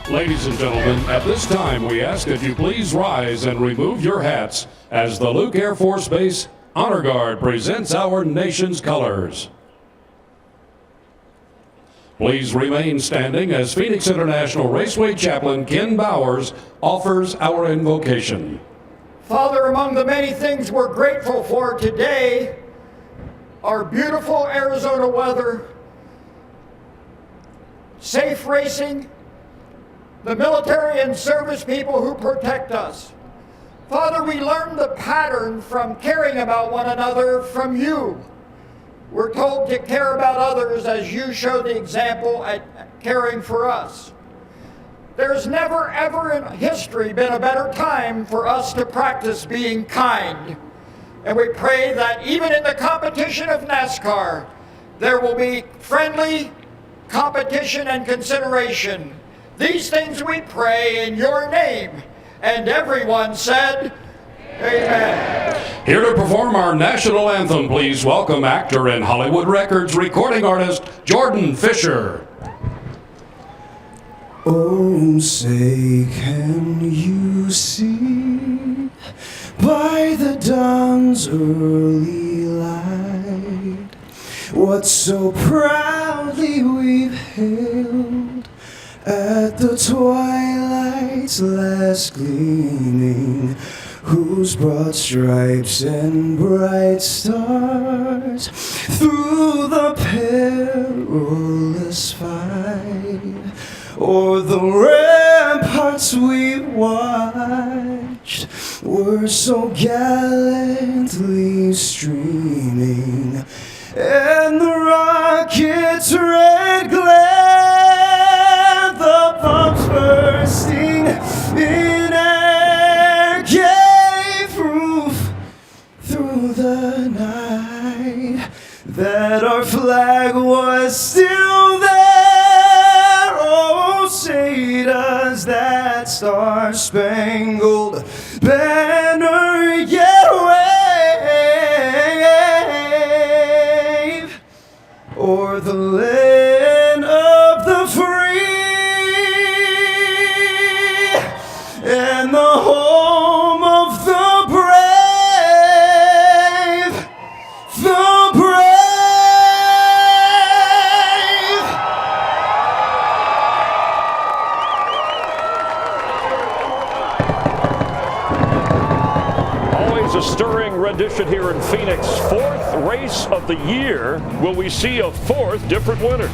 Ladies and gentlemen, at this time we ask that you please rise and remove your hats as the Luke Air Force Base Honor Guard presents our nation's colors. Please remain standing as Phoenix International Raceway Chaplain Ken Bowers offers our invocation. Father, among the many things we're grateful for today are beautiful Arizona weather, safe racing, the military and service people who protect us. Father, we learned the pattern from caring about one another from you. We're told to care about others as you show the example at caring for us. There's never ever in history been a better time for us to practice being kind. And we pray that even in the competition of NASCAR, there will be friendly competition and consideration. These things we pray in your name. And everyone said, Amen. Here to perform our national anthem, please welcome actor and Hollywood Records recording artist Jordan Fisher. Oh, say can you see by the dawn's early light what so proudly we've hailed at the twilight's last gleaming, whose broad stripes and bright stars through the perilous fight o'er the ramparts we watched were so gallantly streaming, and the rocket's red glare, the bombs bursting in air, gave proof through the night that our flag was still there. Oh, say does that star-spangled banner yet wave o'er the land of the free and the home of the brave, the brave. Always a stirring rendition here in Phoenix. Fourth race of the year. Will we see a fourth different winner?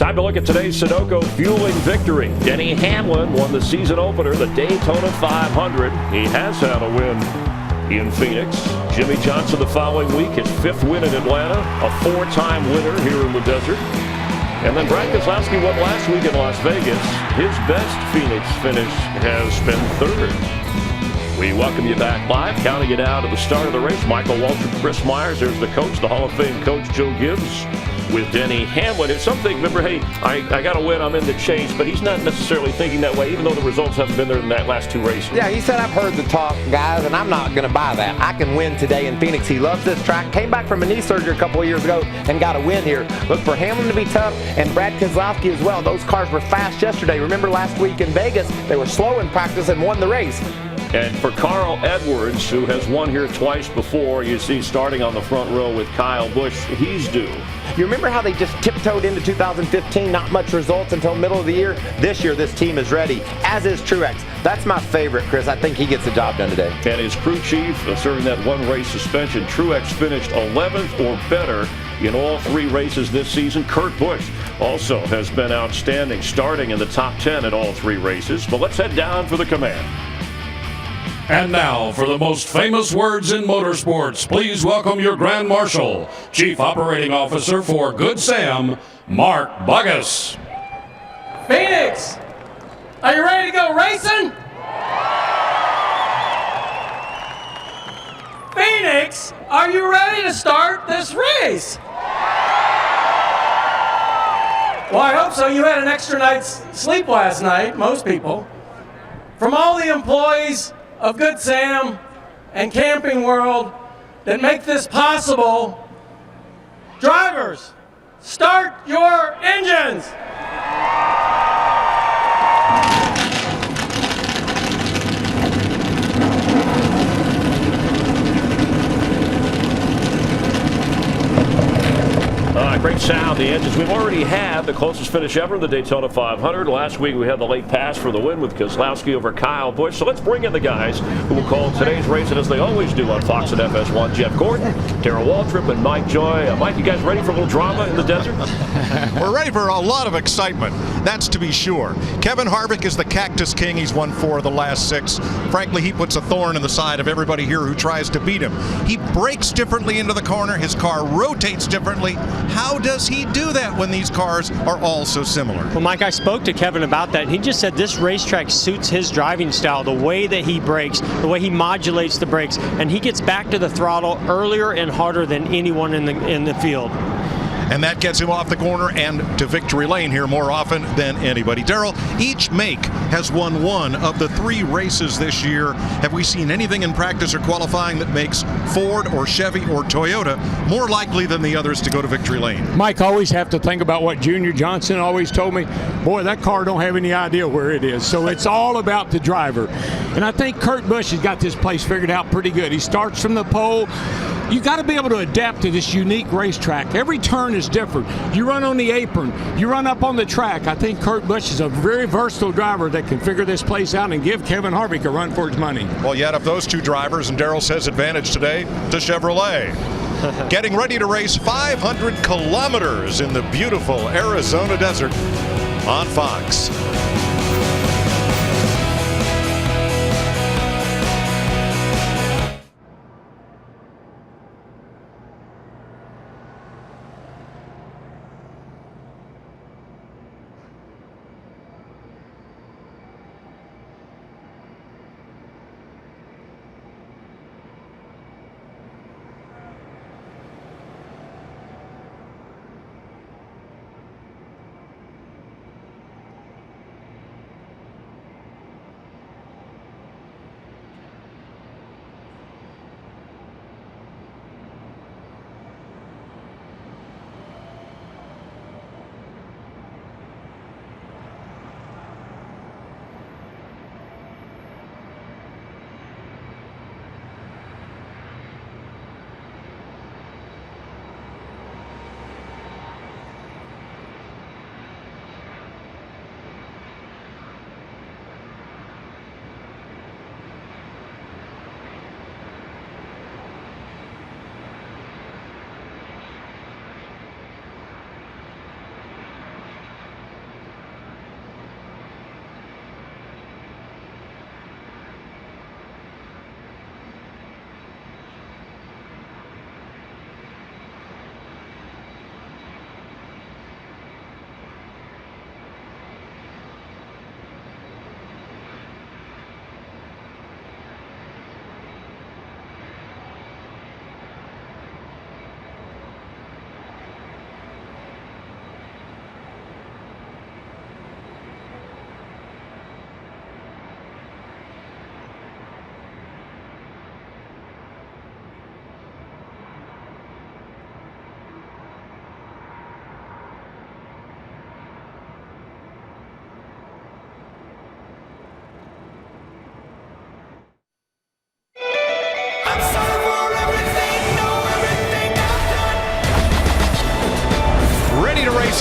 Time to look at today's Sunoco fueling victory. Denny Hamlin won the season opener, the Daytona 500. He has had a win in Phoenix. Jimmy Johnson the following week, his 5th win in Atlanta, a 4-time winner here in the desert. And then Brad Keselowski won last week in Las Vegas. His best Phoenix finish has been 3rd. We welcome you back live, counting it out at the start of the race. Michael Waltrip, Chris Myers, there's the coach, the Hall of Fame coach Joe Gibbs, with Denny Hamlin. If something, remember, hey, I got to win, I'm in the chase, but he's not necessarily thinking that way, even though the results haven't been there in that last 2 races. Yeah, he said, I've heard the talk, guys, and I'm not going to buy that. I can win today in Phoenix. He loves this track. Came back from a knee surgery a couple of years ago and got a win here. Look for Hamlin to be tough, and Brad Keselowski as well. Those cars were fast yesterday. Remember last week in Vegas, they were slow in practice and won the race. And for Carl Edwards, who has won here twice before, you see starting on the front row with Kyle Busch, he's due. You remember how they just tiptoed into 2015, not much results until middle of the year? This year, this team is ready, as is Truex. That's my favorite, Chris. I think he gets the job done today. And his crew chief, serving that 1-race suspension, Truex finished 11th or better in all 3 races this season. Kurt Busch also has been outstanding, starting in the top 10 in all 3 races. But let's head down for the command. And now, for the most famous words in motorsports, please welcome your Grand Marshal, Chief Operating Officer for Good Sam, Mark Buggas. Phoenix, are you ready to go racing? Phoenix, are you ready to start this race? Well, I hope so. You had an extra night's sleep last night, most people. From all the employees of Good Sam and Camping World that make this possible, drivers, start your engines. Great sound, the engines. We've already had the closest finish ever in the Daytona 500. Last week we had the late pass for the win with Keselowski over Kyle Busch. So let's bring in the guys who will call today's race, and as they always do on Fox and FS1, Jeff Gordon, Darrell Waltrip, and Mike Joy. Mike, you guys ready for a little drama in the desert? We're ready for a lot of excitement, that's to be sure. Kevin Harvick is the Cactus King. He's won 4 of the last 6. Frankly, he puts a thorn in the side of everybody here who tries to beat him. He brakes differently into the corner. His car rotates differently. How does he do that when these cars are all so similar? Well, Mike, I spoke to Kevin about that, and he just said this racetrack suits his driving style, the way that he brakes, the way he modulates the brakes, and he gets back to the throttle earlier and harder than anyone in the field. And that gets him off the corner and to victory lane here more often than anybody. Darrell, each make has won 1 of the 3 races this year. Have we seen anything in practice or qualifying that makes Ford or Chevy or Toyota more likely than the others to go to victory lane? Mike, always have to think about what Junior Johnson always told me. Boy, that car don't have any idea where it is. So it's all about the driver. And I think Kurt Busch has got this place figured out pretty good. He starts from the pole. You got to be able to adapt to this unique racetrack. Every turn is different. You run on the apron, you run up on the track. I think Kurt Busch is a very versatile driver that can figure this place out and give Kevin Harvick a run for his money. Well, you add up those 2 drivers, and Darrell says advantage today to Chevrolet. Getting ready to race 500 kilometers in the beautiful Arizona desert on Fox.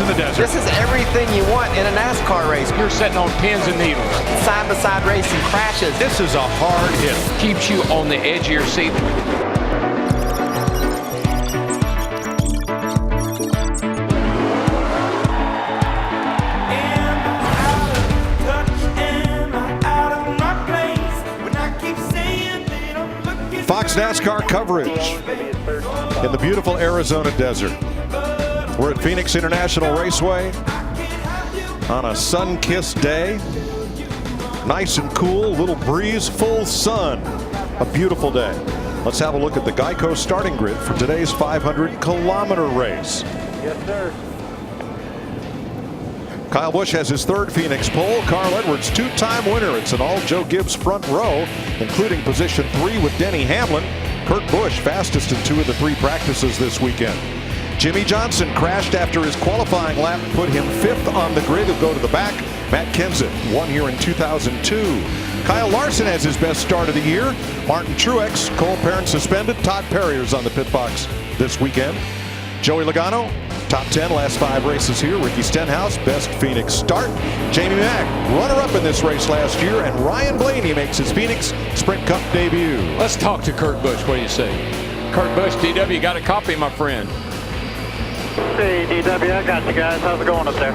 in the desert. This is everything you want in a NASCAR race. You're sitting on pins and needles. Side-by-side racing, crashes. This is a hard hit. Keeps you on the edge of your seat. Fox NASCAR coverage in the beautiful Arizona desert. We're at Phoenix International Raceway on a sun-kissed day. Nice and cool, little breeze, full sun. A beautiful day. Let's have a look at the Geico starting grid for today's 500-kilometer race. Yes, sir. Kyle Busch has his third Phoenix pole. Carl Edwards, two-time winner. It's an all Joe Gibbs front row, including position 3 with Denny Hamlin. Kurt Busch fastest in 2 of the 3 practices this weekend. Jimmie Johnson crashed after his qualifying lap put him 5th on the grid. He'll go to the back. Matt Kenseth won here in 2002. Kyle Larson has his best start of the year. Martin Truex, Cole Parent suspended. Todd Perrier's on the pit box this weekend. Joey Logano, top 10 last 5 races here. Ricky Stenhouse, best Phoenix start. Jamie Mack, runner-up in this race last year. And Ryan Blaney makes his Phoenix Sprint Cup debut. Let's talk to Kurt Busch. What do you say? Kurt Busch, DW, got a copy, my friend. Hey, DW, I got you guys. How's it going up there?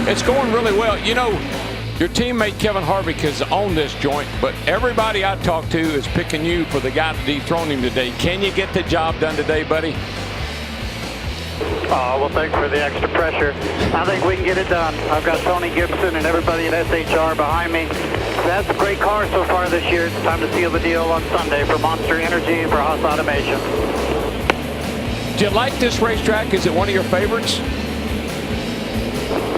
It's going really well. You know, your teammate Kevin Harvick has owned this joint, but everybody I talk to is picking you for the guy to dethrone him today. Can you get the job done today, buddy? Oh, well, thanks for the extra pressure. I think we can get it done. I've got Tony Gibson and everybody at SHR behind me. That's a great car so far this year. It's time to seal the deal on Sunday for Monster Energy and for Haas Automation. Do you like this racetrack? Is it one of your favorites?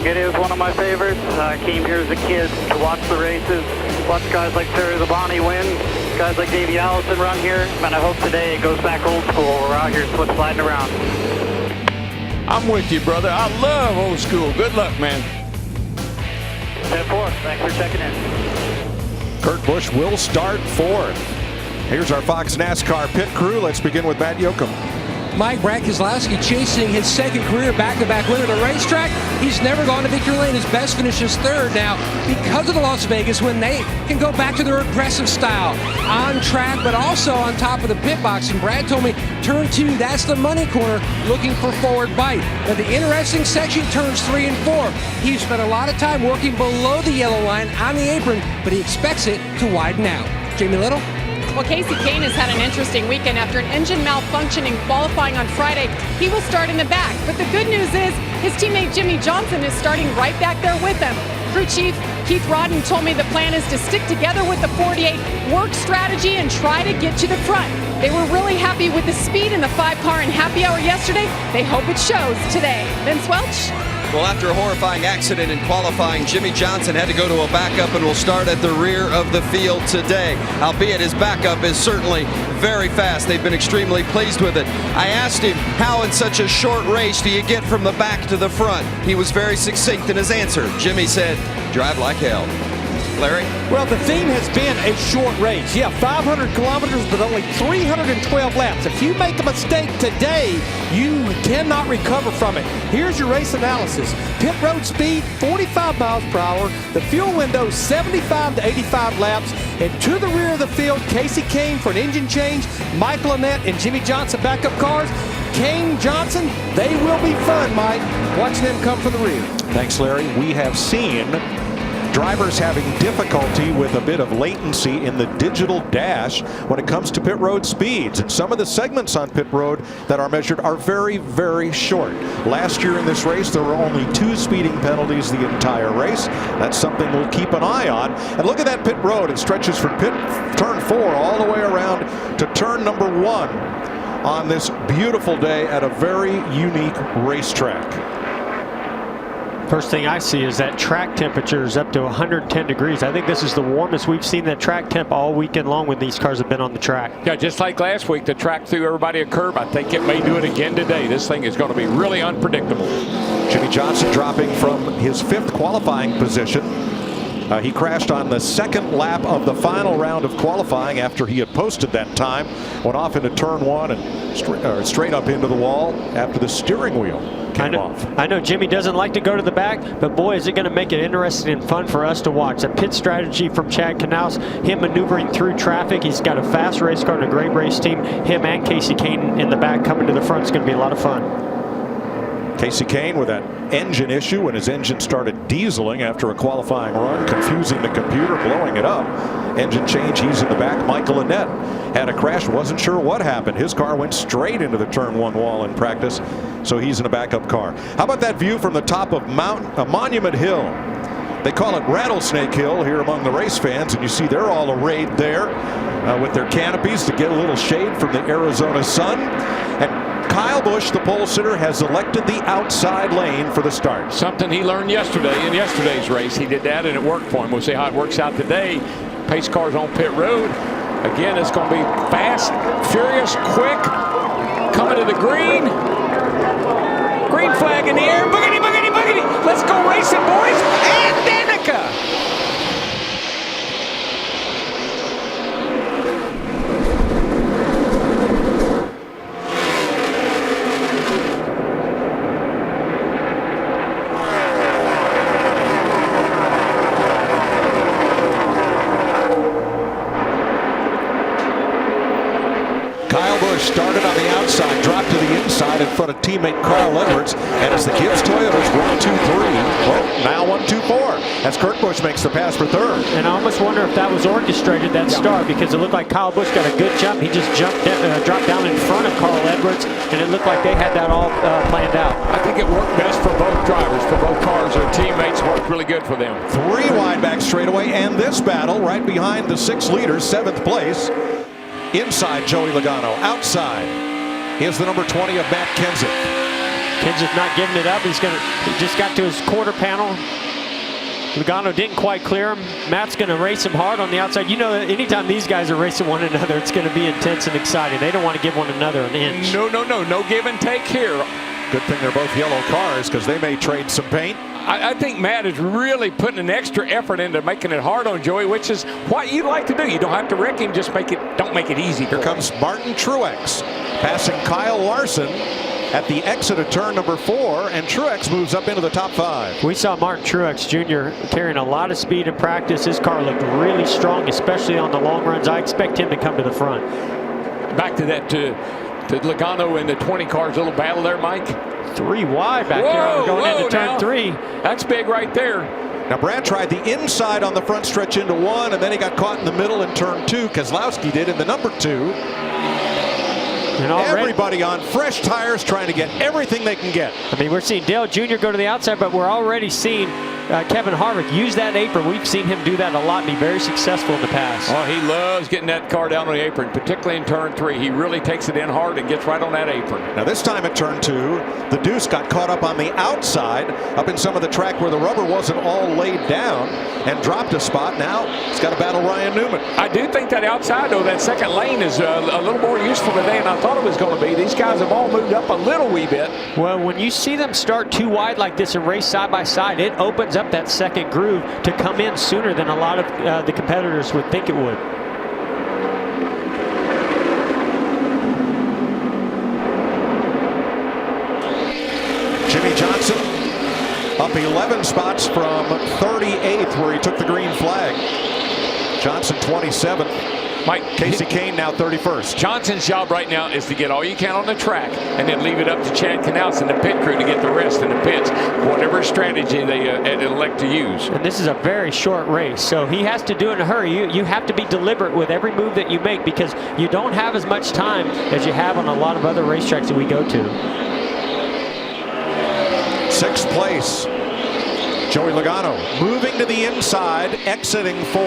It is one of my favorites. I came here as a kid to watch the races, watch guys like Terry Labonte win, guys like Davey Allison run here, and I hope today it goes back old school. We're out here slip sliding around. I'm with you, brother. I love old school. Good luck, man. 10-4. Thanks for checking in. Kurt Busch will start 4th. Here's our Fox NASCAR pit crew. Let's begin with Matt Yoakum. Mike Brad Keselowski chasing his second career back-to-back win at a racetrack. He's never gone to victory lane. His best finish is 3rd now because of the Las Vegas when they can go back to their aggressive style on track, but also on top of the pit box. And Brad told me turn 2, that's the money corner, looking for forward bite. Now the interesting section, turns 3 and 4. He spent a lot of time working below the yellow line on the apron, but he expects it to widen out. Jamie Little? Well, Casey Kane has had an interesting weekend. After an engine malfunction in qualifying on Friday, he will start in the back. But the good news is his teammate Jimmie Johnson is starting right back there with him. Crew chief Keith Rodden told me the plan is to stick together with the 48, work strategy, and try to get to the front. They were really happy with the speed in the 5-car in happy hour yesterday. They hope it shows today. Vince Welch? Well, after a horrifying accident in qualifying, Jimmie Johnson had to go to a backup and will start at the rear of the field today. Albeit his backup is certainly very fast. They've been extremely pleased with it. I asked him, how in such a short race do you get from the back to the front? He was very succinct in his answer. Jimmie said, drive like hell. Larry? Well, the theme has been a short race. Yeah, 500 kilometers, but only 312 laps. If you make a mistake today, you cannot recover from it. Here's your race analysis. Pit road speed, 45 miles per hour. The fuel window, 75 to 85 laps. And to the rear of the field, Casey Kane for an engine change, Michael Annett and Jimmie Johnson backup cars. Kane, Johnson, they will be fun, Mike, watching them come from the rear. Thanks, Larry. We have seen drivers having difficulty with a bit of latency in the digital dash when it comes to pit road speeds. And some of the segments on pit road that are measured are very, very short. Last year in this race, there were only 2 speeding penalties the entire race. That's something we'll keep an eye on. And look at that pit road. It stretches from turn 4 all the way around to turn number 1 on this beautiful day at a very unique racetrack. First thing I see is that track temperature is up to 110 degrees. I think this is the warmest we've seen that track temp all weekend long when these cars have been on the track. Yeah, just like last week, the track threw everybody a curve. I think it may do it again today. This thing is going to be really unpredictable. Jimmie Johnson dropping from his 5th qualifying position He crashed on the second lap of the final round of qualifying after he had posted that time. Went off into turn 1 and straight up into the wall after the steering wheel came off. I know Jimmy doesn't like to go to the back, but boy, is it going to make it interesting and fun for us to watch. A pit strategy from Chad Knaus, him maneuvering through traffic. He's got a fast race car and a great race team. Him and Kasey Kahne in the back coming to the front is going to be a lot of fun. Kasey Kahne with that engine issue when his engine started dieseling after a qualifying run, confusing the computer, blowing it up. Engine change, he's in the back. Michael Annett had a crash, wasn't sure what happened. His car went straight into the turn 1 wall in practice, so he's in a backup car. How about that view from the top of Monument Hill? They call it Rattlesnake Hill here among the race fans, and you see they're all arrayed there with their canopies to get a little shade from the Arizona sun. And Kyle Busch, the pole sitter, has elected the outside lane for the start. Something he learned yesterday in yesterday's race. He did that and it worked for him. We'll see how it works out today. Pace cars on pit road. Again, it's going to be fast, furious, quick. Coming to the green. Green flag in the air. Boogity, boogity, boogity. Let's go racing, boys. And Danica. Started on the outside, dropped to the inside in front of teammate Carl Edwards, and it's the Gibbs Toyotas 1, 2, 3. Well, now 1, 2, 4 as Kurt Busch makes the pass for third. And I almost wonder if that was orchestrated, that start, because it looked like Kyle Busch got a good jump. He just dropped down in front of Carl Edwards, and it looked like they had that all planned out. I think it worked best for both drivers, for both cars. Their teammates worked really good for them. 3 wide back straightaway, and this battle right behind the 6 leaders, 7th place. Inside, Joey Logano. Outside is the number 20 of Matt Kenseth. Kenseth not giving it up. He just got to his quarter panel. Logano didn't quite clear him. Matt's going to race him hard on the outside. You know, anytime these guys are racing one another, it's going to be intense and exciting. They don't want to give one another an inch. No give and take here. Good thing they're both yellow cars because they may trade some paint. I think Matt is really putting an extra effort into making it hard on Joey, which is what you like to do. You don't have to wreck him, just don't make it easy. Here comes Martin Truex passing Kyle Larson at the exit of turn number 4, and Truex moves up into the top 5. We saw Martin Truex Jr. carrying a lot of speed in practice. His car looked really strong, especially on the long runs. I expect him to come to the front. Back to that to Logano and the 20 cars, a little battle there, Mike. 3 wide back there going into turn 3. That's big right there. Now Brad tried the inside on the front stretch into 1, and then he got caught in the middle in turn 2. Keselowski did in the number 2. And everybody on fresh tires trying to get everything they can get. I mean, we're seeing Dale Jr. go to the outside, but we're already seeing Kevin Harvick use that apron. We've seen him do that a lot and be very successful in the past. Oh, he loves getting that car down on the apron, particularly in turn 3. He really takes it in hard and gets right on that apron. Now this time at turn 2, the Deuce got caught up on the outside, up in some of the track where the rubber wasn't all laid down, and dropped a spot. Now he's got to battle Ryan Newman. I do think that outside, though, that second lane is a little more useful today than I thought it was going to be. These guys have all moved up a little wee bit. Well, when you see them start 2 wide like this and race side by side, it opens up that second groove to come in sooner than a lot of the competitors would think it would. Jimmy Johnson up 11 spots from 38th where he took the green flag. Johnson 27th. Mike, Kasey Kahne now 31st. Johnson's job right now is to get all you can on the track and then leave it up to Chad Knaus and the pit crew to get the rest in the pits, whatever strategy they elect to use. And this is a very short race, so he has to do it in a hurry. You have to be deliberate with every move that you make because you don't have as much time as you have on a lot of other racetracks that we go to. 6th place, Joey Logano moving to the inside, exiting 4.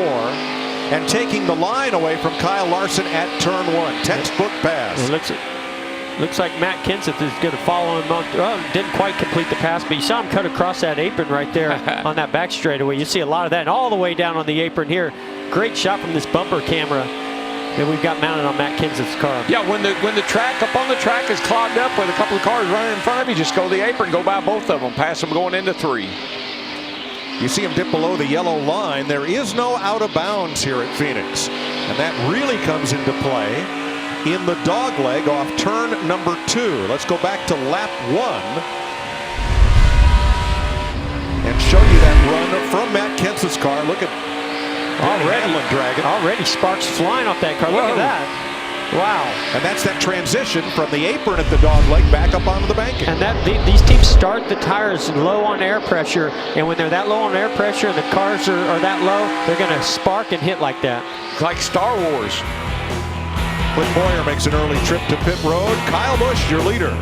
And taking the line away from Kyle Larson at turn 1. Textbook pass. It looks like Matt Kenseth is going to follow him on. Didn't quite complete the pass, but you saw him cut across that apron right there on that back straightaway. You see a lot of that, and all the way down on the apron here. Great shot from this bumper camera that we've got mounted on Matt Kenseth's car. Yeah, when the track up on the track is clogged up with a couple of cars running in front of you, just go to the apron, go by both of them, pass them going into 3. You see him dip below the yellow line. There is no out of bounds here at Phoenix. And that really comes into play in the dog leg off turn number 2. Let's go back to lap 1 and show you that run from Matt Kentz's car. Look at Hamlin dragging. Already sparks flying off that car. Look at that. Wow. And that's that transition from the apron at the dog leg back up onto the banking. And these teams start the tires low on air pressure, and when they're that low on air pressure and the cars are that low, they're going to spark and hit like that. Like Star Wars. Clint Bowyer makes an early trip to pit road. Kyle Busch, your leader.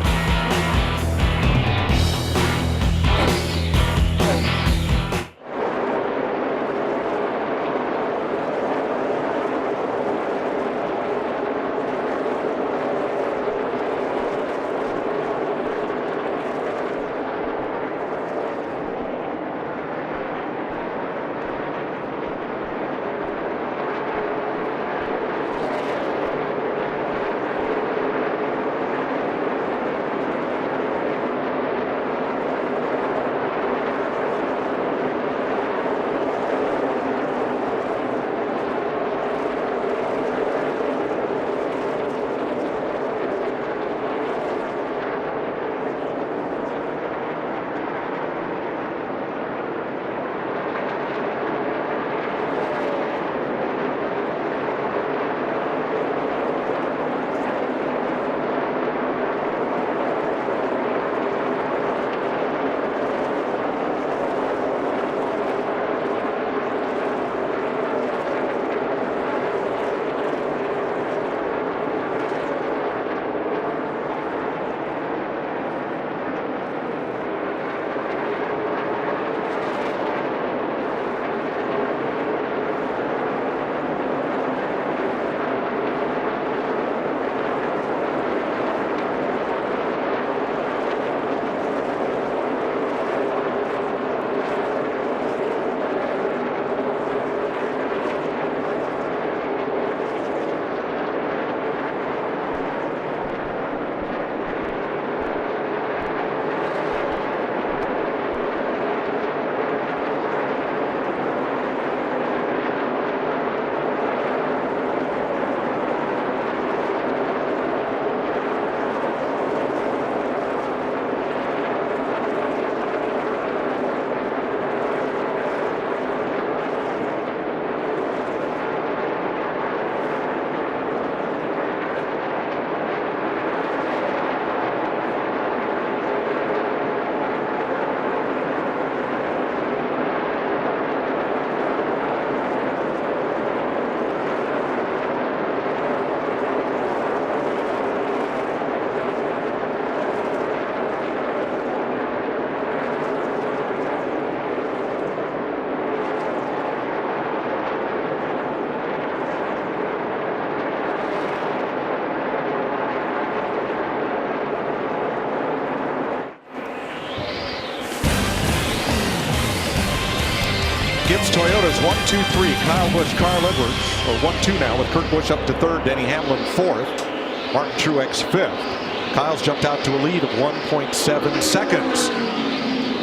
Gibbs Toyota's 1-2-3. Kyle Busch, Carl Edwards, or 1-2 now with Kurt Busch up to 3rd, Denny Hamlin 4th, Martin Truex 5th. Kyle's jumped out to a lead of 1.7 seconds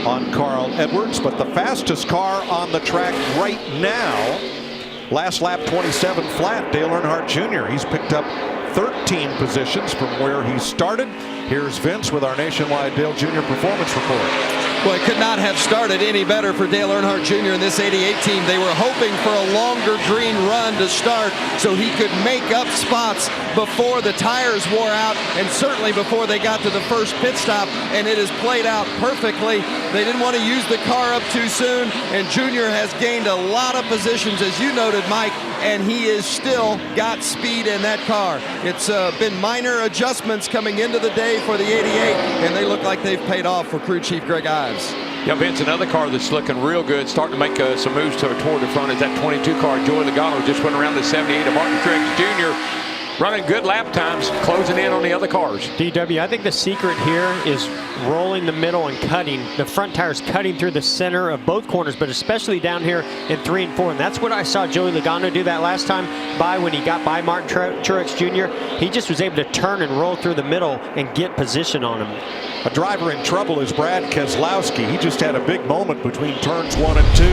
on Carl Edwards, but the fastest car on the track right now, last lap 27 flat, Dale Earnhardt Jr. He's picked up 13 positions from where he started. Here's Vince with our nationwide Dale Jr. Performance Report. Well, it could not have started any better for Dale Earnhardt Jr. in this 88 team. They were hoping for a longer green run to start so he could make up spots before the tires wore out and certainly before they got to the first pit stop, and it has played out perfectly. They didn't want to use the car up too soon, and Jr. has gained a lot of positions, as you noted, Mike, and he is still got speed in that car. It's been minor adjustments coming into the day for the 88, and they look like they've paid off for crew chief Greg Ives. Yeah, Vince, another car that's looking real good, starting to make some moves toward the front is that 22 car. Joey Logano just went around the 78 of Martin Truex Jr., running good lap times, closing in on the other cars. DW, I think the secret here is rolling the middle and cutting. The front tires cutting through the center of both corners, but especially down here in 3 and 4. And that's what I saw Joey Logano do that last time when he got by Martin Truex Jr. He just was able to turn and roll through the middle and get position on him. A driver in trouble is Brad Keselowski. He just had a big moment between turns 1 and 2.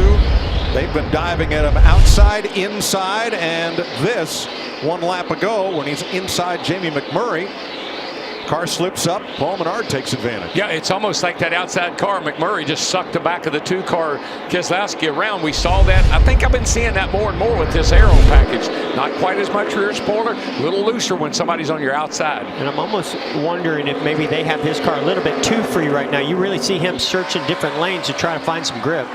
They've been diving at him outside, inside, and this 1 lap ago when he's inside Jamie McMurray. Car slips up. Paul Menard takes advantage. Yeah, it's almost like that outside car. McMurray just sucked the back of the 2-car Keselowski around. We saw that. I think I've been seeing that more and more with this aero package. Not quite as much rear spoiler, a little looser when somebody's on your outside. And I'm almost wondering if maybe they have his car a little bit too free right now. You really see him searching different lanes to try to find some grip.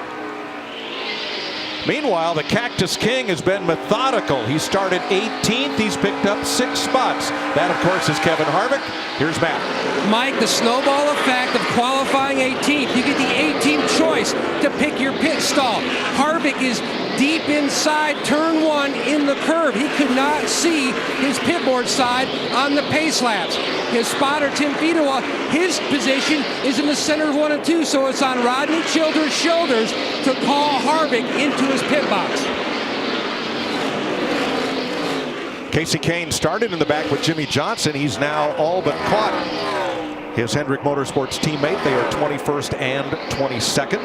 Meanwhile, the Cactus King has been methodical. He started 18th. He's picked up 6 spots. That, of course, is Kevin Harvick. Here's Matt. Mike, the snowball effect of qualifying 18th. You get the 18th choice to pick your pit stall. Harvick is deep inside turn 1 in the curve. He could not see his pitboard side on the pace laps. His spotter, Tim Fedewa, his position is in the center of 1 and 2, so it's on Rodney Childers' shoulders to call Harvick into his pit box. Casey Kane started in the back with Jimmy Johnson. He's now all but caught his Hendrick Motorsports teammate. They are 21st and 22nd.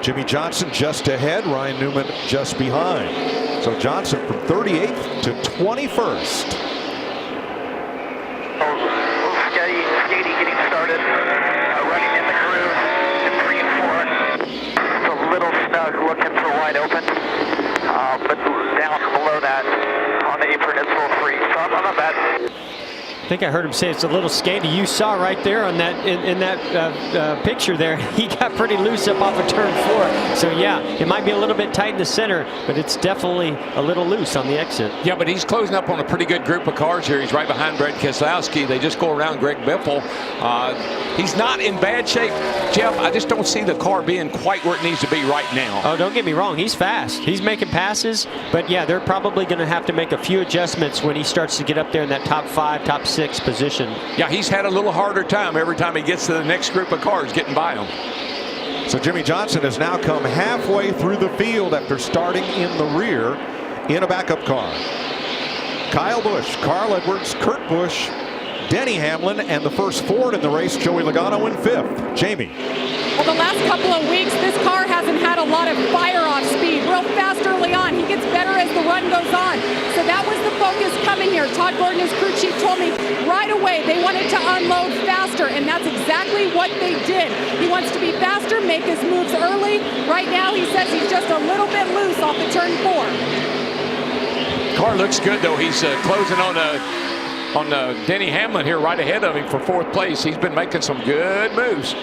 Jimmy Johnson just ahead, Ryan Newman just behind. So Johnson from 38th to 21st. Skating getting started, running in the groove in 3 and 4. It's a little snug, looking for wide open, but down below that on the apron it's full free. So I'm not bad. I think I heard him say it's a little skaty. You saw right there on that in that picture there, he got pretty loose up off of turn 4. So yeah, it might be a little bit tight in the center, but it's definitely a little loose on the exit. Yeah, but he's closing up on a pretty good group of cars here. He's right behind Brad Keselowski. They just go around Greg Biffle. He's not in bad shape, Jeff. I just don't see the car being quite where it needs to be right now. Oh, don't get me wrong. He's fast. He's making passes, but yeah, they're probably going to have to make a few adjustments when he starts to get up there in that top 5, top 6 position. Yeah, he's had a little harder time every time he gets to the next group of cars getting by him. So Jimmy Johnson has now come halfway through the field after starting in the rear in a backup car. Kyle Busch, Carl Edwards, Kurt Busch, Denny Hamlin, and the first Ford in the race, Joey Logano in 5th. Jamie. Well, the last couple of weeks, this car hasn't had a lot of fire-off speed. Real fast early on. He gets better as the run goes on. So that was the focus coming here. Todd Gordon, his crew chief, told me right away they wanted to unload faster, and that's exactly what they did. He wants to be faster, make his moves early. Right now, he says he's just a little bit loose off the turn 4. Car looks good, though. He's closing on Denny Hamlin here right ahead of him for 4th place. He's been making some good moves.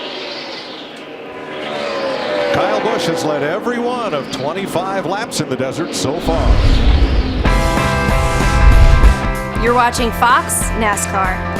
Kyle Busch has led every one of 25 laps in the desert so far. You're watching Fox NASCAR.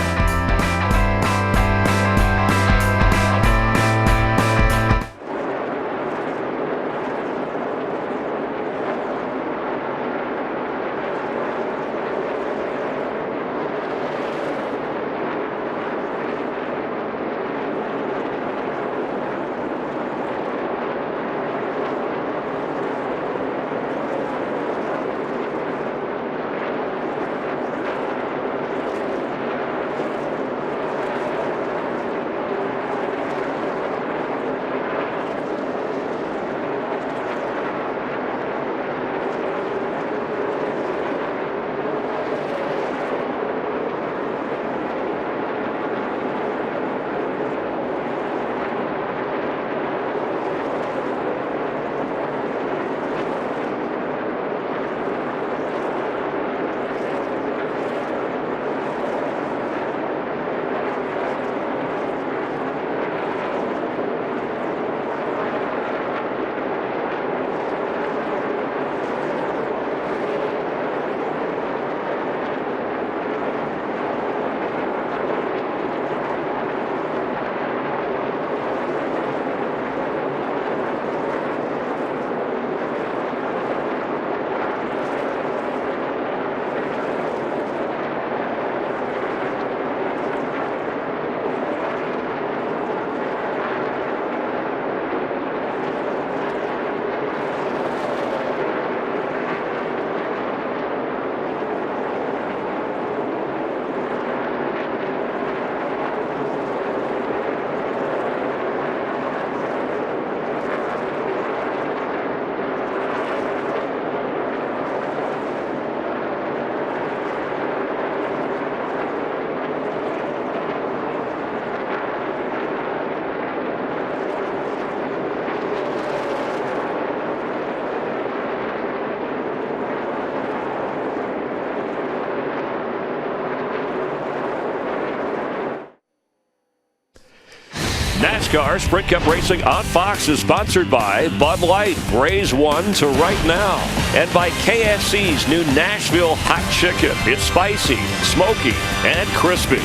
NASCAR Sprint Cup Racing on Fox is sponsored by Bud Light, raise one to right now, and by KFC's new Nashville Hot Chicken. It's spicy, smoky, and crispy.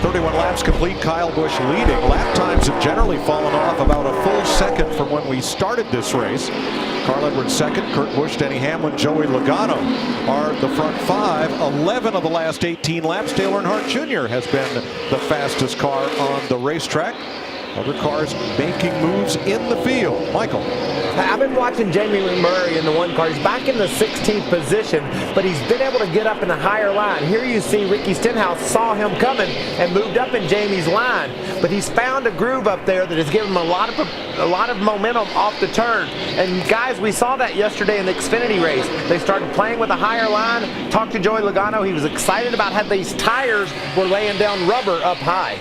31 laps complete, Kyle Busch leading. Lap times have generally fallen off about a full second from when we started this race. Carl Edwards second, Kurt Busch, Denny Hamlin, Joey Logano are the front five. 11 of the last 18 laps, Dale Earnhardt Jr. has been the fastest car on the racetrack. Other cars making moves in the field. Michael. I've been watching Jamie McMurray in the one car. He's back in the 16th position, but he's been able to get up in the higher line. Here you see Ricky Stenhouse saw him coming and moved up in Jamie's line, but he's found a groove up there that has given him a lot of momentum off the turn. And guys, we saw that yesterday in the Xfinity race. They started playing with a higher line. Talked to Joey Logano. He was excited about how these tires were laying down rubber up high.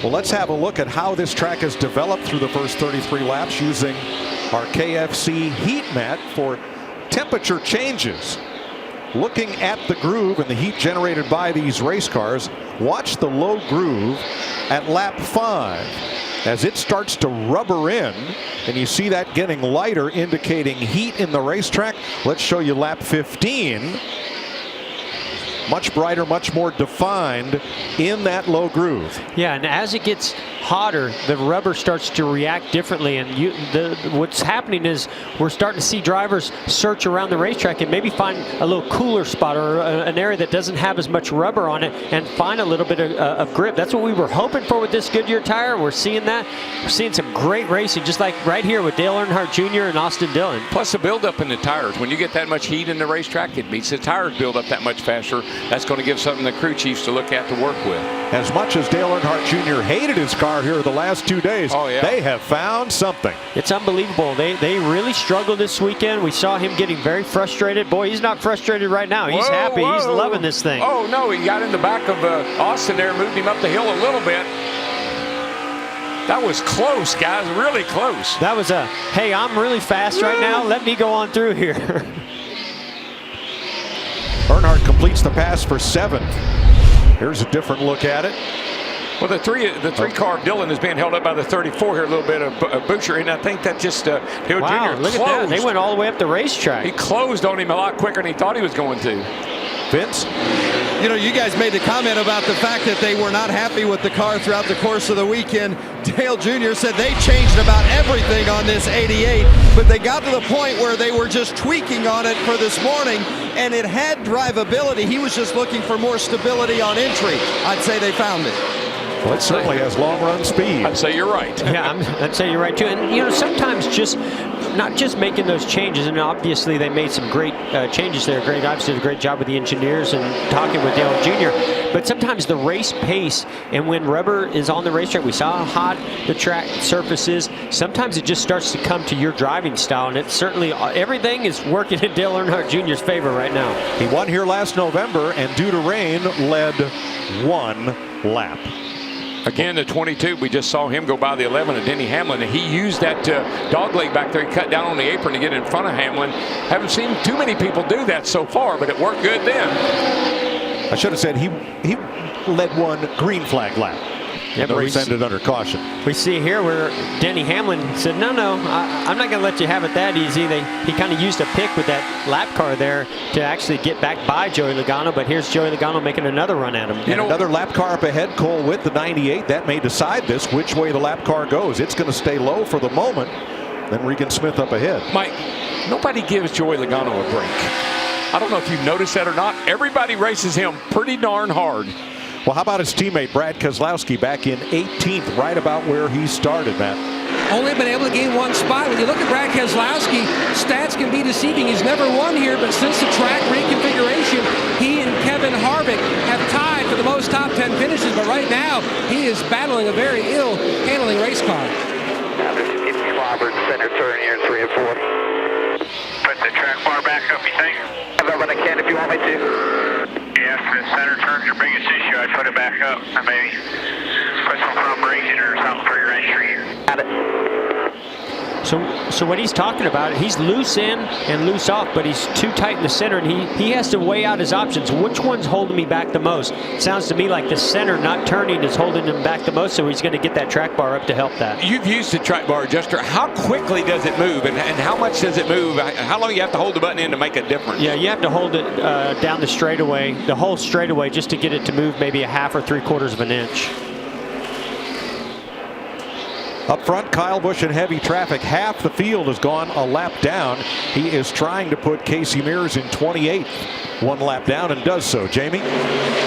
Well, let's have a look at how this track has developed through the first 33 laps using our KFC heat mat for temperature changes. Looking at the groove and the heat generated by these race cars, watch the low groove at lap 5 as it starts to rubber in, and you see that getting lighter, indicating heat in the racetrack. Let's show you lap 15. Much brighter, much more defined in that low groove. Yeah, and as it gets hotter, the rubber starts to react differently, and what's happening is we're starting to see drivers search around the racetrack and maybe find a little cooler spot or an area that doesn't have as much rubber on it and find a little bit of grip. That's what we were hoping for with this Goodyear tire. We're seeing that. We're seeing some great racing, just like right here with Dale Earnhardt Jr. and Austin Dillon. Plus the buildup in the tires. When you get that much heat in the racetrack, it makes the tires build up that much faster. That's going to give something the crew chiefs to look at to work with. As much as Dale Earnhardt Jr. hated his car here the last 2 days, they have found something. It's unbelievable. They really struggled this weekend. We saw him getting very frustrated. Boy, he's not frustrated right now. He's happy. He's loving this thing. Oh, no, he got in the back of Austin there, moved him up the hill a little bit. That was close, guys, really close. That was a, hey, I'm really fast right now. Let me go on through here. Earnhardt completes the pass for 7th. Here's a different look at it. Well, the three car of Dillon is being held up by the 34 here, a little bit of Boucher, and I think that just Dale wow, Jr. look closed. at that. They went all the way up the racetrack. He closed on him a lot quicker than he thought he was going to. Vince? You know, you guys made the comment about the fact that they were not happy with the car throughout the course of the weekend. Dale Jr. said they changed about everything on this 88, but they got to the point where they were just tweaking on it for this morning, and it had drivability. He was just looking for more stability on entry. I'd say they found it. Well, it certainly has long run speed. I'd say you're right. Yeah, I'd say you're right too. And you know, sometimes not just making those changes, and obviously they made some great changes there. Obviously did a great job with the engineers and talking with Dale Jr. But sometimes the race pace, and when rubber is on the racetrack, we saw how hot the track surface is. Sometimes it just starts to come to your driving style, and it's certainly everything is working in Dale Earnhardt Jr.'s favor right now. He won here last November, and due to rain, led 1 lap. Again, the 22, we just saw him go by the 11 of Denny Hamlin, and he used that dog leg back there. He cut down on the apron to get in front of Hamlin. Haven't seen too many people do that so far, but it worked good then. I should have said he led 1 green flag lap. Yeah, the race ended under caution. We see here where Denny Hamlin said, no, I'm not going to let you have it that easy. He kind of used a pick with that lap car there to actually get back by Joey Logano, but here's Joey Logano making another run at him. And another lap car up ahead, Cole with the 98. That may decide this, which way the lap car goes. It's going to stay low for the moment. Then Regan Smith up ahead. Mike, nobody gives Joey Logano a break. I don't know if you've noticed that or not. Everybody races him pretty darn hard. Well, how about his teammate Brad Keselowski back in 18th, right about where he started, Matt? Only been able to gain 1 spot. When you look at Brad Keselowski, stats can be deceiving. He's never won here, but since the track reconfiguration, he and Kevin Harvick have tied for the most top 10 finishes. But right now, he is battling a very ill-handling race car. Clobbered center turn here, 3 and 4. Put the track bar back up, you think? I'll go when I can if you want me to. Yeah, if the center turn's your biggest issue, I'd put it back up and maybe put some front braking or something for your entry. Got it. So what he's talking about, he's loose in and loose off, but he's too tight in the center, and he has to weigh out his options. Which one's holding me back the most? Sounds to me like the center not turning is holding him back the most, so he's going to get that track bar up to help that. You've used the track bar adjuster. How quickly does it move, and how much does it move? How long you have to hold the button in to make a difference? Yeah, you have to hold it down the straightaway, the whole straightaway, just to get it to move maybe a 1/2 or 3/4 of an inch. Up front, Kyle Busch in heavy traffic. Half the field has gone a lap down. He is trying to put Casey Mears in 28th. 1 lap down and does so. Jamie?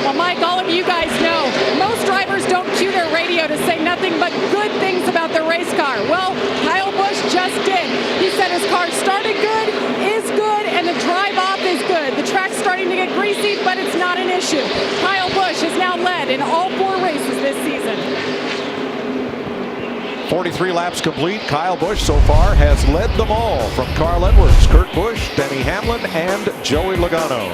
Well, Mike, all of you guys know, most drivers don't cue their radio to say nothing but good things about their race car. Well, Kyle Busch just did. He said his car started good, is good, and the drive off is good. The track's starting to get greasy, but it's not an issue. Kyle Busch has now led in all 4 races this season. 43 laps complete. Kyle Busch so far has led them all from Carl Edwards, Kurt Busch, Denny Hamlin, and Joey Logano.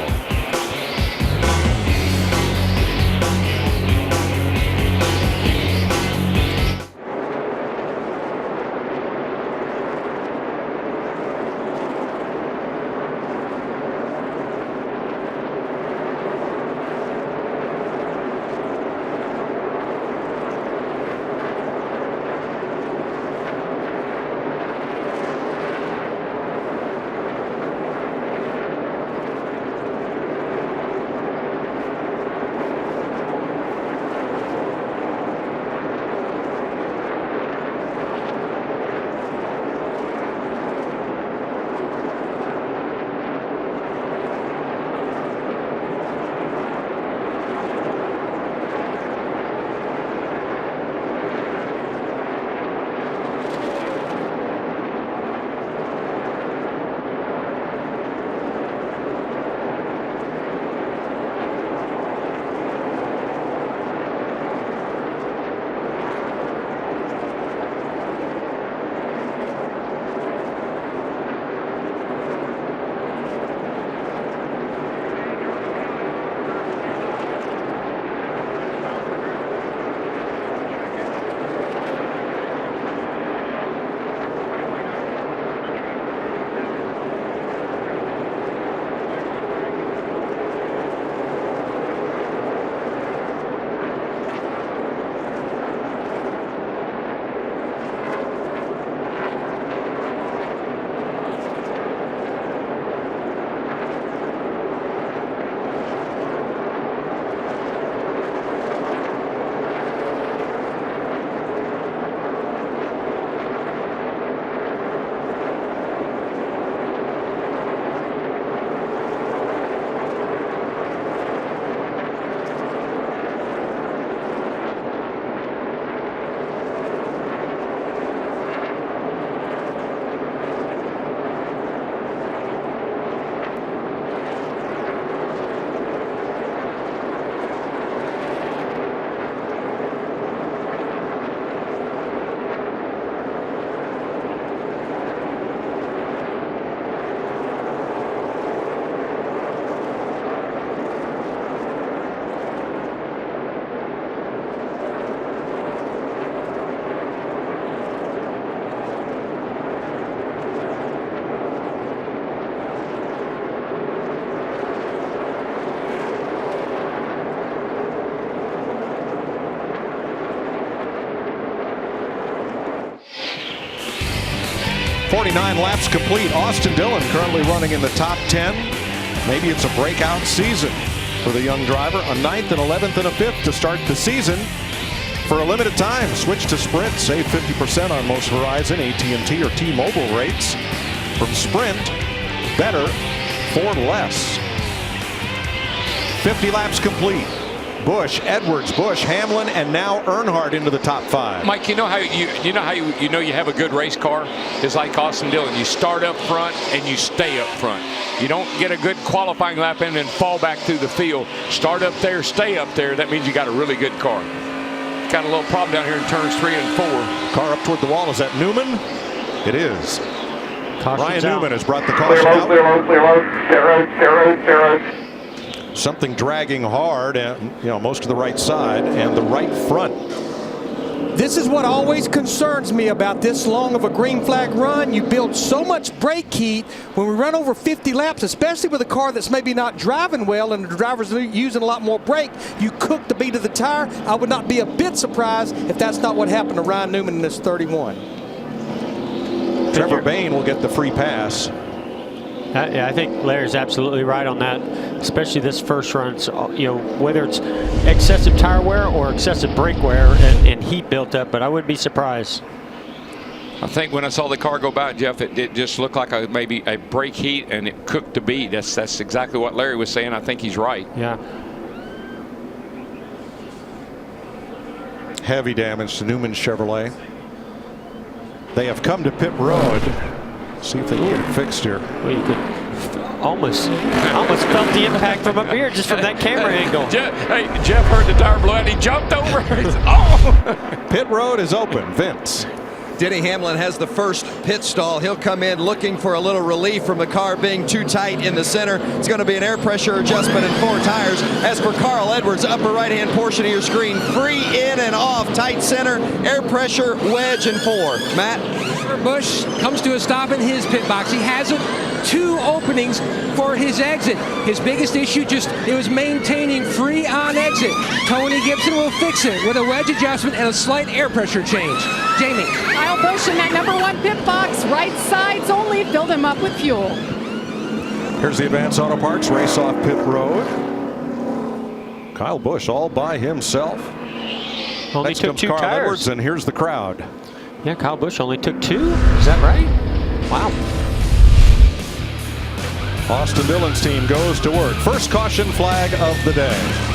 .49 laps complete. Austin Dillon currently running in the top 10. Maybe it's a breakout season for the young driver. A 9th and 11th and a 5th to start the season. For a limited time, switch to Sprint. Save 50% on most Verizon, AT&T, or T-Mobile rates. From Sprint, better for less. 50 laps complete. Busch, Edwards, Busch, Hamlin, and now Earnhardt into the top 5. Mike, you know how you have a good race car is like Austin Dillon. You start up front and you stay up front. You don't get a good qualifying lap in and fall back through the field. Start up there, stay up there. That means you got a really good car. Got a little problem down here in turns 3 and 4. Car up toward the wall. Is that Newman? It is. Ryan Newman has brought the caution out. Clear road. Something dragging hard, and most of the right side and the right front. This is what always concerns me about this long of a green flag run. You build so much brake heat when we run over 50 laps, especially with a car that's maybe not driving well and the driver's using a lot more brake. You cook the beat of the tire. I would not be a bit surprised if that's not what happened to Ryan Newman in this 31. Trevor Bayne will get the free pass. Yeah, I think Larry's absolutely right on that, especially this first run. So, you know, whether it's excessive tire wear or excessive brake wear and heat built up, but I wouldn't be surprised. I think when I saw the car go by, Jeff, it just looked like maybe a brake heat and it cooked the bead. That's exactly what Larry was saying. I think he's right. Yeah. Heavy damage to Newman Chevrolet. They have come to pit road. See if they can get it fixed here. Well, you could almost felt the impact from up here just from that camera angle. Jeff heard the tire blow and he jumped over. Oh! Pit road is open. Vince. Denny Hamlin has the first pit stall. He'll come in looking for a little relief from the car being too tight in the center. It's going to be an air pressure adjustment in 4 tires. As for Carl Edwards, upper right-hand portion of your screen, free in and off, tight center, air pressure, wedge in 4. Matt? Busch comes to a stop in his pit box. He has 2 openings for his exit. His biggest issue it was maintaining free on exit. Tony Gibson will fix it with a wedge adjustment and a slight air pressure change. Jamie. Kyle Busch in that number 1 pit box, right sides only, filled him up with fuel. Here's the Advance Auto Parts race off pit road. Kyle Busch all by himself. Only Next took comes 2 Carl tires. Edwards, and here's the crowd. Yeah, Kyle Busch only took 2. Is that right? Wow. Austin Dillon's team goes to work. First caution flag of the day.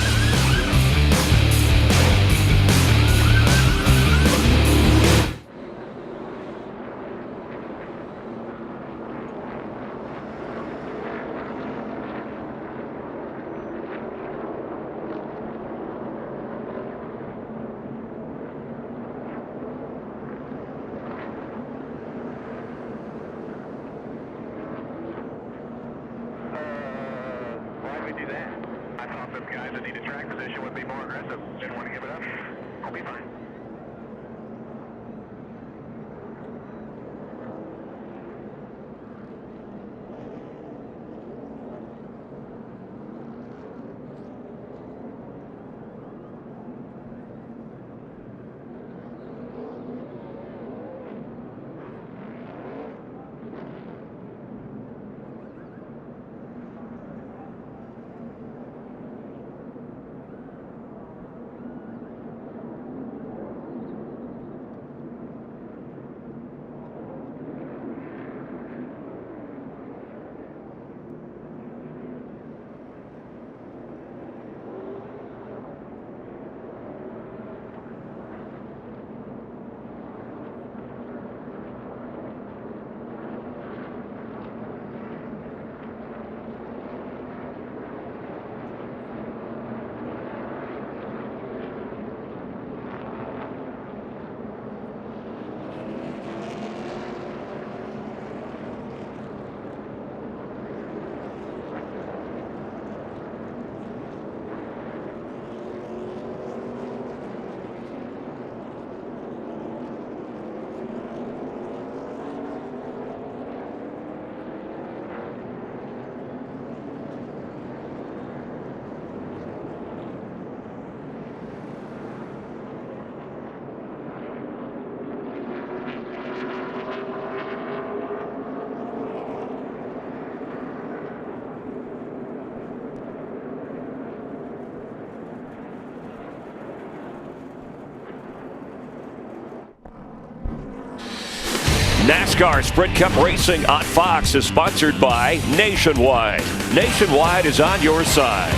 NASCAR Sprint Cup Racing on Fox is sponsored by Nationwide. Nationwide is on your side.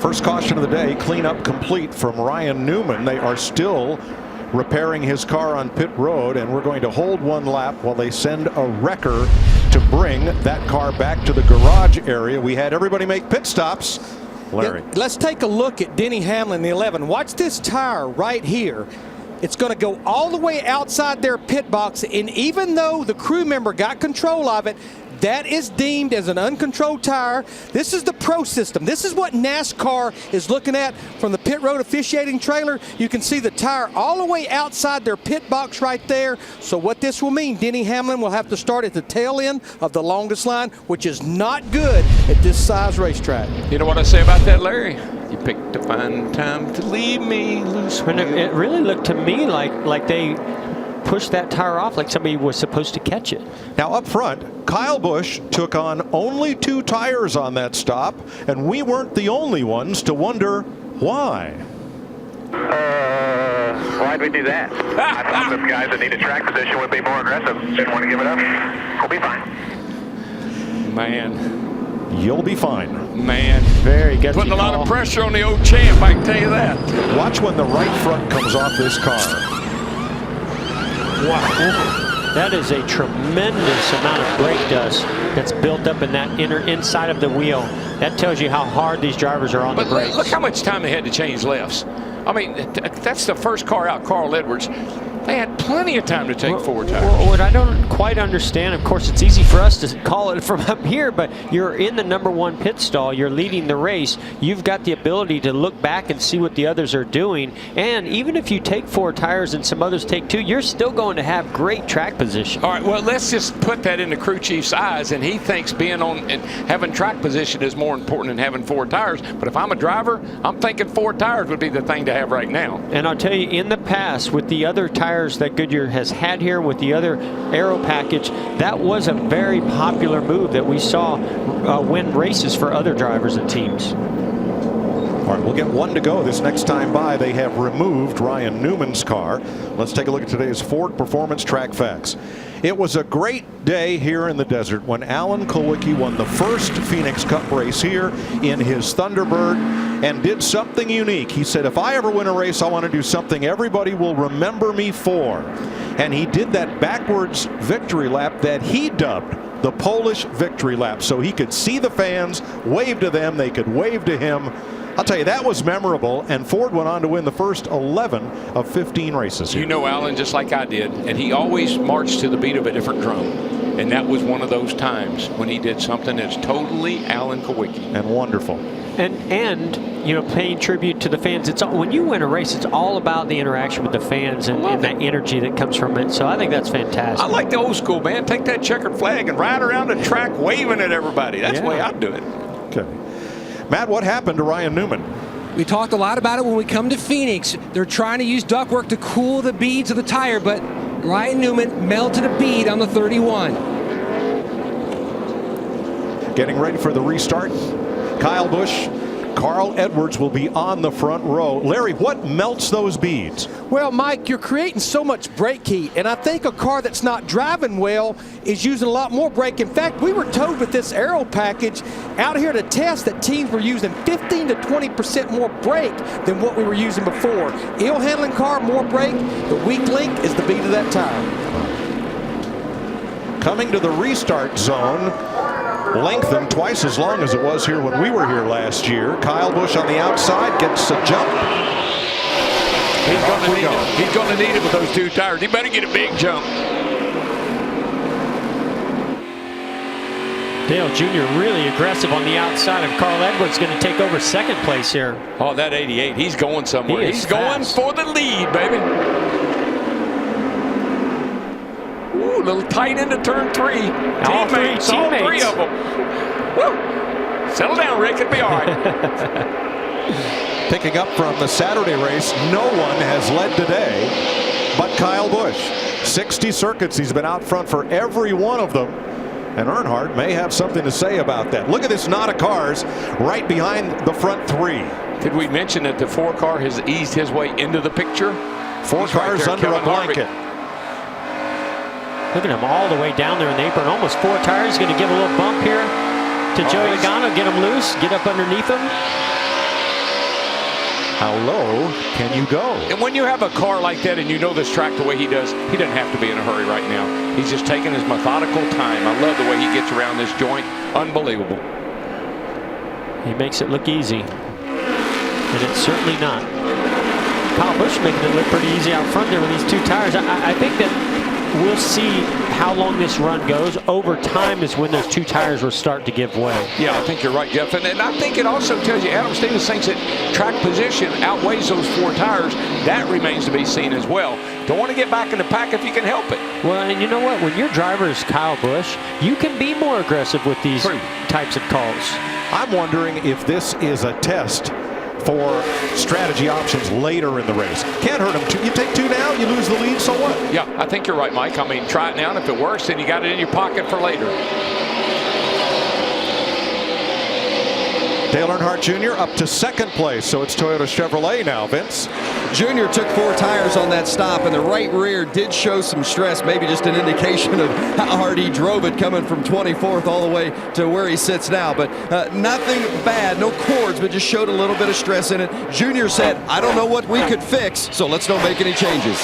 First caution of the day, cleanup complete from Ryan Newman. They are still repairing his car on pit road, and we're going to hold 1 lap while they send a wrecker to bring that car back to the garage area. We had everybody make pit stops. Larry. Yeah, let's take a look at Denny Hamlin, the 11. Watch this tire right here. It's going to go all the way outside their pit box, and even though the crew member got control of it, that is deemed as an uncontrolled tire. This is the pro system. This is what NASCAR is looking at from the pit road officiating trailer. You can see the tire all the way outside their pit box right there. So what this will mean, Denny Hamlin will have to start at the tail end of the longest line, which is not good at this size racetrack. You know what I say about that, Larry? You picked a fine time to leave me loose. And it really looked to me like they pushed that tire off like somebody was supposed to catch it. Now up front, Kyle Busch took on only 2 tires on that stop, and we weren't the only ones to wonder why. Why'd we do that? I thought the guys that needed track position would be more aggressive. Didn't want to give it up. We'll be fine. Man. You'll be fine. Man. Very good. Putting a lot of pressure on the old champ, I can tell you that. Watch when the right front comes off this car. Wow. That is a tremendous amount of brake dust that's built up in that inside of the wheel. That tells you how hard these drivers are on the brakes. Look how much time they had to change lefts. I mean, that's the first car out, Carl Edwards. They had plenty of time to take 4 tires. What I don't quite understand, of course, it's easy for us to call it from up here, but you're in the #1 pit stall. You're leading the race. You've got the ability to look back and see what the others are doing. And even if you take 4 tires and some others take 2, you're still going to have great track position. All right, well, let's just put that in the crew chief's eyes, and he thinks being on and having track position is more important than having 4 tires. But if I'm a driver, I'm thinking 4 tires would be the thing to have right now. And I'll tell you, in the past, with the other tires that Goodyear has had here, with the other aero package, that was a very popular move that we saw win races for other drivers and teams. All right, we'll get 1 to go this next time by. They have removed Ryan Newman's car. Let's take a look at today's Ford Performance Track Facts. It was a great day here in the desert when Alan Kulwicki won the first Phoenix Cup race here in his Thunderbird and did something unique. He said, if I ever win a race, I want to do something everybody will remember me for. And he did that backwards victory lap that he dubbed the Polish victory lap, so he could see the fans, wave to them, they could wave to him. I'll tell you, that was memorable, and Ford went on to win the first 11 of 15 races here. You know Alan just like I did, and he always marched to the beat of a different drum. And that was one of those times when he did something that's totally Alan Kulwicki. And wonderful. And you know, paying tribute to the fans. It's when you win a race, it's all about the interaction with the fans and that energy that comes from it. So I think that's fantastic. I like the old school, man. Take that checkered flag and ride around the track waving at everybody. That's the way I'd do it. Okay. Matt, what happened to Ryan Newman? We talked a lot about it when we come to Phoenix. They're trying to use ductwork to cool the beads of the tire, but Ryan Newman melted a bead on the 31. Getting ready for the restart. Kyle Busch, Carl Edwards will be on the front row. Larry, what melts those beads? Well, Mike, you're creating so much brake heat, and I think a car that's not driving well is using a lot more brake. In fact, we were told with this aero package out here to test that teams were using 15 to 20% more brake than what we were using before. Ill handling car, more brake. The weak link is the bead of that tire. Coming to the restart zone, lengthened twice as long as it was here when we were here last year. Kyle Busch on the outside gets a jump. He's going to need it. He's going to need it with those 2 tires. He better get a big jump. Dale Jr. really aggressive on the outside of Carl Edwards, going to take over 2nd place here. Oh, that 88, he's going somewhere. He's going for the lead, baby. Ooh, a little tight into turn 3. All three teammates, all 3 of them. Woo. Settle down, Rick. It'll be all right. Picking up from the Saturday race, no one has led today but Kyle Busch. 60 circuits, he's been out front for every one of them. And Earnhardt may have something to say about that. Look at this knot of cars right behind the front 3. Did we mention that the 4 car has eased his way into the picture? 4 cars right under Kevin a blanket. Harvick. Look at him all the way down there in the apron. Almost 4 tires. He's going to give a little bump here to Joey Logano. Get him loose. Get up underneath him. How low can you go? And when you have a car like that and you know this track the way he does, he doesn't have to be in a hurry right now. He's just taking his methodical time. I love the way he gets around this joint. Unbelievable. He makes it look easy. And it's certainly not. Kyle Busch making it look pretty easy out front there with these 2 tires. I think that we'll see how long this run goes. Over time is when those 2 tires will start to give way. Yeah, I think you're right, Jeff. And I think it also tells you Adam Stevens thinks that track position outweighs those 4 tires. That remains to be seen as well. Don't want to get back in the pack if you can help it. Well, and you know what? When your driver is Kyle Busch, you can be more aggressive with these types of calls. I'm wondering if this is a test for strategy options later in the race. Can't hurt him. You take 2 now, you lose the lead, so what? Yeah, I think you're right, Mike. I mean, try it now, and if it works, then you got it in your pocket for later. Dale Earnhardt Jr. up to 2nd place, so it's Toyota Chevrolet now, Vince. Junior took 4 tires on that stop, and the right rear did show some stress, maybe just an indication of how hard he drove it coming from 24th all the way to where he sits now. But nothing bad, no cords, but just showed a little bit of stress in it. Junior said, I don't know what we could fix, so let's don't make any changes.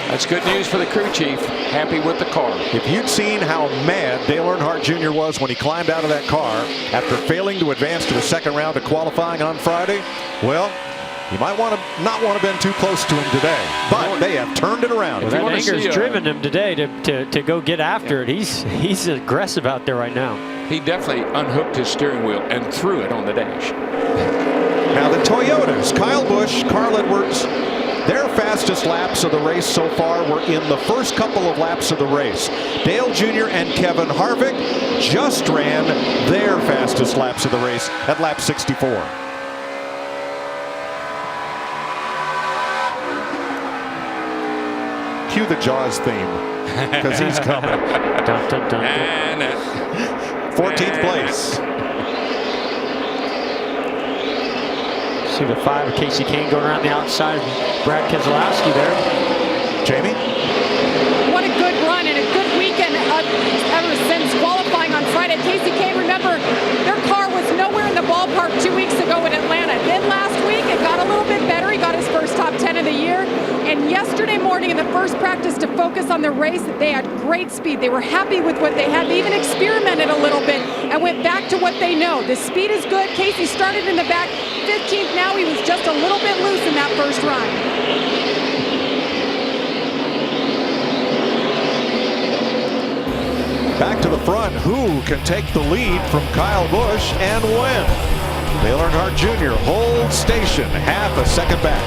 That's good news for the crew chief. Happy with the car. If you'd seen how mad Dale Earnhardt Jr. was when he climbed out of that car after failing to advance to the 2nd round of qualifying on Friday, well, you might not want to have been too close to him today. But they have turned it around. Well, that anger's driven him today to go get after it. He's aggressive out there right now. He definitely unhooked his steering wheel and threw it on the dash. Now the Toyotas, Kyle Busch, Carl Edwards, their fastest laps of the race so far were in the first couple of laps of the race. Dale Jr. and Kevin Harvick just ran their fastest laps of the race at lap 64. Cue the Jaws theme, because he's coming. Dun, dun, dun, dun. 14th place. See the 5 of Casey Kane going around the outside. Brad Keselowski there. Jamie? What a good run and a good weekend ever since qualifying on Friday. Casey Kane, remember, their car was nowhere in the ballpark 2 weeks ago in Atlanta. Then last week, it got a little bit better. He got his first top 10 of the year. And yesterday morning in the first practice to focus on the race, they had great speed. They were happy with what they had. They even experimented a little bit and went back to what they know. The speed is good. Casey started in the back 15th. Now he was just a little bit loose in that first run. Back to the front. Who can take the lead from Kyle Busch and when? Dale Earnhardt Jr. holds station half a second back.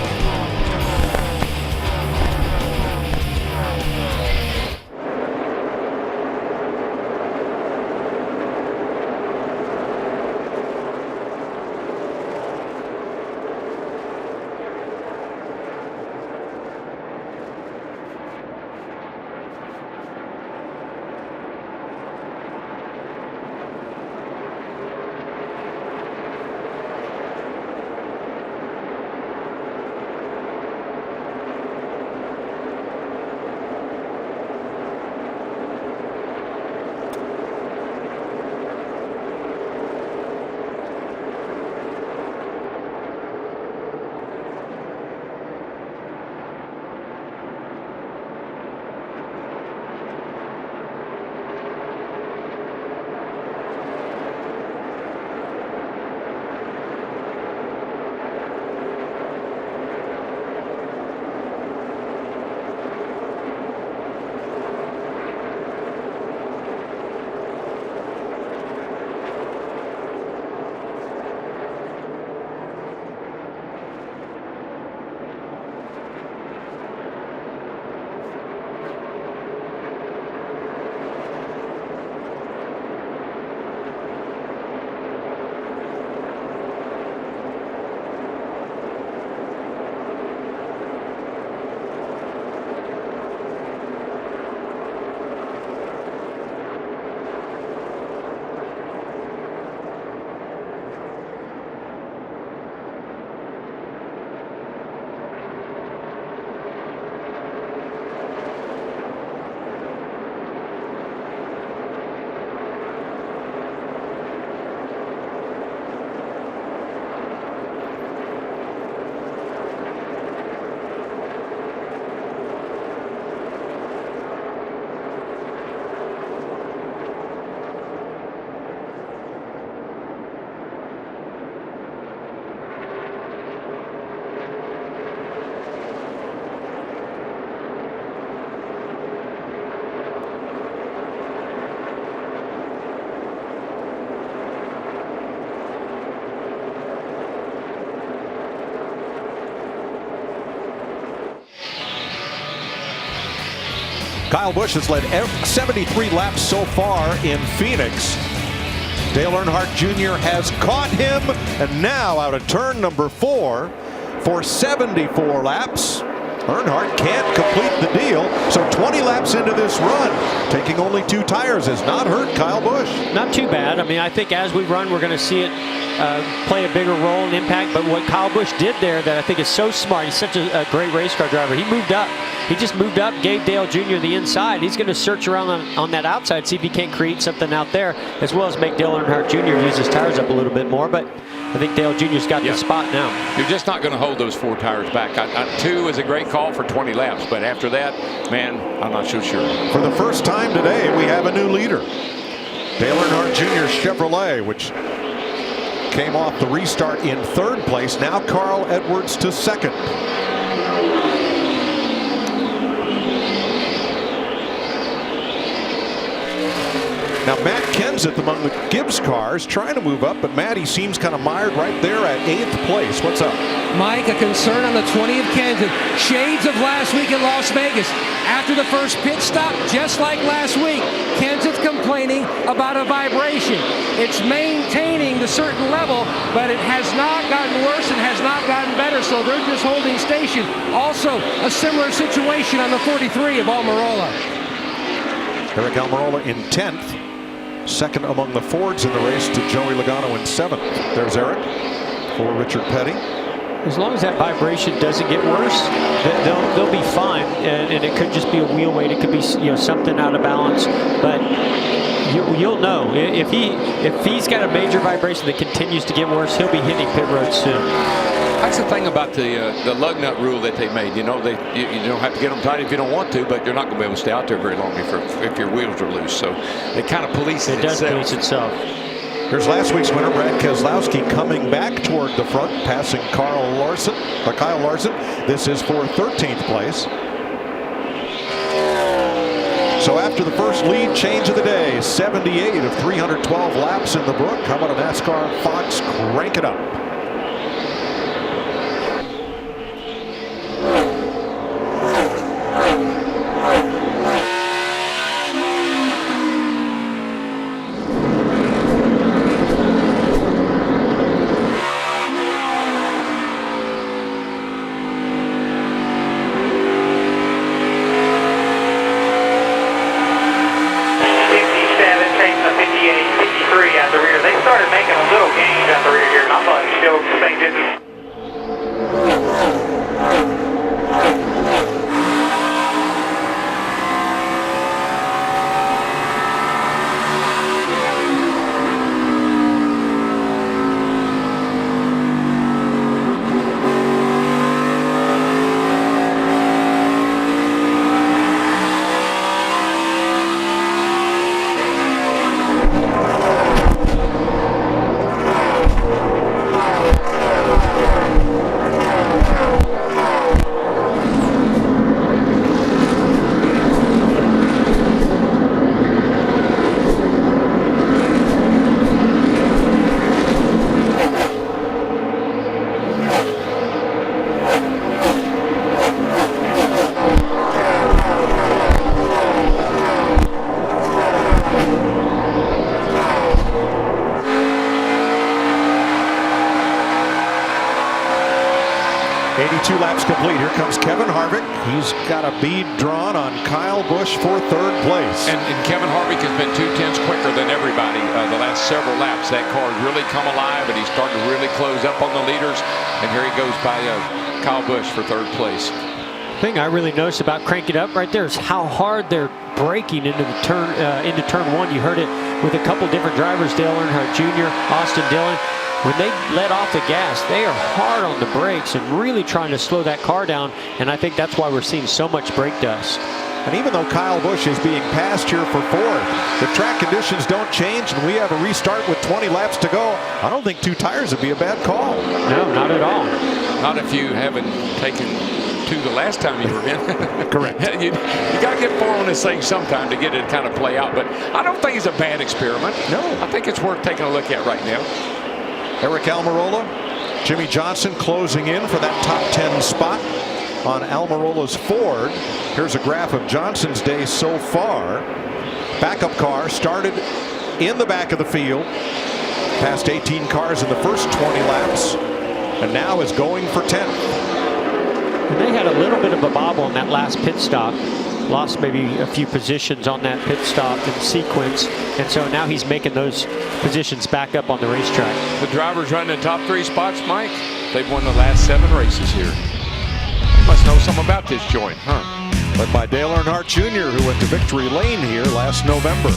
Kyle Busch has led 73 laps so far in Phoenix. Dale Earnhardt Jr. has caught him, and now out of turn number 4 for 74 laps. Earnhardt can't complete the deal, so 20 laps into this run, taking only 2 tires has not hurt Kyle Busch. Not too bad. I mean, I think as we run, we're going to see it play a bigger role and impact. But what Kyle Busch did there that I think is so smart, he's such a great race car driver. He moved up. He just moved up, gave Dale Jr. the inside. He's going to search around on that outside, see if he can't create something out there, as well as make Dale Earnhardt Jr. use his tires up a little bit more. But I think Dale Jr.'s got the spot now. You're just not going to hold those 4 tires back. 2 is a great call for 20 laps, but after that, man, I'm not so sure. For the first time today, we have a new leader. Dale Earnhardt Jr. Chevrolet, which came off the restart in 3rd place. Now Carl Edwards to 2nd. Now Matt Kenseth among the Gibbs cars trying to move up, but Matt, he seems kind of mired right there at 8th place. What's up? Mike, a concern on the 20 of Kenseth. Shades of last week in Las Vegas. After the first pit stop, just like last week, Kenseth complaining about a vibration. It's maintaining the certain level, but it has not gotten worse and has not gotten better, so they're just holding station. Also, a similar situation on the 43 of Almirola. Eric Almirola in 10th. 2nd among the Fords in the race to Joey Logano in 7th. There's Eric for Richard Petty. As long as that vibration doesn't get worse, they'll be fine, and it could just be a wheel weight. It could be something out of balance, but you'll know if he's got a major vibration that continues to get worse, he'll be hitting pit road soon. That's the thing about the lug nut rule that they made. You know, you don't have to get them tight if you don't want to, but you're not going to be able to stay out there very long if your wheels are loose. So they kind of police it. It does police itself. Here's last week's winner, Brad Keselowski, coming back toward the front, passing Kyle Larson. This is for 13th place. So after the first lead change of the day, 78 of 312 laps in the book. How about a NASCAR Fox crank it up? Complete. Here comes Kevin Harvick. He's got a bead drawn on Kyle Busch for 3rd place. And Kevin Harvick has been 2/10 quicker than everybody the last several laps. That car has really come alive, and he's starting to really close up on the leaders. And here he goes by Kyle Busch for 3rd place. The thing I really noticed about Crank It Up right there is how hard they're braking into the turn one. You heard it with a couple different drivers, Dale Earnhardt Jr., Austin Dillon. When they let off the gas, they are hard on the brakes and really trying to slow that car down, and I think that's why we're seeing so much brake dust. And even though Kyle Busch is being passed here for 4th, if track conditions don't change and we have a restart with 20 laps to go, I don't think 2 tires would be a bad call. No, not at all. Not if you haven't taken 2 the last time you were in. Correct. you got to get 4 on this thing sometime to get it to kind of play out, but I don't think it's a bad experiment. No. I think it's worth taking a look at right now. Eric Almirola, Jimmy Johnson closing in for that top 10 spot. on Almirola's Ford. Here's a graph of Johnson's day so far. Backup car started in the back of the field, passed 18 cars in the first 20 laps, and now is going for 10th. And they had a little bit of a bobble on that last pit stop. Lost maybe a few positions on that pit stop in sequence, and so now he's making those positions back up on the racetrack. The drivers running the top 3 spots, Mike, they've won the last 7 races here. They must know something about this joint, huh? Led by Dale Earnhardt Jr., who went to victory lane here last November.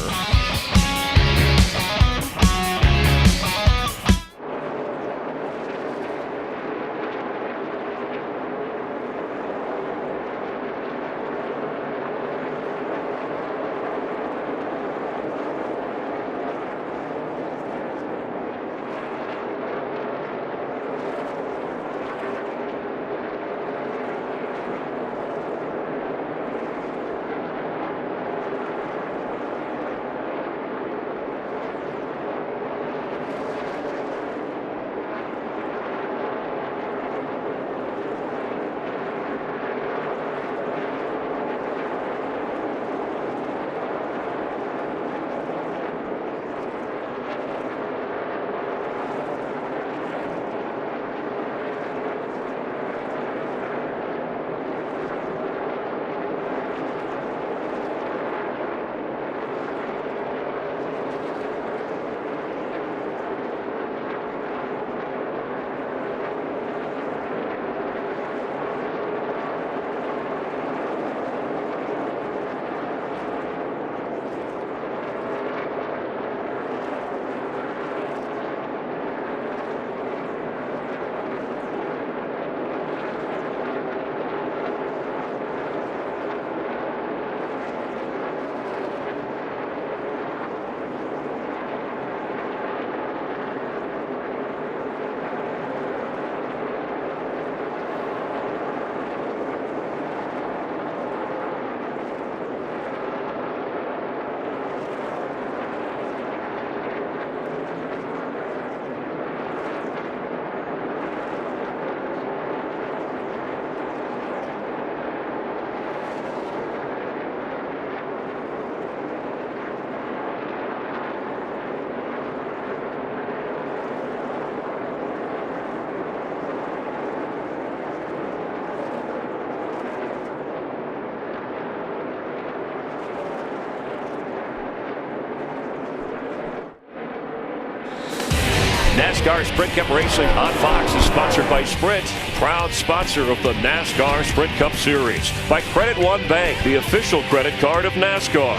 NASCAR Sprint Cup Racing on Fox is sponsored by Sprint, proud sponsor of the NASCAR Sprint Cup Series. By Credit One Bank, the official credit card of NASCAR.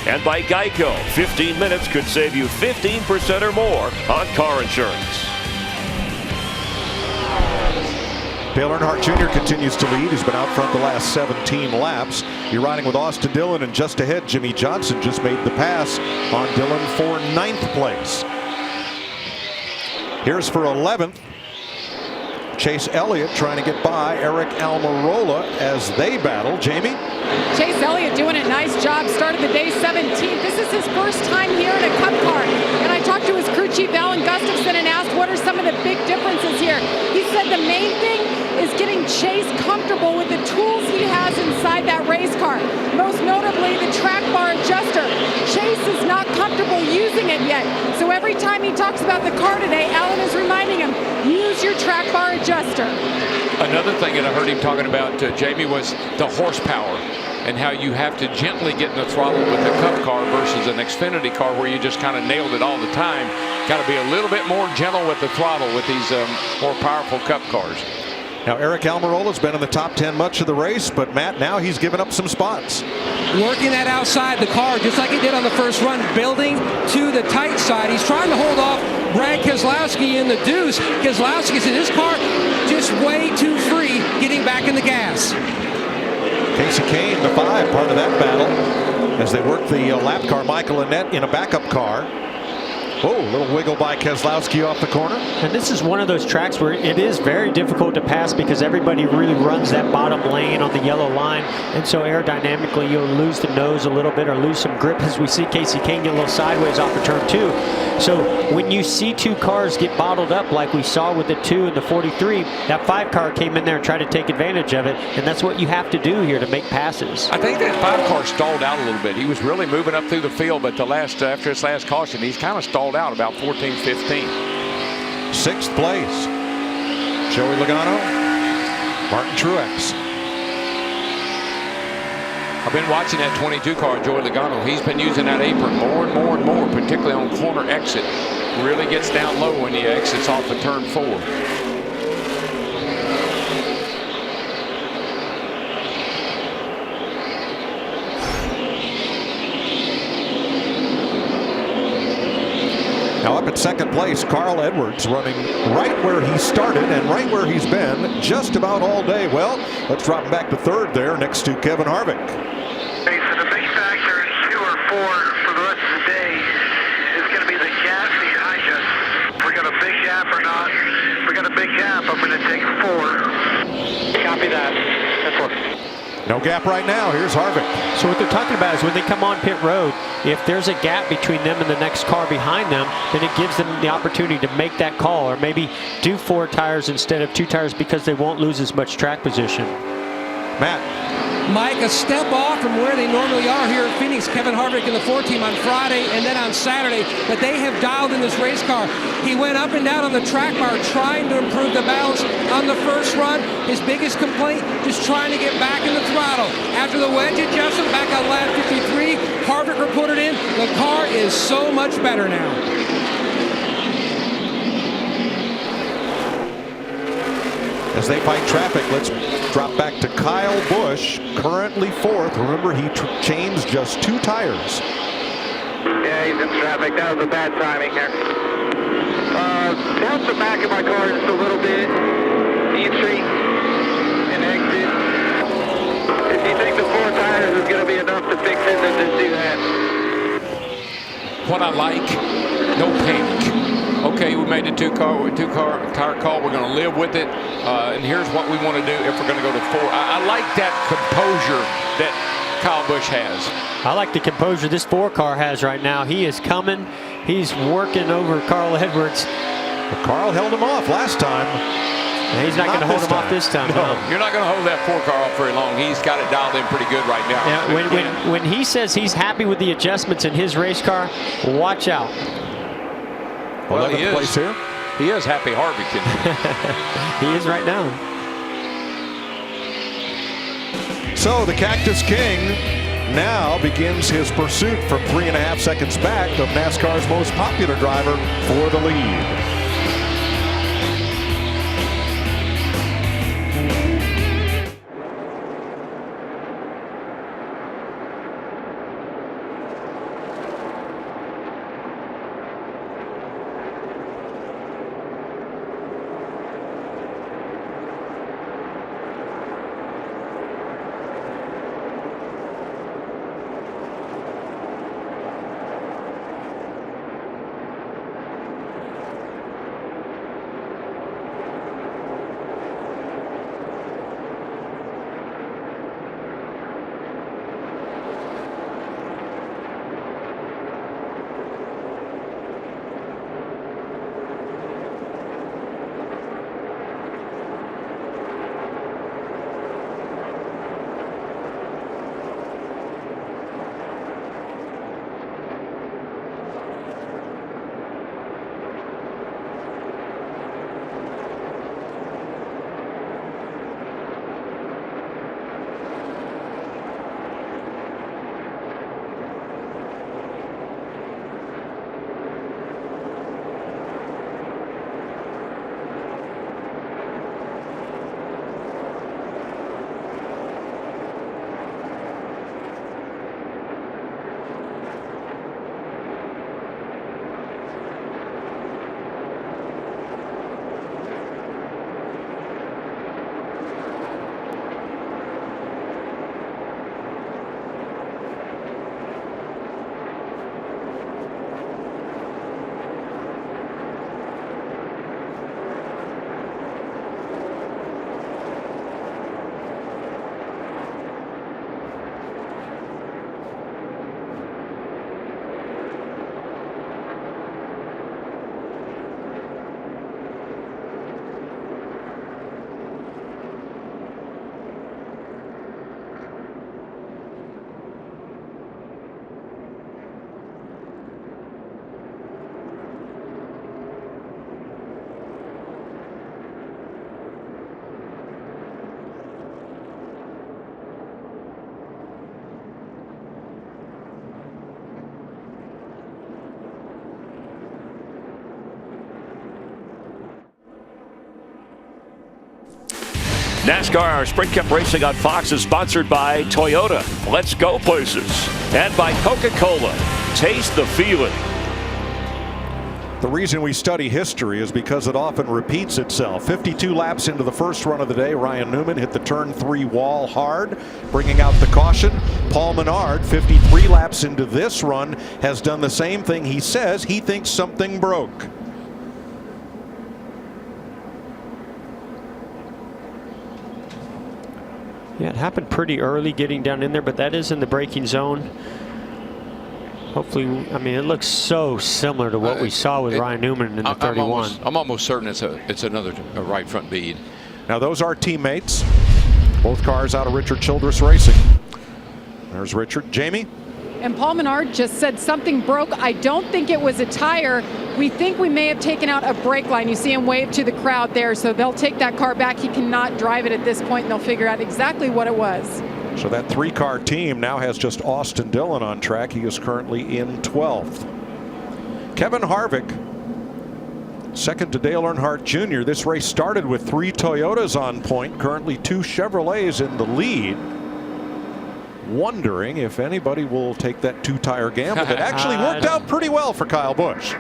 And by Geico, 15 minutes could save you 15% or more on car insurance. Dale Earnhardt Jr. continues to lead. He's been out front the last 17 laps. You're riding with Austin Dillon, and just ahead, Jimmie Johnson just made the pass on Dillon for 9th place. Here's for 11th. Chase Elliott trying to get by Eric Almirola as they battle. Jamie? Chase Elliott doing a nice job. Started the day 17th. This is his first time here in a Cup car. And I talked to his crew chief, Alan Gustafson, and asked what are some of the big differences here. He said the main thing is getting Chase comfortable with the tools he has inside that race car. Most notably, the track bar adjuster. Chase is not comfortable using it yet. So every time he talks about the car today, Alan is reminding him, use your track bar adjuster. Another thing that I heard him talking about, Jamie, was the horsepower and how you have to gently get in the throttle with a Cup car versus an Xfinity car where you just kind of nailed it all the time. Got to be a little bit more gentle with the throttle with these more powerful Cup cars. Now Eric Almirola's been in the top 10 much of the race, but Matt, now he's given up some spots. Working that outside the car just like he did on the first run, building to the tight side. He's trying to hold off Brad Keselowski in the deuce. Keselowski said his car just way too free getting back in the gas. Casey Kane, the 5, part of that battle as they work the lap car. Michael Annett in a backup car. Oh, a little wiggle by Keselowski off the corner. And this is one of those tracks where it is very difficult to pass because everybody really runs that bottom lane on the yellow line. And so aerodynamically, you'll lose the nose a little bit or lose some grip, as we see Kasey Kahne get a little sideways off the turn 2. So when you see 2 cars get bottled up like we saw with the 2 and the 43, that 5 car came in there and tried to take advantage of it. And that's what you have to do here to make passes. I think that 5 car stalled out a little bit. He was really moving up through the field, but after his last caution, he's kind of stalled out about 14, 15. 6th place. Joey Logano, Martin Truex. I've been watching that 22 car, Joey Logano. He's been using that apron more and more and more, particularly on corner exit. Really gets down low when he exits off of turn 4. Now up at 2nd place, Carl Edwards running right where he started and right where he's been just about all day. Well, let's drop him back to 3rd there next to Kevin Harvick. Okay, so the big factor in 2 or 4 for the rest of the day is going to be the gap behind us. If we got a big gap or not. If we got a big gap, I'm going to take 4. Copy that. That's what. No gap right now. Here's Harvick. So what they're talking about is when they come on pit road, if there's a gap between them and the next car behind them, then it gives them the opportunity to make that call or maybe do 4 tires instead of 2 tires because they won't lose as much track position. Matt. Mike, a step off from where they normally are here at Phoenix. Kevin Harvick in the 4 team on Friday and then on Saturday, but they have dialed in this race car. He went up and down on the track bar trying to improve the balance on the first run. His biggest complaint, just trying to get back in the throttle. After the wedge adjustment back on lap 53, Harvick reported in, the car is so much better now. As they fight traffic, let's drop back to Kyle Busch, currently 4th. Remember, he changed just 2 tires. Yeah, he's in traffic. That was a bad timing there. Tilt the back of my car just a little bit. Entry and exit. If you think the 4 tires is going to be enough to fix it, then just do that. What I like, no panic. Okay, we made the 2 tire call. We're going to live with it. And here's what we want to do if we're going to go to 4. I like that composure that Kyle Busch has. I like the composure this 4 car has right now. He is coming. He's working over Carl Edwards. But Carl held him off last time. And he's not going to hold him off this time. No, you're not going to hold that 4 car off very long. He's got it dialed in pretty good right now. Yeah, when he says he's happy with the adjustments in his race car, watch out. Well, he 11th place here. He is happy Harvick. He is right now. So the Cactus King now begins his pursuit from 3.5 seconds back of NASCAR's most popular driver for the lead. NASCAR, our Sprint Cup Racing on Fox is sponsored by Toyota. Let's go places. And by Coca-Cola. Taste the feeling. The reason we study history is because it often repeats itself. 52 laps into the first run of the day, Ryan Newman hit the turn 3 wall hard, bringing out the caution. Paul Menard, 53 laps into this run, has done the same thing. He says he thinks something broke. Yeah, it happened pretty early getting down in there, but that is in the braking zone. Hopefully, I mean, it looks so similar to what we saw with Ryan Newman in the 31. I'm almost certain it's another right front bead. Now those are teammates. Both cars out of Richard Childress Racing. There's Richard. Jamie? And Paul Menard just said something broke. I don't think it was a tire. We think we may have taken out a brake line. You see him wave to the crowd there, so they'll take that car back. He cannot drive it at this point, and they'll figure out exactly what it was. So that 3-car team now has just Austin Dillon on track. He is currently in 12th. Kevin Harvick, second to Dale Earnhardt Jr. This race started with 3 Toyotas on point, currently 2 Chevrolets in the lead. Wondering if anybody will take that 2-tire gamble that actually worked out pretty well for Kyle Busch.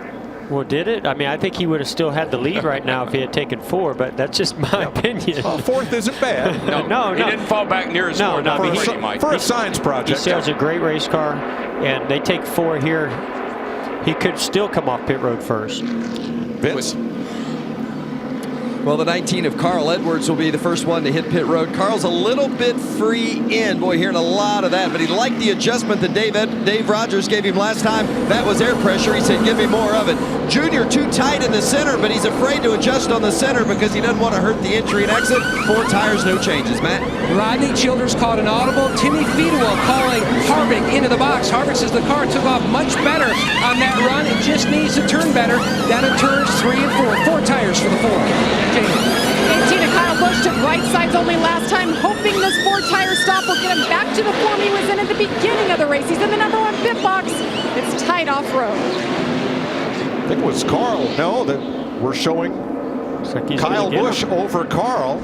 Well, did it? I mean, I think he would have still had the lead right now if he had taken 4, but that's just my opinion. 4th isn't bad. No, he didn't fall back near as far. For a science project. He says a great race car, and they take 4 here. He could still come off pit road first. Vince? Well, the 19 of Carl Edwards will be the first one to hit pit road. Carl's a little bit free in. Boy, hearing a lot of that, but he liked the adjustment that Dave Rogers gave him last time. That was air pressure. He said, give me more of it. Junior too tight in the center, but he's afraid to adjust on the center because he doesn't want to hurt the entry and exit. 4 tires, no changes. Matt? Rodney Childers called an audible. Timmy Feedwell calling Harvick into the box. Harvick says the car took off much better on that run. It just needs to turn better. Down in turns 3 and 4. 4 tires for the 4. 18 of Kyle Busch took right sides only last time, hoping this 4-tire stop will get him back to the form he was in at the beginning of the race. He's in the number 1 pit box. It's tight off road. I think it was Carl. No, that we're showing Kyle Busch over Carl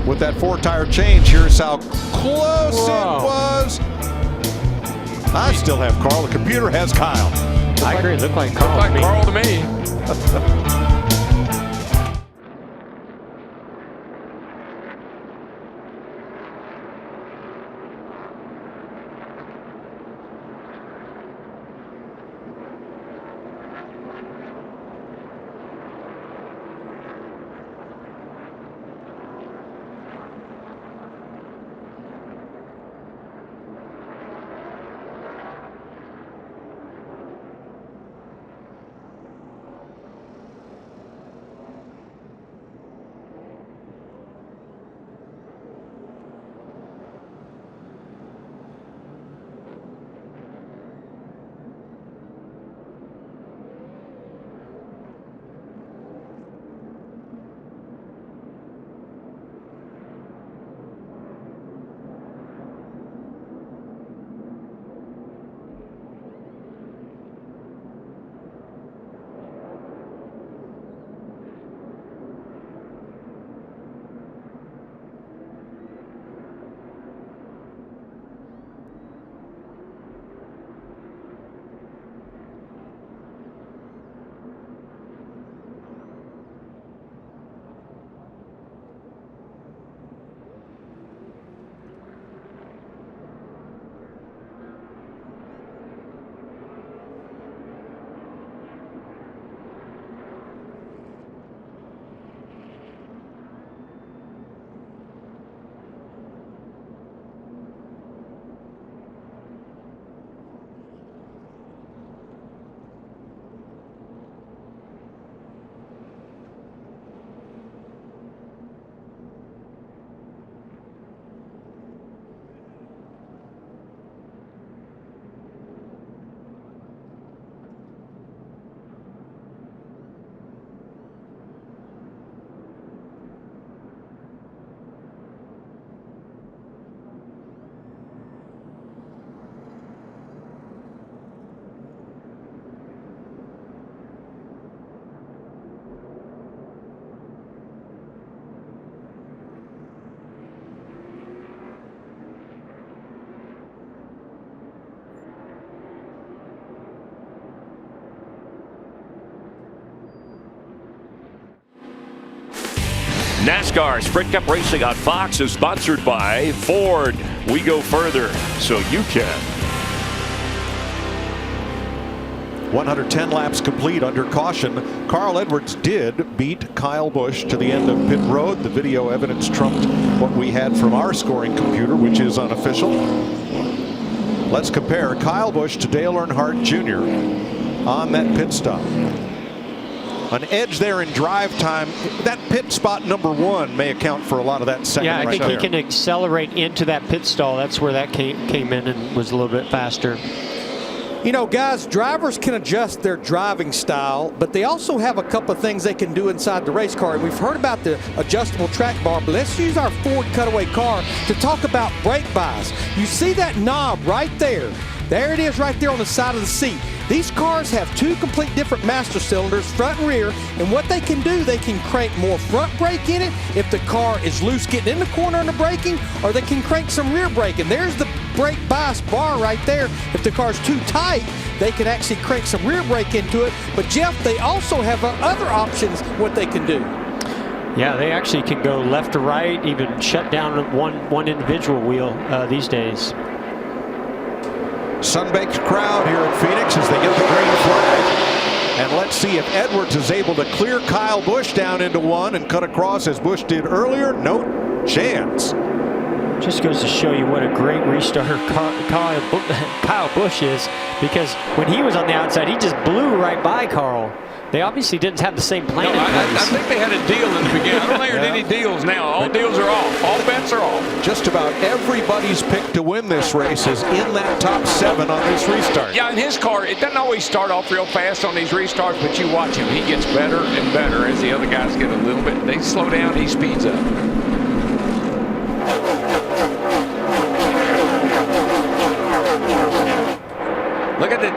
with that 4-tire change. Here's how close it was. I still have Carl. The computer has Kyle. I agree. It looked like Carl. Looked like Carl to me. NASCAR Sprint Cup Racing on Fox is sponsored by Ford. We go further so you can. 110 laps complete under caution. Carl Edwards did beat Kyle Busch to the end of pit road. The video evidence trumped what we had from our scoring computer, which is unofficial. Let's compare Kyle Busch to Dale Earnhardt Jr. on that pit stop. An edge there in drive time. That pit spot number 1 may account for a lot of that second. Yeah, I think there. he can accelerate into that pit stall. That's where that came in and was a little bit faster. You know, guys, drivers can adjust their driving style, but they also have a couple of things they can do inside the race car. And we've heard about the adjustable track bar, but let's use our Ford cutaway car to talk about brake bias. You see that knob right there? There it is right there on the side of the seat. These cars have 2 complete different master cylinders, front and rear, and what they can do, they can crank more front brake in it if the car is loose getting in the corner and the braking, or they can crank some rear brake. And there's the brake bias bar right there. If the car's too tight, they can actually crank some rear brake into it. But Jeff, they also have other options what they can do. Yeah, they actually can go left to right, even shut down one individual wheel these days. Sun-baked crowd here at Phoenix as they get the green flag. And let's see if Edwards is able to clear Kyle Busch down into one and cut across as Busch did earlier. No chance. Just goes to show you what a great restarter Kyle Busch is, because when he was on the outside, he just blew right by Carl. They obviously didn't have the same plan in place. I think they had a deal in the beginning. I don't think there's any deals now. All deals are off. All bets are off. Just about everybody's pick to win this race is in that top 7 on this restart. Yeah, in his car, it doesn't always start off real fast on these restarts, but you watch him. He gets better and better as the other guys get a little bit. They slow down, he speeds up.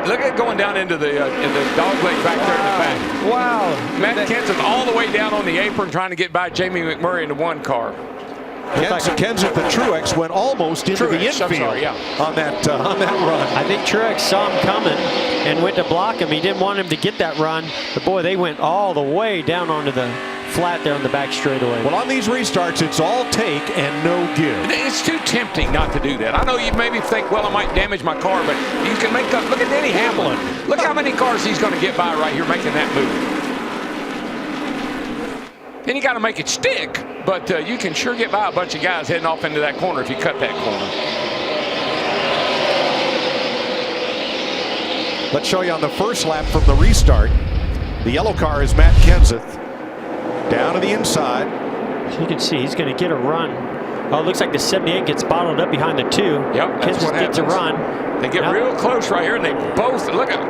Look at going down into the dog leg back there in the back. Wow. Matt Kenseth all the way down on the apron trying to get by Jamie McMurray into one car. Kenseth, the Truex, went almost into the infield on that run. I think Truex saw him coming and went to block him. He didn't want him to get that run. But boy, they went all the way down onto the flat there on the back straightaway. Well, on these restarts, it's all take and no give. It's too tempting not to do that. I know you maybe think, well, I might damage my car, but you can make up. Look at Denny Hamlin. Look how many cars he's going to get by right here making that move. Then you got to make it stick, but you can sure get by a bunch of guys heading off into that corner if you cut that corner. Let's show you on the first lap from the restart. The yellow car is Matt Kenseth. Down to the inside. So you can see he's going to get a run. Oh, it looks like the 78 gets bottled up behind the 2. Yep, that's what gets a run. They get real close right here, and they both look at it.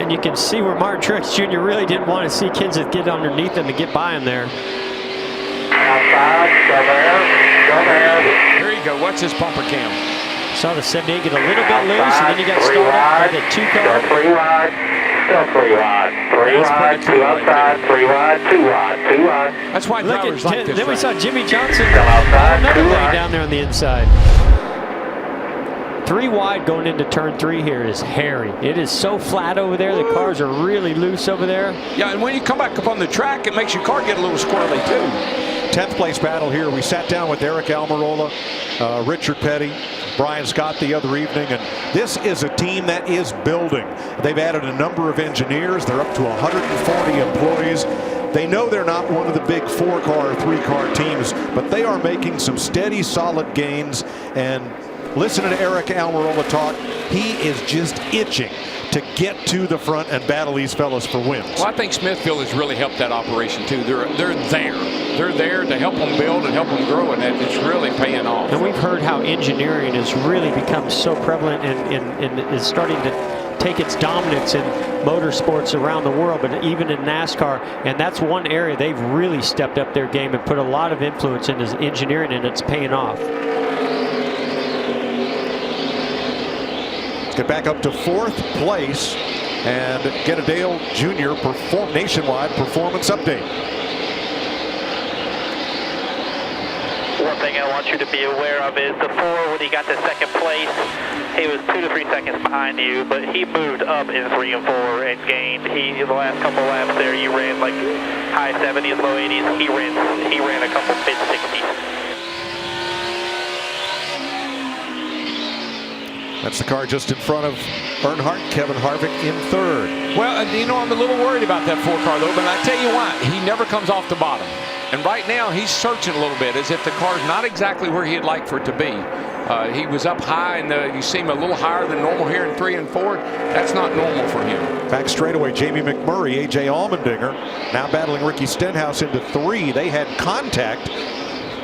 And you can see where Martin Truex Jr. really didn't want to see Kenseth get underneath him to get by him there. Outside, come here. There you go. Watch his bumper cam. Saw the 78 get a little bit loose, and then he got started by the 2 car. Still 3 wide. Still 3 wide. 3 wide, 2 outside, 3 wide, 2 wide, 2 wide. That's why drivers like this. Then we saw Jimmy Johnson outside, another 2 lane wide. down there on the inside. 3 wide going into turn 3 here is hairy. It is so flat over there. The cars are really loose over there. Yeah, and when you come back up on the track, it makes your car get a little squirrely too. 10th place battle here. We sat down with Eric Almirola, Richard Petty, Brian Scott the other evening, and this is a team that is building. They've added a number of engineers. They're up to 140 employees. They know they're not one of the big 4-car or 3-car teams, but they are making some steady, solid gains. And listening to Eric Almirola talk, he is just itching to get to the front and battle these fellas for wins. Well, I think Smithfield has really helped that operation too. They're there. They're there to help them build and help them grow, and it's really paying off. And we've heard how engineering has really become so prevalent and is starting to take its dominance in motorsports around the world, but even in NASCAR. And that's one area they've really stepped up their game and put a lot of influence into engineering, and it's paying off. Get back up to 4th place and get a Dale Jr. Nationwide Performance Update. One thing I want you to be aware of is the 4, when he got to second place, he was 2 to 3 seconds behind you, but he moved up in 3 and 4 and gained. The last couple laps there, you ran like high 70s, low 80s. He ran a couple mid 60s. That's the car just in front of Earnhardt. Kevin Harvick in third. Well, you know, I'm a little worried about that 4 car, though, but I tell you what, he never comes off the bottom. And right now, he's searching a little bit as if the car's not exactly where he'd like for it to be. He was up high, and you see him a little higher than normal here in 3 and 4. That's not normal for him. Back straightaway, Jamie McMurray, A.J. Allmendinger now battling Ricky Stenhouse into 3. They had contact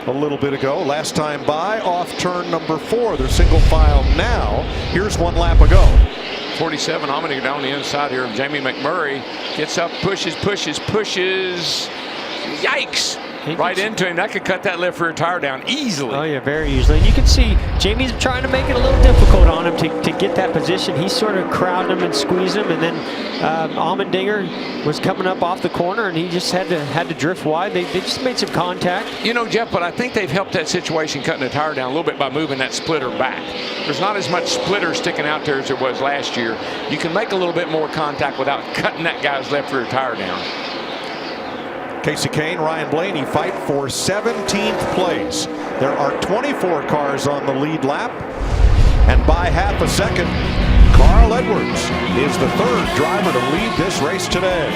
a little bit ago. Last time by, off turn number 4. They're single file now. Here's 1 lap ago. 47, Allmendinger down the inside here. Jamie McMurray gets up, pushes. Yikes! Right into him. That could cut that left rear tire down easily. Oh, yeah, very easily. And you can see Jamie's trying to make it a little difficult on him to get that position. He's sort of crowding him and squeezing him. And then Allmendinger was coming up off the corner, and he just had to drift wide. They just made some contact. You know, Jeff, but I think they've helped that situation, cutting the tire down a little bit by moving that splitter back. There's not as much splitter sticking out there as there was last year. You can make a little bit more contact without cutting that guy's left rear tire down. Kasey Kahne, Ryan Blaney fight for 17th place. There are 24 cars on the lead lap, and by half a second, Carl Edwards is the 3rd driver to lead this race today.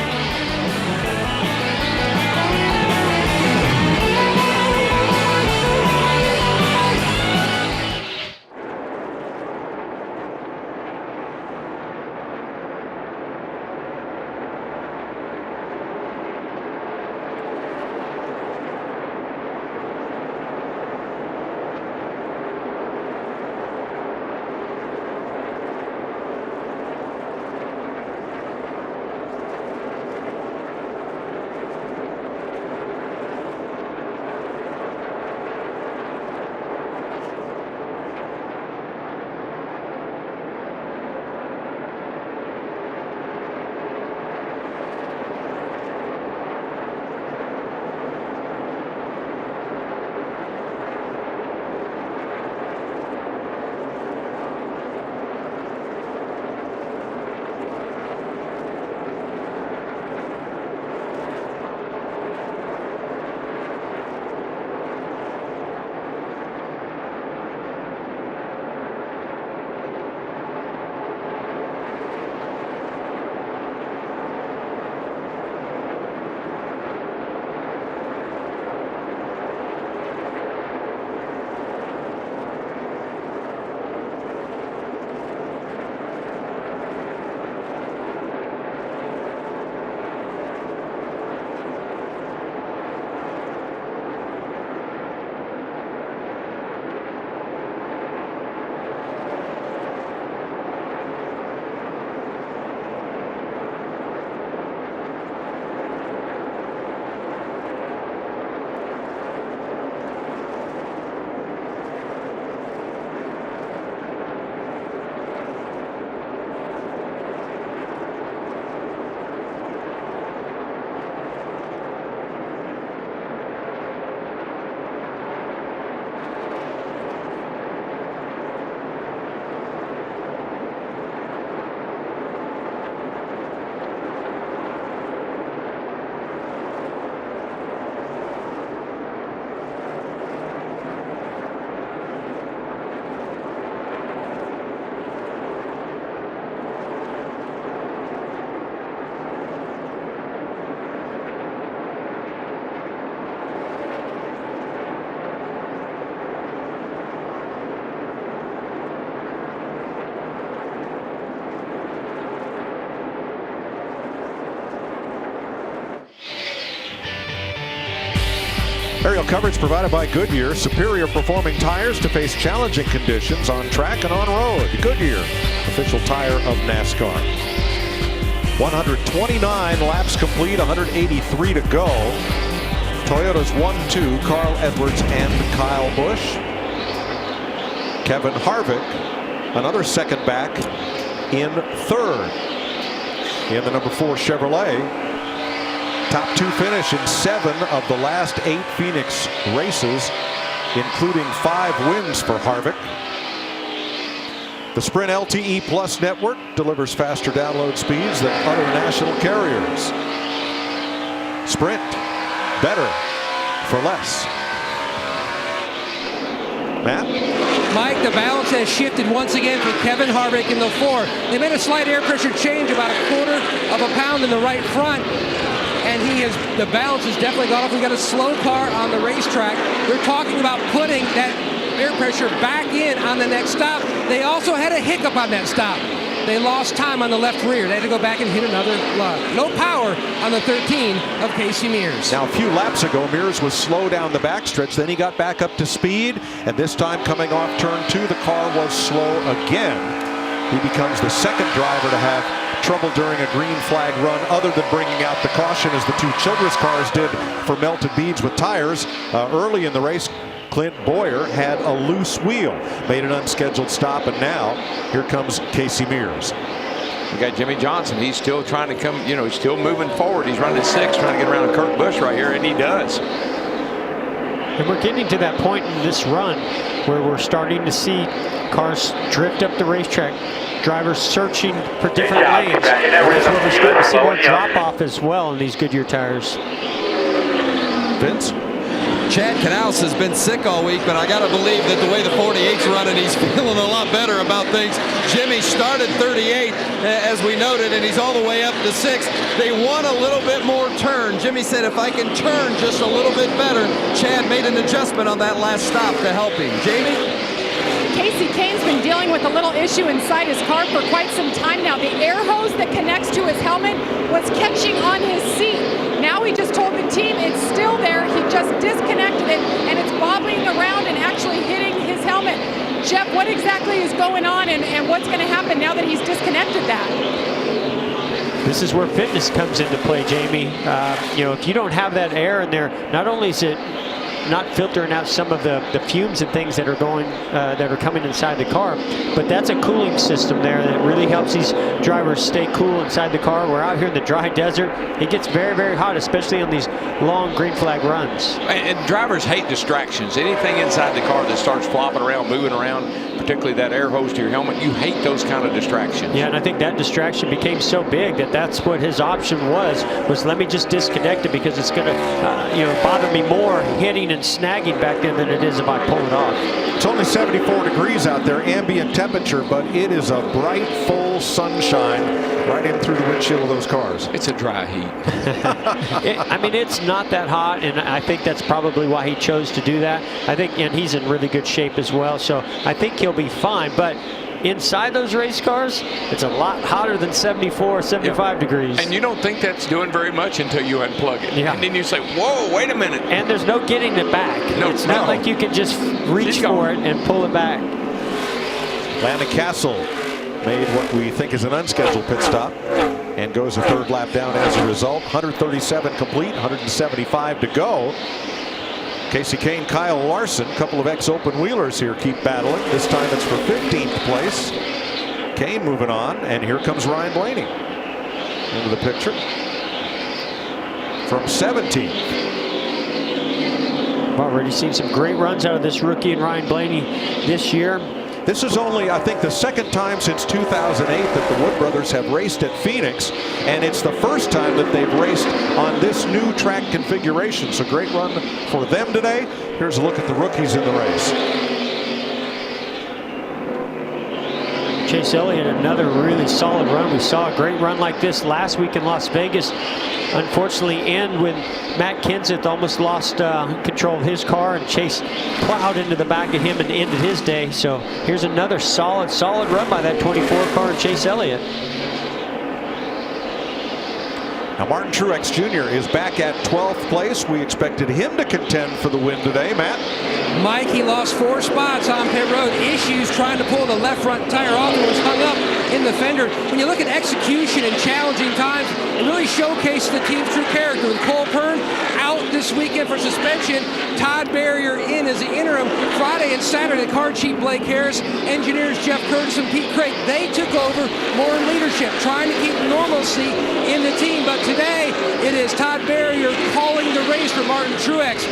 Aerial coverage provided by Goodyear. Superior performing tires to face challenging conditions on track and on road. Goodyear, official tire of NASCAR. 129 laps complete, 183 to go. Toyota's 1-2, Carl Edwards and Kyle Busch. Kevin Harvick, another second back, in third in the number 4 Chevrolet. Top 2 finish in 7 of the last 8 Phoenix races. including 5 wins for Harvick. The Sprint LTE Plus network delivers faster download speeds than other national carriers. Sprint, better for less. Matt? Mike, the balance has shifted once again for Kevin Harvick in the 4. They made a slight air pressure change, about 1/4 pound in the right front. And the balance has definitely gone off. We got a slow car on the racetrack. They're talking about putting that air pressure back in on the next stop. They also had a hiccup on that stop. They lost time on the left rear. They had to go back and hit another lug. No power on the 13 of Casey Mears. Now, a few laps ago, Mears was slow down the backstretch. Then he got back up to speed. And this time, coming off turn 2, the car was slow again. He becomes the second driver to have trouble during a green flag run, other than bringing out the caution, as the 2 Childress cars did for melted beads with tires. Early in the race, Clint Boyer had a loose wheel, made an unscheduled stop, and now here comes Casey Mears. We got Jimmie Johnson. He's still trying to come, he's still moving forward. He's running 6, trying to get around Kurt Busch right here, and he does. And we're getting to that point in this run where we're starting to see cars drift up the racetrack, drivers searching for different lanes. That's where we're starting to see more drop off as well in these Goodyear tires. Vince? Chad Knaus has been sick all week, but I got to believe that the way the 48's running, he's feeling a lot better about things. Jimmy started 38, as we noted, and he's all the way up to 6. They want a little bit more turn. Jimmy said, if I can turn just a little bit better. Chad made an adjustment on that last stop to help him. Jamie? Kasey Kahne's been dealing with a little issue inside his car for quite some time now. The air hose that connects to his helmet was catching on his seat. Now he just told the team it's still there. He just disconnected it, and it's bobbing around and actually hitting his helmet. Jeff, what exactly is going on, and what's going to happen now that he's disconnected that? This is where fitness comes into play, Jamie. If you don't have that air in there, not only is it not filtering out some of the fumes and things that are coming inside the car, but that's a cooling system there that really helps these drivers stay cool inside the car. We're out here in the dry desert. It gets very, very hot, especially on these long green flag runs. And drivers hate distractions. Anything inside the car that starts flopping around, moving around, particularly that air hose to your helmet, you hate those kind of distractions. Yeah, and I think that distraction became so big that's what his option was let me just disconnect it, because it's going to bother me more hitting and snagging back in than it is if I pull it off. It's only 74 degrees out there, ambient temperature, but it is a bright, full sunshine right in through the windshield of those cars. It's a dry heat. It's not that hot, and I think that's probably why he chose to do that. And he's in really good shape as well, so I think he'll be fine. But inside those race cars, it's a lot hotter than 74, 75 degrees. And you don't think that's doing very much until you unplug it. Yeah. And then you say, whoa, wait a minute. And there's no getting it back. It's not like you can just reach for it and pull it back. Landon Castle made what we think is an unscheduled pit stop and goes a 3rd lap down as a result. 137 complete, 175 to go. Kasey Kahne, Kyle Larson, a couple of ex-open wheelers here keep battling. This time it's for 15th place. Kahne moving on, and here comes Ryan Blaney into the picture from 17th. We've already seen some great runs out of this rookie and Ryan Blaney this year. This is only, I think, the 2nd time since 2008 that the Wood brothers have raced at Phoenix, and it's the first time that they've raced on this new track configuration. So great run for them today. Here's a look at the rookies in the race. Chase Elliott, another really solid run. We saw a great run like this last week in Las Vegas. Unfortunately, end when Matt Kenseth almost lost control of his car, and Chase plowed into the back of him and ended his day. So here's another solid run by that 24 car and Chase Elliott. Now Martin Truex Jr. is back at 12th place. We expected him to contend for the win today, Matt. Mike, he lost 4 spots on pit road. Issues trying to pull the left front tire off and was hung up in the fender. When you look at execution and challenging times, it really showcases the team's true character. With Cole Pearn out this weekend for suspension, Todd Berrier in as the interim. Friday and Saturday, car chief Blake Harris, engineers Jeff Curtis and Pete Craig, they took over more in leadership, trying to keep normalcy in the team. But today, it is Todd Berrier calling the race for Martin Truex.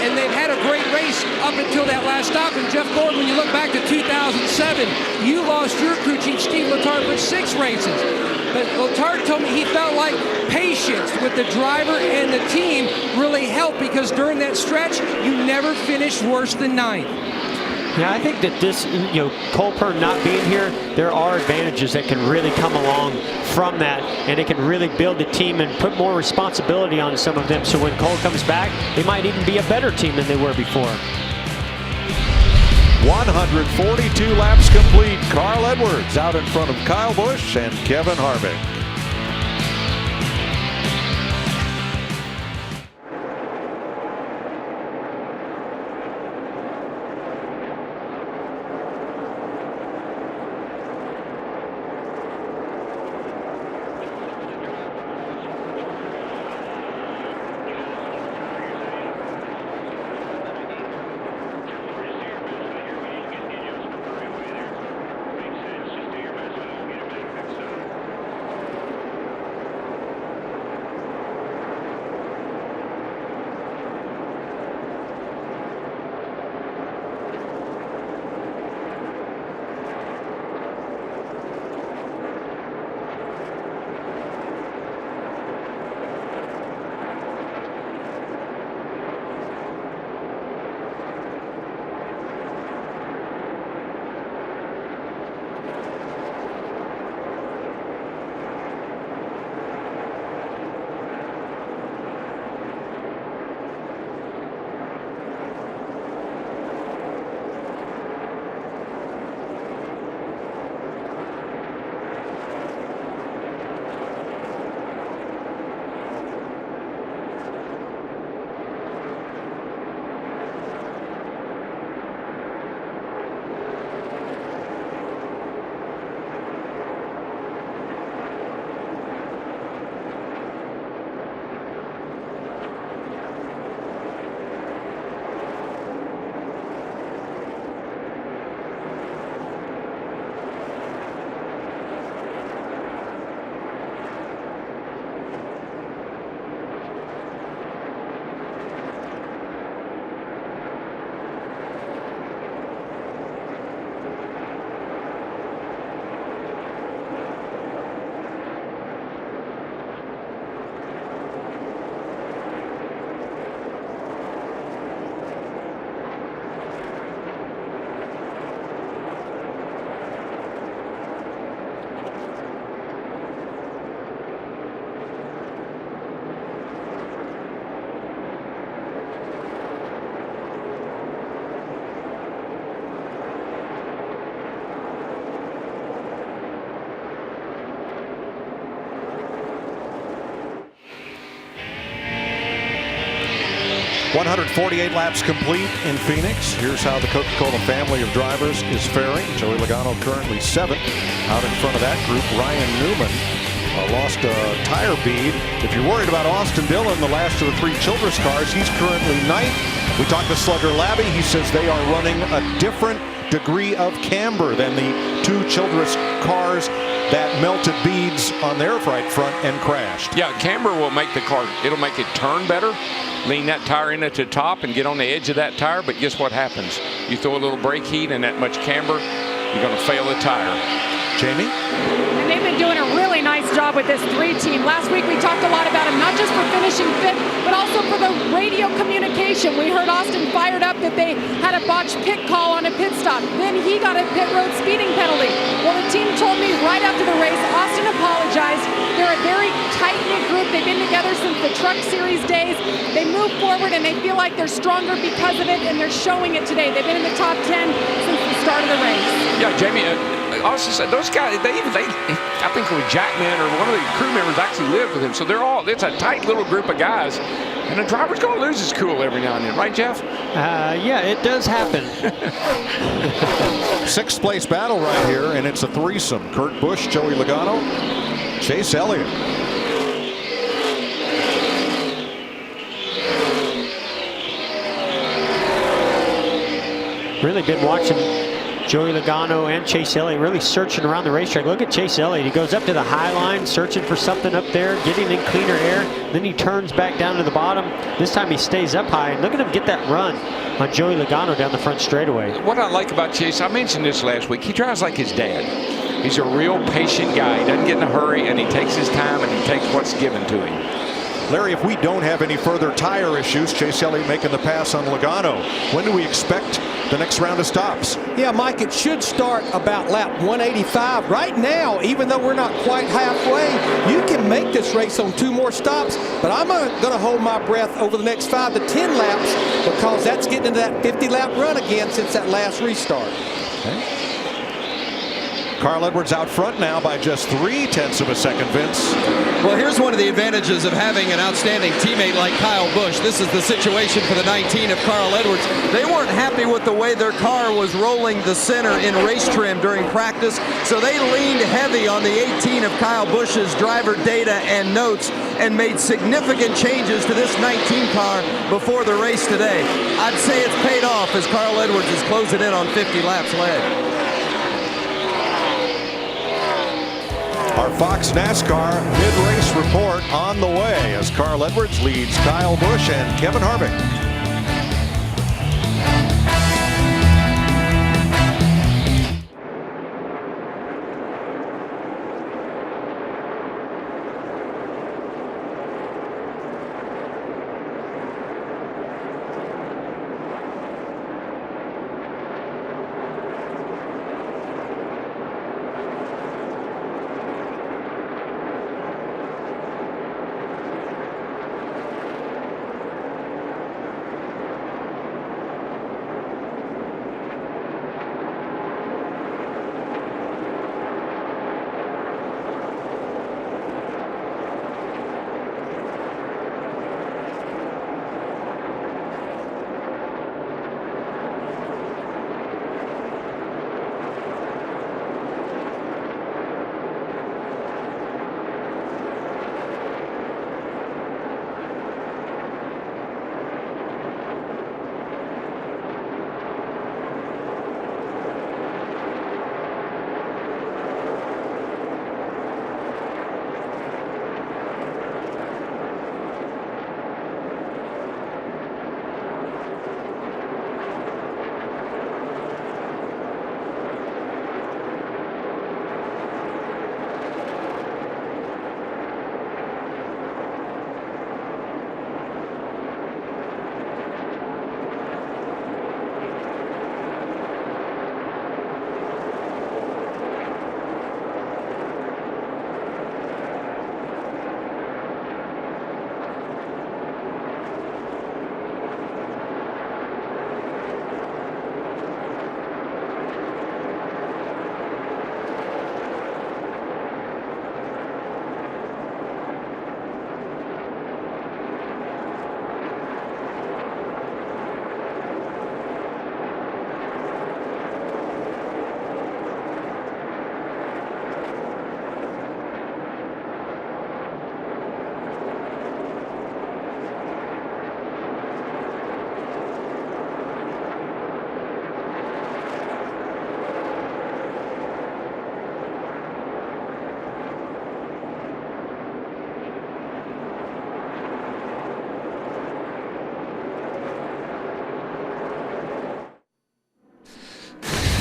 and they've had a great race up until that last stop. And Jeff Gordon, when you look back to 2007, you lost your crew chief, Steve Letarte, for 6 races. But Letarte told me he felt like patience with the driver and the team really helped, because during that stretch, you never finished worse than 9th. Yeah, I think that this, Cole Pearn not being here, there are advantages that can really come along from that, and it can really build the team and put more responsibility on some of them. So when Cole comes back, they might even be a better team than they were before. 142 laps complete. Carl Edwards out in front of Kyle Busch and Kevin Harvick. .148 laps complete in Phoenix. Here's how the Coca-Cola family of drivers is faring. Joey Logano currently 7th. Out in front of that group, Ryan Newman lost a tire bead. If you're worried about Austin Dillon, the last of the 3 Childress cars, he's currently 9th. We talked to Slugger Labbe. He says they are running a different degree of camber than the 2 Childress cars that melted beads on their right front and crashed. Yeah, camber will make the car, it'll make it turn better. Lean that tire in at the top and get on the edge of that tire, but guess what happens? You throw a little brake heat and that much camber, you're going to fail the tire. Jamie? And they've been doing a really nice job with this 3 team. Last week we talked a lot about them, not just for finishing 5th, but also for the radio communication. We heard Austin fired up that they had a botched pit call on a pit stop. Then he got a pit road speeding penalty. Well, the team told me right after the race, Austin apologized. They're a very tight-knit group. They've been together since the Truck Series days. They move forward and they feel like they're stronger because of it, and they're showing it today. They've been in the top 10 since the start of the race. Yeah, Jamie, Austin said those guys, they I think with Jackman or one of the crew members actually lived with him. So it's a tight little group of guys. And the driver's going to lose his cool every now and then, right, Jeff? Yeah, it does happen. 6th place battle right here, and it's a threesome. Kurt Busch, Joey Logano, Chase Elliott. Really been watching Joey Logano and Chase Elliott really searching around the racetrack. Look at Chase Elliott. He goes up to the high line, searching for something up there, getting in cleaner air. Then he turns back down to the bottom. This time he stays up high. And look at him get that run on Joey Logano down the front straightaway. What I like about Chase, I mentioned this last week, he drives like his dad. He's a real patient guy. He doesn't get in a hurry, and he takes his time, and he takes what's given to him. Larry, if we don't have any further tire issues, Chase Elliott making the pass on Logano, when do we expect the next round of stops? Yeah, Mike, it should start about lap 185. Right now, even though we're not quite halfway, you can make this race on 2 more stops, but I'm going to hold my breath over the next 5 to 10 laps because that's getting into that 50-lap run again since that last restart. Okay. Carl Edwards out front now by just 0.3 of a second, Vince. Well, here's one of the advantages of having an outstanding teammate like Kyle Busch. This is the situation for the 19 of Carl Edwards. They weren't happy with the way their car was rolling the center in race trim during practice, so they leaned heavy on the 18 of Kyle Busch's driver data and notes and made significant changes to this 19 car before the race today. I'd say it's paid off as Carl Edwards is closing in on 50 laps led. Our Fox NASCAR mid-race report on the way as Carl Edwards leads Kyle Busch and Kevin Harvick.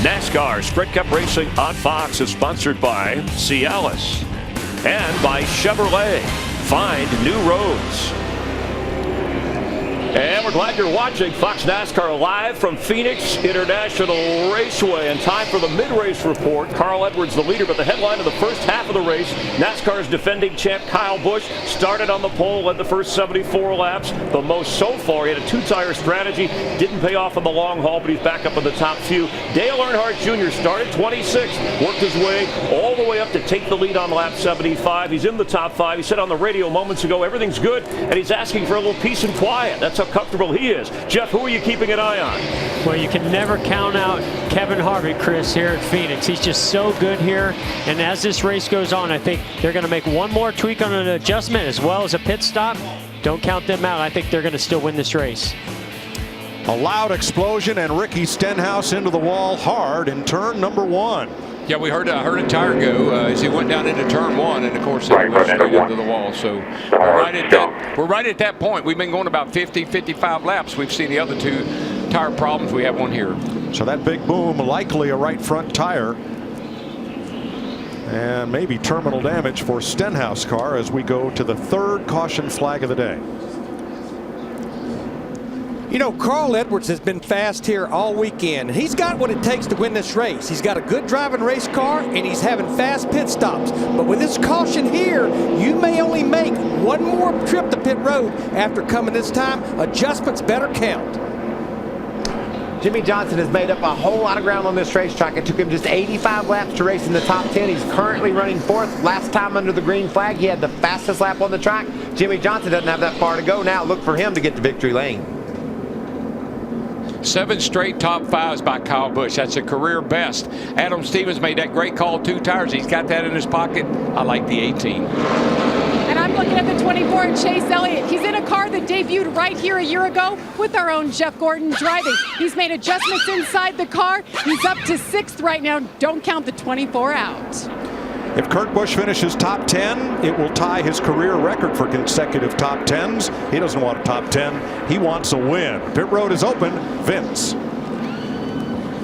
NASCAR Sprint Cup Racing on Fox is sponsored by Cialis and by Chevrolet. Find new roads. And we're glad you're watching Fox NASCAR live from Phoenix International Raceway. And time for the mid-race report. Carl Edwards, the leader, but the headline of the first half of the race, NASCAR's defending champ Kyle Busch started on the pole, led the first 74 laps, the most so far. He had a 2-tire strategy, didn't pay off in the long haul, but he's back up in the top few. Dale Earnhardt Jr. started 26th, worked his way all the way up to take the lead on lap 75. He's in the top 5. He said on the radio moments ago, everything's good, and he's asking for a little peace and quiet. That's how comfortable he is. Jeff, who are you keeping an eye on? Well, you can never count out Kevin Harvick, Chris, here at Phoenix. He's just so good here. And as this race goes on, I think they're going to make one more tweak on an adjustment as well as a pit stop. Don't count them out. I think they're going to still win this race. A loud explosion and Ricky Stenhouse into the wall hard in turn number 1. Yeah, we heard a tire go as he went down into turn 1, and of course it went straight into the wall. So we're right at that point. We've been going about 50, 55 laps. We've seen the other 2 tire problems. We have one here. So that big boom, likely a right front tire. And maybe terminal damage for Stenhouse car as we go to the 3rd caution flag of the day. You know, Carl Edwards has been fast here all weekend. He's got what it takes to win this race. He's got a good driving race car, and he's having fast pit stops. But with this caution here, you may only make one more trip to pit road after coming this time. Adjustments better count. Jimmie Johnson has made up a whole lot of ground on this racetrack. It took him just 85 laps to race in the top 10. He's currently running 4th. Last time under the green flag, he had the fastest lap on the track. Jimmie Johnson doesn't have that far to go now. Look for him to get to victory lane. 7 straight top 5s by Kyle Busch. That's a career best. Adam Stevens made that great call, 2 tires. He's got that in his pocket. I like the 18. And I'm looking at the 24 and Chase Elliott. He's in a car that debuted right here a year ago with our own Jeff Gordon driving. He's made adjustments inside the car. He's up to 6th right now. Don't count the 24 out. If Kurt Busch finishes top 10, it will tie his career record for consecutive top 10s. He doesn't want a top 10. He wants a win. Pit road is open. Vince.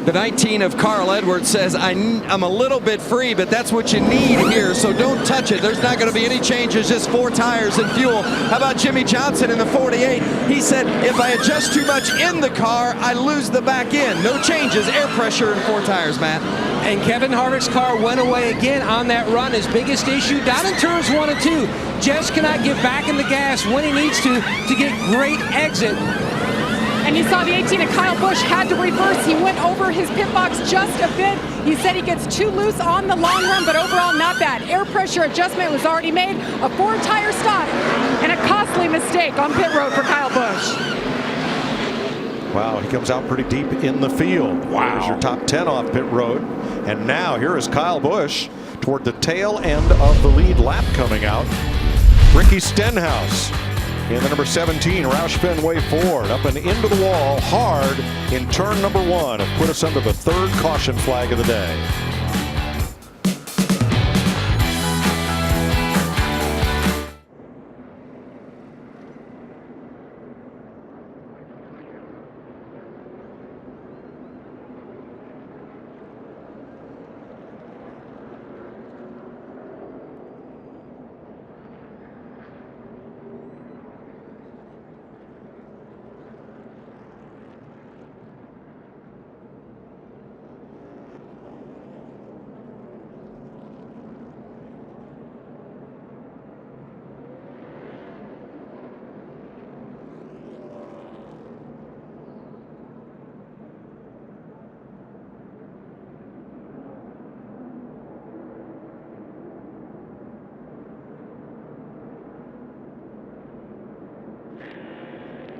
The 19 of Carl Edwards says, I'm a little bit free, but that's what you need here, so don't touch it. There's not going to be any changes, just 4 tires and fuel. How about Jimmie Johnson in the 48? He said, if I adjust too much in the car, I lose the back end. No changes, air pressure and 4 tires, Matt. And Kevin Harvick's car went away again on that run. His biggest issue down in turns 1 and 2. Just cannot get back in the gas when he needs to get great exit. And you saw the 18 of Kyle Busch had to reverse. He went over his pit box just a bit. He said he gets too loose on the long run, but overall not bad. Air pressure adjustment was already made. A 4-tire stop and a costly mistake on pit road for Kyle Busch. Wow, he comes out pretty deep in the field. Wow. There's your top 10 off pit road. And now here is Kyle Busch toward the tail end of the lead lap coming out. Ricky Stenhouse in the number 17 Roush Fenway Ford up and into the wall hard in turn number 1. It put us under the 3rd caution flag of the day.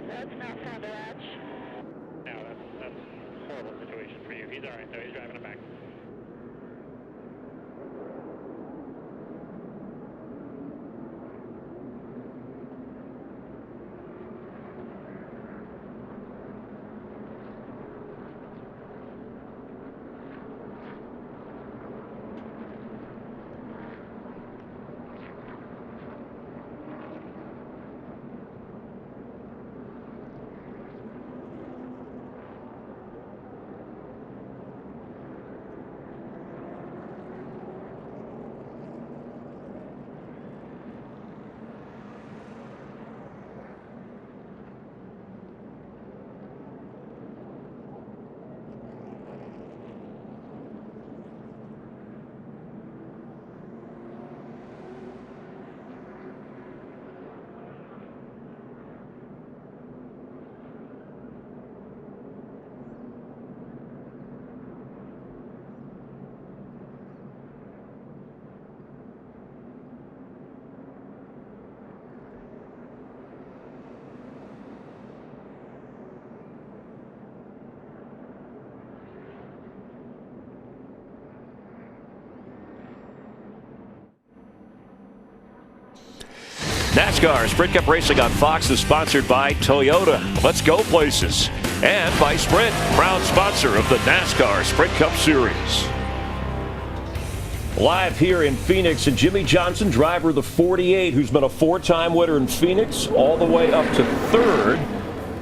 That's not fun to watch. No, that's a horrible situation for you. He's all right, though. He's driving it back. NASCAR Sprint Cup Racing on Fox is sponsored by Toyota. Let's go places. And by Sprint, proud sponsor of the NASCAR Sprint Cup Series. Live here in Phoenix, and Jimmie Johnson, driver of the 48, who's been a 4-time winner in Phoenix, all the way up to 3rd.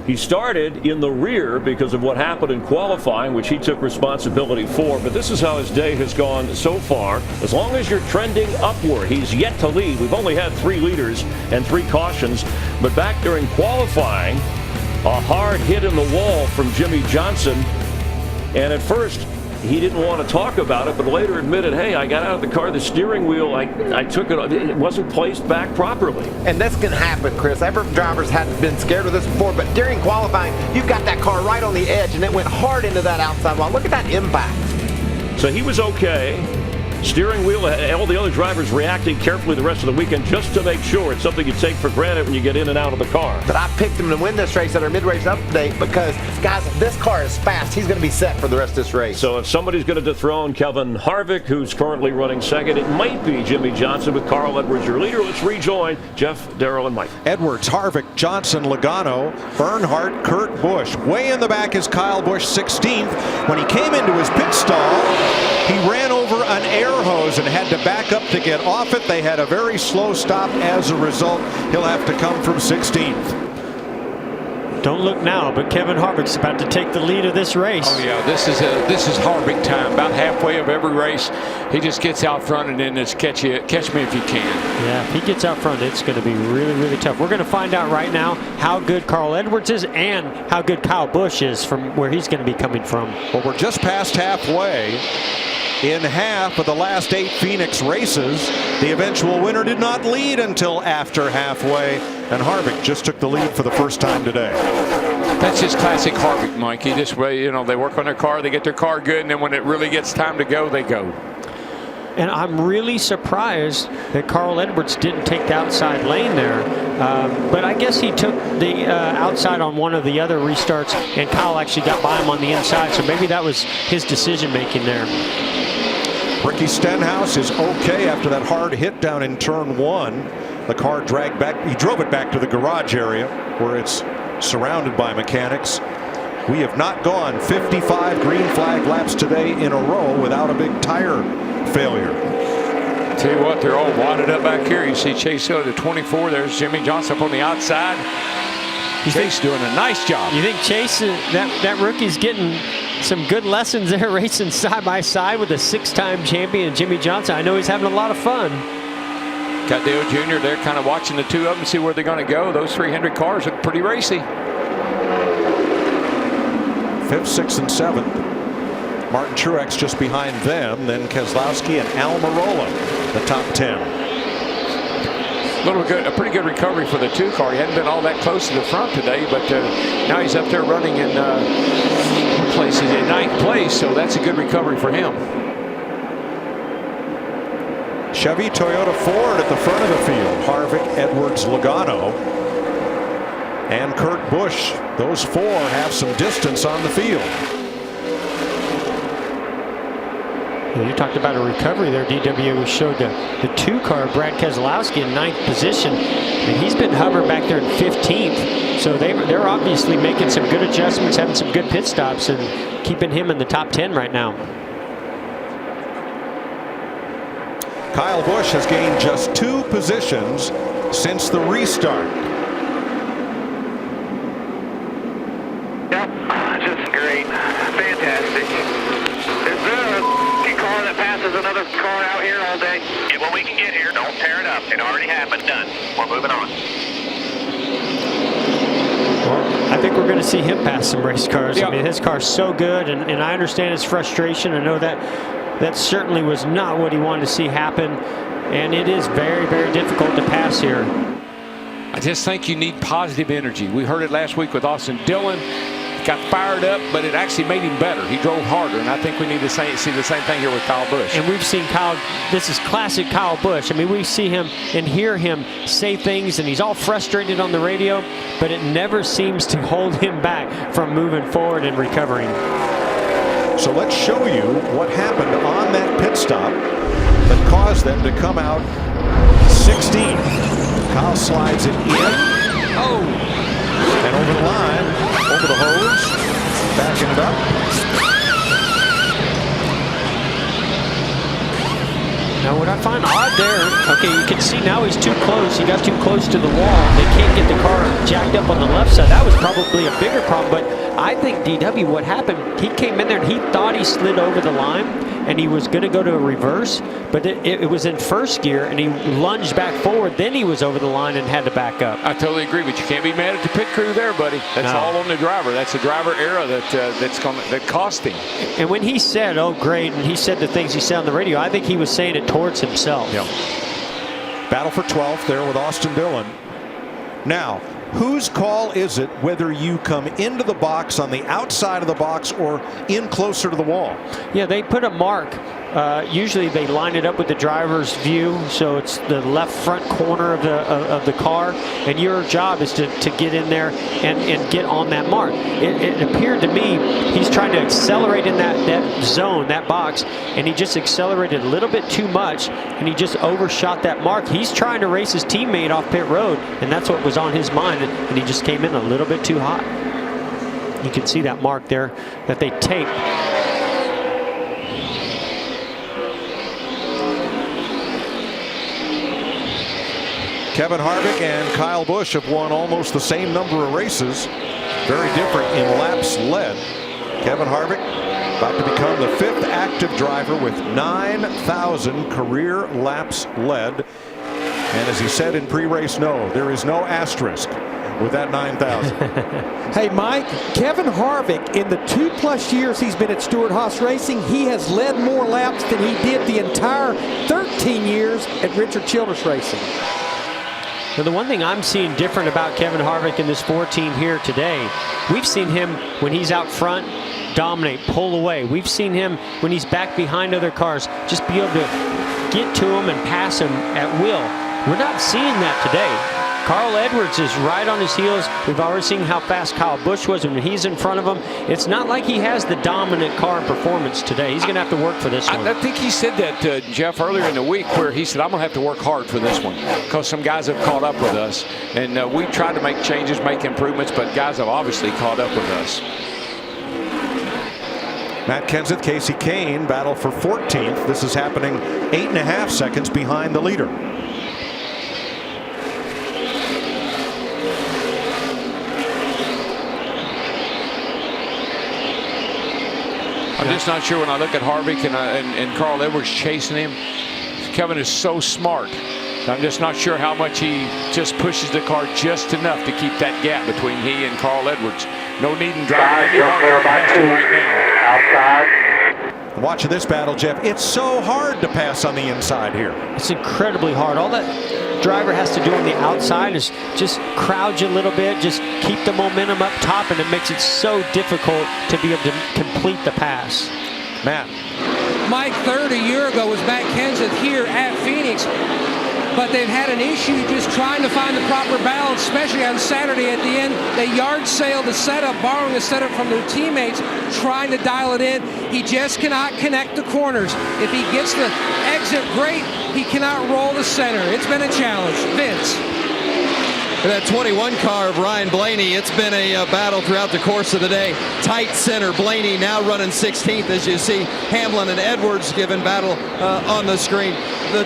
He started in the rear because of what happened in qualifying, which he took responsibility for. But this is how his day has gone so far. As long as you're trending upward, he's yet to lead. We've only had 3 leaders and 3 cautions. But back during qualifying, a hard hit in the wall from Jimmie Johnson. And at first, he didn't want to talk about it, but later admitted, hey, I got out of the car, the steering wheel, I took it wasn't placed back properly. And this can happen, Chris. Every driver's hadn't been scared of this before, but during qualifying, you've got that car right on the edge, and it went hard into that outside wall. Look at that impact. So he was okay. Steering wheel, all the other drivers reacting carefully the rest of the weekend just to make sure. It's something you take for granted when you get in and out of the car. But I picked him to win this race at our mid-race update because, guys, this car is fast. He's going to be set for the rest of this race. So if somebody's going to dethrone Kevin Harvick, who's currently running second, it might be Jimmie Johnson with Carl Edwards, your leader. Let's rejoin Jeff, Darrell, and Mike. Edwards, Harvick, Johnson, Logano, Earnhardt, Kurt Busch. Way in the back is Kyle Busch, 16th. When he came into his pit stall, he ran over an air hose and had to back up to get off it. They had a very slow stop as a result. He'll have to come from 16th. Don't look now, but Kevin Harvick's about to take the lead of this race. Oh yeah, this is Harvick time. About halfway of every race, he just gets out front and then it's catch me if you can. Yeah, if he gets out front, it's going to be really, really tough. We're going to find out right now how good Carl Edwards is and how good Kyle Busch is from where he's going to be coming from. Well, we're just past halfway. In half of the last 8 Phoenix races, the eventual winner did not lead until after halfway, and Harvick just took the lead for the first time today. That's just classic Harvick, Mike. He just, they work on their car, they get their car good, and then when it really gets time to go, they go. And I'm really surprised that Carl Edwards didn't take the outside lane there. But I guess he took the outside on one of the other restarts, and Kyle actually got by him on the inside. So maybe that was his decision making there. Ricky Stenhouse is okay after that hard hit down in turn 1. The car dragged back. He drove it back to the garage area where it's surrounded by mechanics. We have not gone 55 green flag laps today in a row without a big tire failure. Tell you what, they're all wadded up back here. You see Chase Hill at 24. There's Jimmie Johnson up on the outside. Chase doing a nice job. You think Chase, that rookie's getting some good lessons there, racing side by side with a 6-time champion Jimmie Johnson? I know he's having a lot of fun. Got Dale Jr. there kind of watching the 2 of them, see where they're going to go. Those 300 cars look pretty racy. 5th, 6th, and 7th. Martin Truex just behind them. Then Keselowski and Almirola, the top 10. A pretty good recovery for the 2 car. He hadn't been all that close to the front today, but now he's up there running in places in 9th place, so that's a good recovery for him. Chevy, Toyota, Ford at the front of the field. Harvick, Edwards, Logano, and Kurt Busch. Those 4 have some distance on the field. Well, you talked about a recovery there. DW showed the 2 car, Brad Keselowski, in 9th position, and he's been hovering back there in 15th. So they're obviously making some good adjustments, having some good pit stops, and keeping him in the top 10 right now. Kyle Busch has gained just 2 positions since the restart. Yep, just great. Fantastic. Is there a car that passes another car out here all day? Get what we can get here. Don't tear it up. It already happened. Done. We're moving on. Well, I think we're going to see him pass some race cars. Yeah. I mean, his car's so good, and I understand his frustration. I know that certainly was not what he wanted to see happen, and it is very, very difficult to pass here. I just think you need positive energy. We heard it last week with Austin Dillon. Got fired up, but it actually made him better. He drove harder, and I think we need to see the same thing here with Kyle Busch. And we've seen Kyle, this is classic Kyle Busch. I mean, we see him and hear him say things, and he's all frustrated on the radio, but it never seems to hold him back from moving forward and recovering. So let's show you what happened on that pit stop that caused them to come out 16th. Kyle slides it in. Oh! And over the line, of the hose. Backing it up. Now what I find odd there, okay, you can see now he's too close. He got too close to the wall. They can't get the car jacked up on the left side. That was probably a bigger problem, but I think DW, what happened, he came in there and he thought he slid over the line and he was going to go to a reverse, but it was in first gear and he lunged back forward. Then he was over the line and had to back up. I totally agree, but you can't be mad at the pit crew there, buddy. That's all on the driver. That's a driver error that cost him. And when he said, "Oh, great," and he said the things he said on the radio, I think he was saying it towards himself. Yeah. Battle for 12th there with Austin Dillon. Now, whose call is it whether you come into the box on the outside of the box or in closer to the wall? Yeah, they put a mark. Usually they line it up with the driver's view, so it's the left front corner of the car, and your job is to get in there and get on that mark. It appeared to me he's trying to accelerate in that zone, that box, and he just accelerated a little bit too much, and he just overshot that mark. He's trying to race his teammate off pit road, and that's what was on his mind, and he just came in a little bit too hot. You can see that mark there that they taped. Kevin Harvick and Kyle Busch have won almost the same number of races. Very different in laps led. Kevin Harvick about to become the 5th active driver with 9,000 career laps led. And as he said in pre-race, no, there is no asterisk with that 9,000. Hey, Mike, Kevin Harvick, in the 2+ years he's been at Stewart-Haas Racing, he has led more laps than he did the entire 13 years at Richard Childress Racing. Now, the one thing I'm seeing different about Kevin Harvick in this 4 team here today, we've seen him when he's out front dominate, pull away. We've seen him when he's back behind other cars, just be able to get to him and pass him at will. We're not seeing that today. Carl Edwards is right on his heels. We've already seen how fast Kyle Busch was when he's in front of him. It's not like he has the dominant car performance today. He's going to have to work for this one. I think he said that, Jeff, earlier in the week, where he said, I'm going to have to work hard for this one because some guys have caught up with us. And we tried to make changes, make improvements, but guys have obviously caught up with us. Matt Kenseth, Casey Kane battle for 14th. This is happening 8.5 seconds behind the leader. I'm just not sure when I look at Harvick and Carl Edwards chasing him. Kevin is so smart. I'm just not sure how much he just pushes the car just enough to keep that gap between he and Carl Edwards. No need in driving right now. Watching this battle, Jeff, it's so hard to pass on the inside here. It's incredibly hard. All that driver has to do on the outside is just crowd you a little bit, just keep the momentum up top, and it makes it so difficult to be able to complete the pass. Matt. Mike, third a year ago was Matt Kenseth here at Phoenix, but they've had an issue just trying to find the proper balance, especially on Saturday at the end. They yard sailed the setup, borrowing the setup from their teammates, trying to dial it in. He just cannot connect the corners. If he gets the exit, great. He cannot roll the center. It's been a challenge. Vince. That 21 car of Ryan Blaney, it's been a battle throughout the course of the day. Tight center, Blaney now running 16th, as you see Hamlin and Edwards giving battle on the screen. The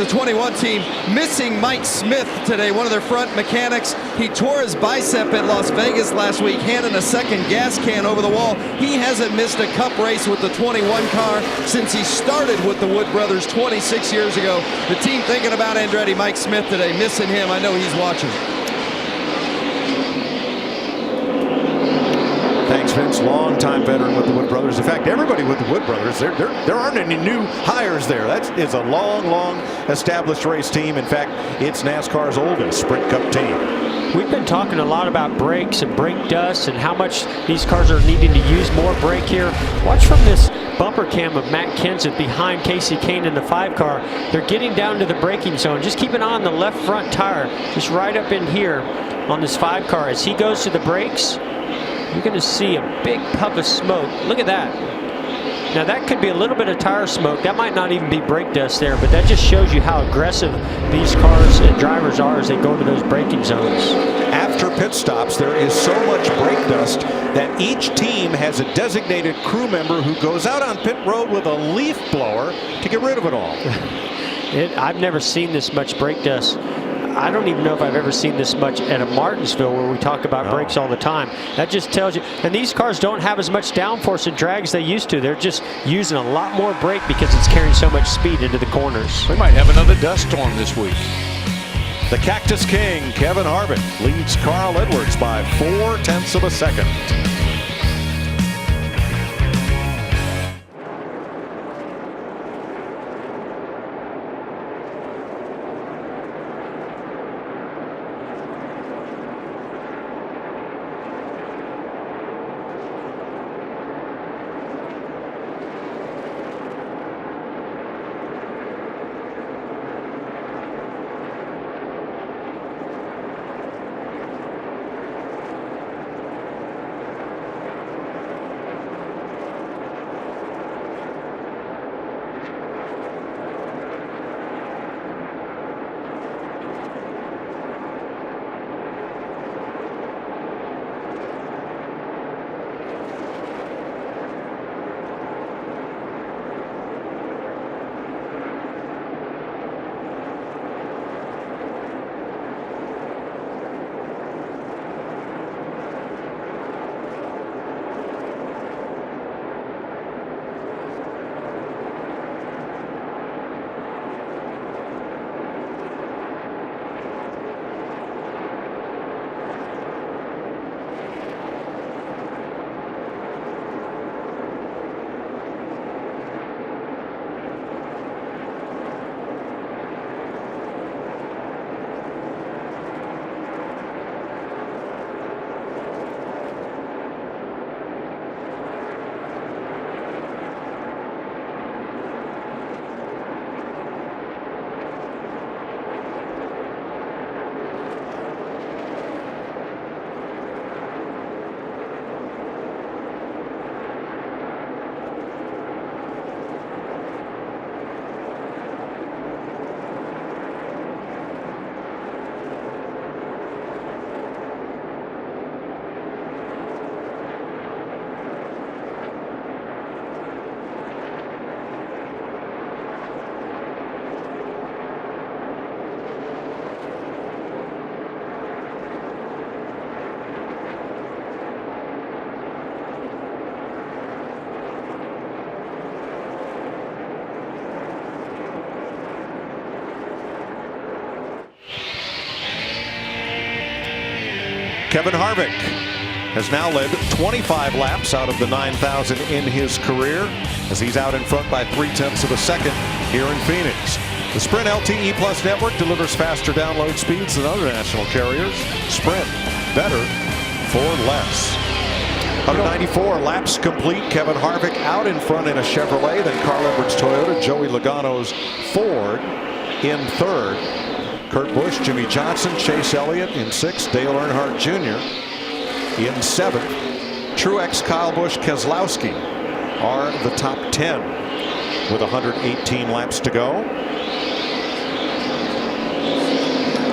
21 team missing Mike Smith today, one of their front mechanics. He tore his bicep at Las Vegas last week, handing a second gas can over the wall. He hasn't missed a cup race with the 21 car since he started with the Wood Brothers 26 years ago. The team thinking about Andretti, Mike Smith today, missing him. I know he's watching. Thanks, Vince. Long-time veteran with the Wood Brothers. In fact, everybody with the Wood Brothers, there aren't any new hires there. That is a long established race team. In fact, it's NASCAR's oldest Sprint Cup team. We've been talking a lot about brakes and brake dust and how much these cars are needing to use more brake here. Watch from this bumper cam of Matt Kenseth behind Casey Kane in the 5 car. They're getting down to the braking zone. Just keep an eye on the left front tire, just right up in here on this 5 car. As he goes to the brakes, you're going to see a big puff of smoke. Look at that. Now that could be a little bit of tire smoke. That might not even be brake dust there, but that just shows you how aggressive these cars and drivers are as they go into those braking zones. After pit stops, there is so much brake dust that each team has a designated crew member who goes out on pit road with a leaf blower to get rid of it all. I've never seen this much brake dust. I don't even know if I've ever seen this much at a Martinsville where we talk about brakes all the time. That just tells you, and these cars don't have as much downforce and drag as they used to. They're just using a lot more brake because it's carrying so much speed into the corners. We might have another dust storm this week. The Cactus King, Kevin Harvick, leads Carl Edwards by 0.4 of a second. Kevin Harvick has now led 25 laps out of the 9,000 in his career as he's out in front by 0.3 of a second here in Phoenix. The Sprint LTE Plus network delivers faster download speeds than other national carriers. Sprint, better for less. 194 laps complete. Kevin Harvick out in front in a Chevrolet, then Carl Edwards Toyota, Joey Logano's Ford in third. Kurt Busch, Jimmy Johnson, Chase Elliott in sixth, Dale Earnhardt Jr. in seventh. Truex, Kyle Busch, Keselowski are the top 10 with 118 laps to go.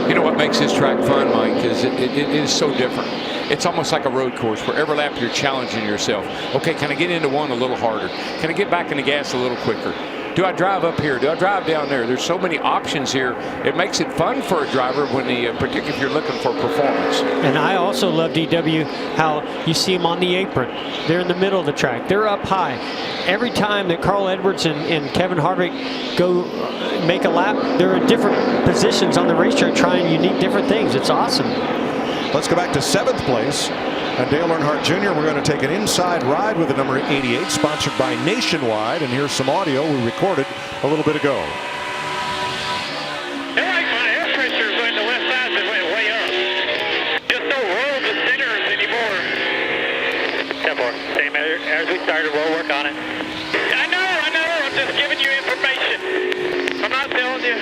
You know what makes this track fun, Mike, is it is so different. It's almost like a road course where every lap you're challenging yourself. Okay, can I get into one a little harder? Can I get back in the gas a little quicker? Do I drive up here? Do I drive down there? There's so many options here. It makes it fun for a driver when particularly if you're looking for performance. And I also love DW how you see them on the apron. They're in the middle of the track. They're up high. Every time that Carl Edwards and Kevin Harvick go make a lap, they're in different positions on the racetrack trying unique different things. It's awesome. Let's go back to 7th place. And Dale Earnhardt Jr., we're going to take an inside ride with the number 88, sponsored by Nationwide. And here's some audio we recorded a little bit ago. It like my air pressure is on the left side that went way up. Just don't roll the centers anymore. 10-4. Same as we started. We'll work on it. I know. I'm just giving you information. I'm not telling you.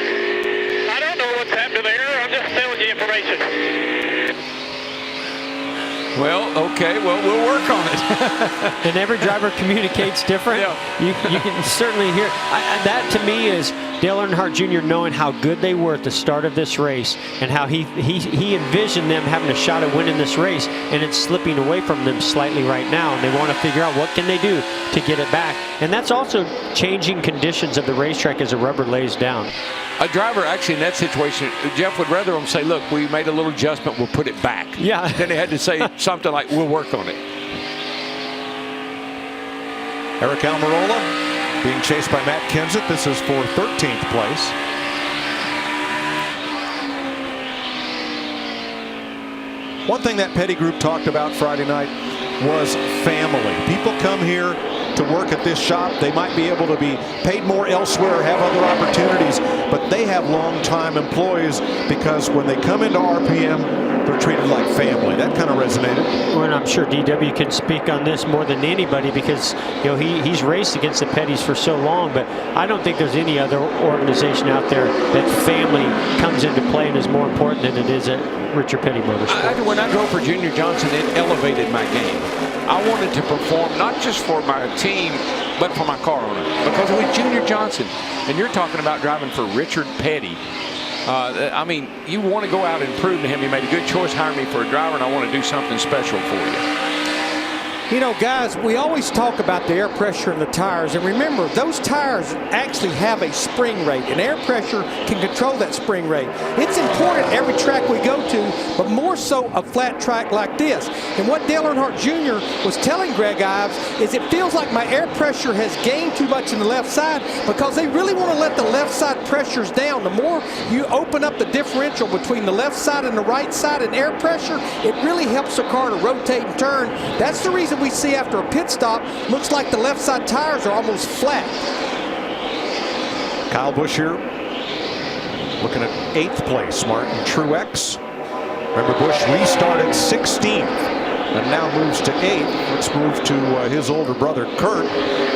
I don't know what's happened there. I'm just telling you information. Well, okay, well, we'll work on it. And every driver communicates different. Yeah. You can certainly hear. That to me is Dale Earnhardt Jr. knowing how good they were at the start of this race and how he envisioned them having a shot at winning this race, and it's slipping away from them slightly right now, and they want to figure out what can they do to get it back. And that's also changing conditions of the racetrack as the rubber lays down. A driver actually in that situation, Jeff would rather them say, look, we made a little adjustment, we'll put it back. Yeah. Then they had to say something like, we'll work on it. Eric Almirola being chased by Matt Kenseth. This is for 13th place. One thing that Petty Group talked about Friday night was family. People come here to work at this shop. They might be able to be paid more elsewhere, have other opportunities, but they have long-time employees because when they come into RPM, they're treated like family. That kind of resonated. Well, and I'm sure DW can speak on this more than anybody because he's raced against the Petties for so long, but I don't think there's any other organization out there that family comes into play and is more important than it is at Richard Petty Motorsports. When I drove for Junior Johnson, it elevated my game. I wanted to perform not just for my team, but for my car owner. Because it was Junior Johnson, and you're talking about driving for Richard Petty. I mean, you want to go out and prove to him you made a good choice hiring me for a driver, and I want to do something special for you. You know, guys, we always talk about the air pressure in the tires, and remember, those tires actually have a spring rate, and air pressure can control that spring rate. It's important every track we go to, but more so a flat track like this. And what Dale Earnhardt Jr. was telling Greg Ives is it feels like my air pressure has gained too much in the left side because they really want to let the left side pressures down. The more you open up the differential between the left side and the right side in air pressure, it really helps the car to rotate and turn. That's the reason we see after a pit stop, looks like the left side tires are almost flat. Kyle Busch here looking at 8th place. Martin Truex. Remember, Busch restarted 16th and now moves to 8th. Let's move to his older brother Kurt,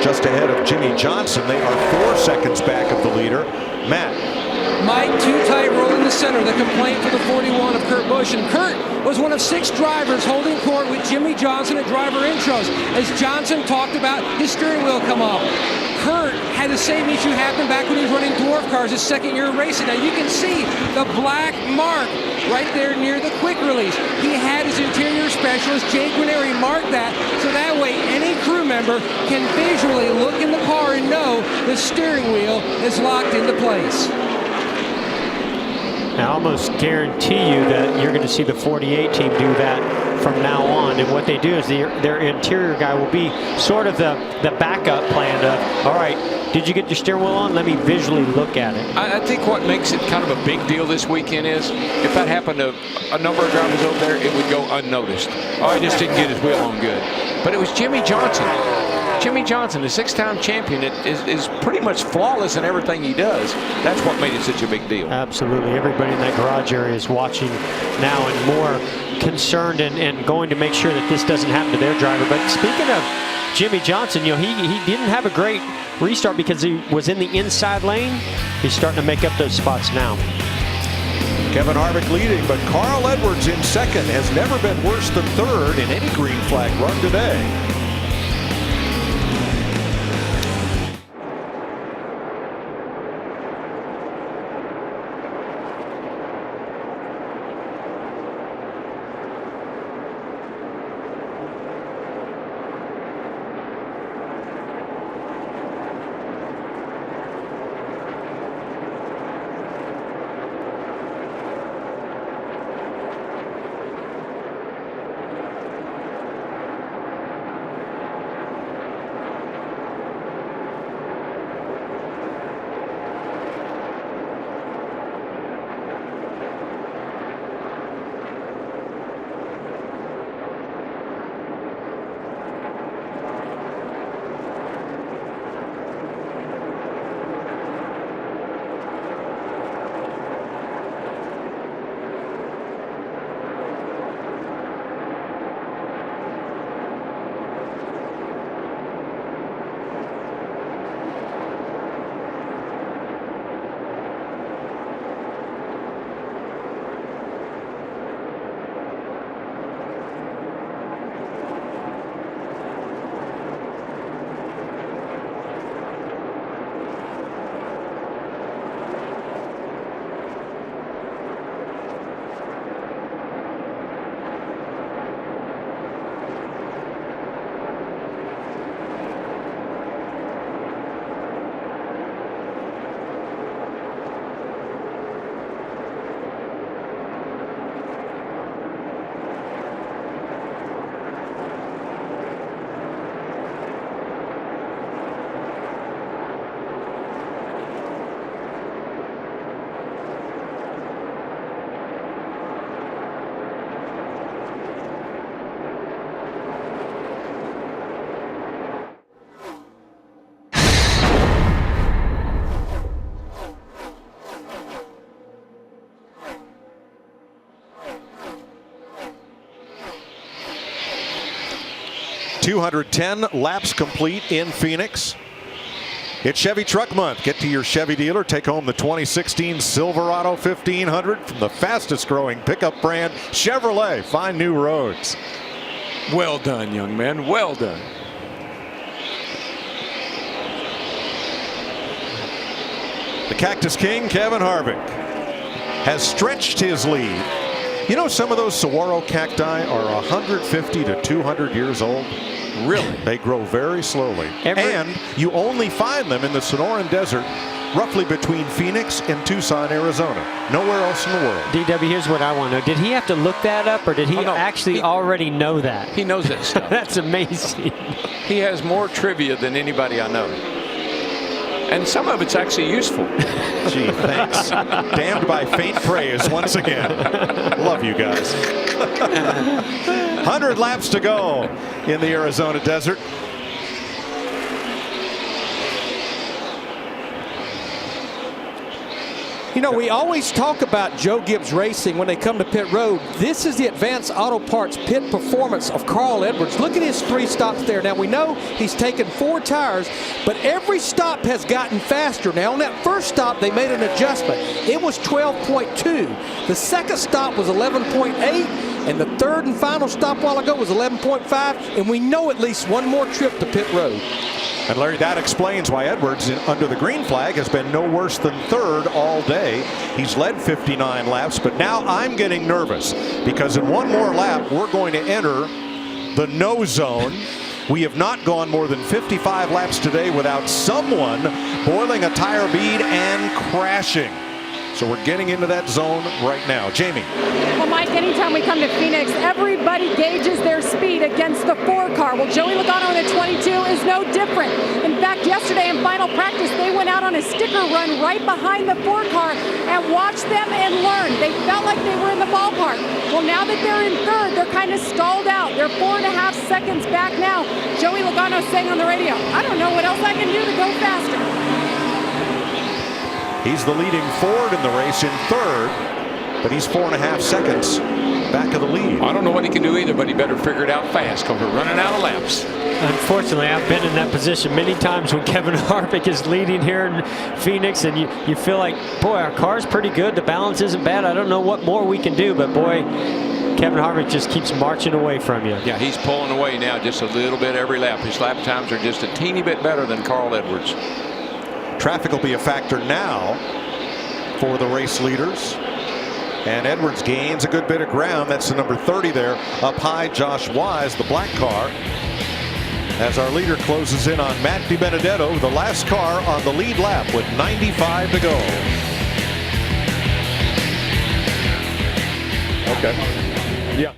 just ahead of Jimmy Johnson. They are 4 seconds back of the leader. Matt. Mike, too tight roll in the center. The complaint for the 41 of Kurt Busch. And Kurt was one of 6 drivers holding court with Jimmy Johnson at driver intros. As Johnson talked about his steering wheel come off. Kurt had the same issue happen back when he was running dwarf cars his second year of racing. Now you can see the black mark right there near the quick release. He had his interior specialist, Jay Guarneri, mark that so that way any crew member can visually look in the car and know the steering wheel is locked into place. I almost guarantee you that you're going to see the 48 team do that from now on. And what they do is their interior guy will be sort of the backup plan of, all right, did you get your steering wheel on? Let me visually look at it. I think what makes it kind of a big deal this weekend is if that happened to a number of drivers over there, it would go unnoticed. Oh, he just didn't get his wheel on good. But it was Jimmy Johnson. Jimmy Johnson, the 6-time champion, is pretty much flawless in everything he does. That's what made it such a big deal. Absolutely. Everybody in that garage area is watching now and more concerned and going to make sure that this doesn't happen to their driver. But speaking of Jimmy Johnson, he didn't have a great restart because he was in the inside lane. He's starting to make up those spots now. Kevin Harvick leading, but Carl Edwards in second has never been worse than third in any green flag run today. 210 laps complete in Phoenix. It's Chevy Truck Month. Get to your Chevy dealer. Take home the 2016 Silverado 1500 from the fastest growing pickup brand, Chevrolet. Find new roads. Well done, young man. Well done. The Cactus King, Kevin Harvick, has stretched his lead. You know, some of those saguaro cacti are 150 to 200 years old. Really? They grow very slowly. And you only find them in the Sonoran Desert, roughly between Phoenix and Tucson, Arizona. Nowhere else in the world. DW, here's what I want to know. Did he have to look that up, or did he actually already know that? He knows that stuff. That's amazing. He has more trivia than anybody I know. And some of it's actually useful. Gee, thanks. Damned by faint praise once again. Love you guys. 100 laps to go in the Arizona desert. You know, we always talk about Joe Gibbs Racing when they come to pit road. This is the Advanced Auto Parts pit performance of Carl Edwards. Look at his 3 stops there. Now, we know he's taken 4 tires, but every stop has gotten faster. Now, on that first stop, they made an adjustment. It was 12.2. The second stop was 11.8, and the third and final stop a while ago was 11.5, and we know at least one more trip to pit road. And Larry, that explains why Edwards, under the green flag, has been no worse than third all day. He's led 59 laps, but now I'm getting nervous because in one more lap, we're going to enter the no zone. We have not gone more than 55 laps today without someone boiling a tire bead and crashing. So we're getting into that zone right now. Jamie. Well, Mike, anytime we come to Phoenix, everybody gauges their speed against the 4 car. Well, Joey Logano in the 22 is no different. In fact, yesterday in final practice, they went out on a sticker run right behind the 4 car and watched them and learned. They felt like they were in the ballpark. Well, now that they're in third, they're kind of stalled out. They're 4.5 seconds back now. Joey Logano saying on the radio, I don't know what else I can do to go faster. He's the leading Ford in the race in third, but he's 4.5 seconds back of the lead. I don't know what he can do either, but he better figure it out fast because we're running out of laps. Unfortunately, I've been in that position many times when Kevin Harvick is leading here in Phoenix, and you feel like, boy, our car's pretty good. The balance isn't bad. I don't know what more we can do, but boy, Kevin Harvick just keeps marching away from you. Yeah, he's pulling away now just a little bit every lap. His lap times are just a teeny bit better than Carl Edwards. Traffic will be a factor now for the race leaders. And Edwards gains a good bit of ground. That's the number 30 there. Up high, Josh Wise, the black car. As our leader closes in on Matt DiBenedetto, the last car on the lead lap with 95 to go. Okay. Yeah.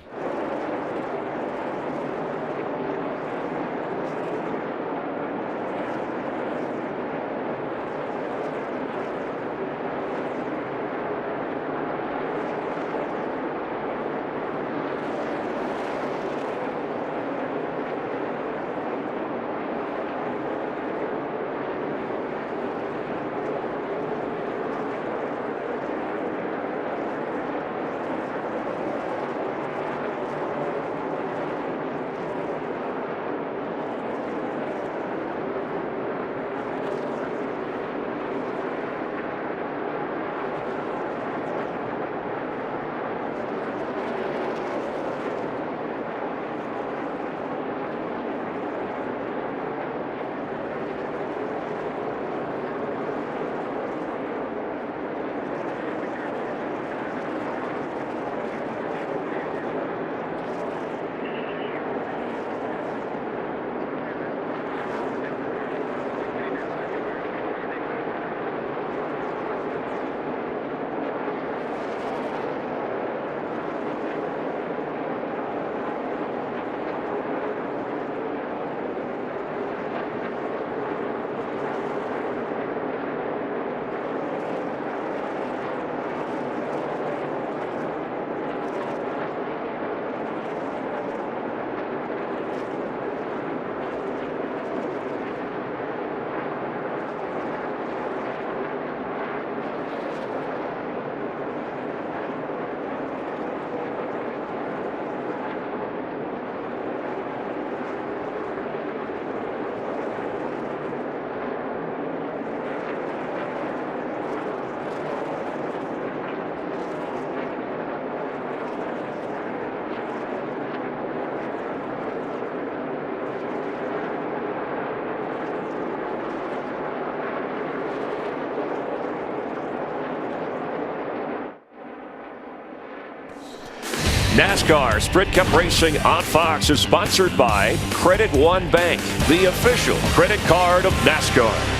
NASCAR Sprint Cup Racing on Fox is sponsored by Credit One Bank, the official credit card of NASCAR.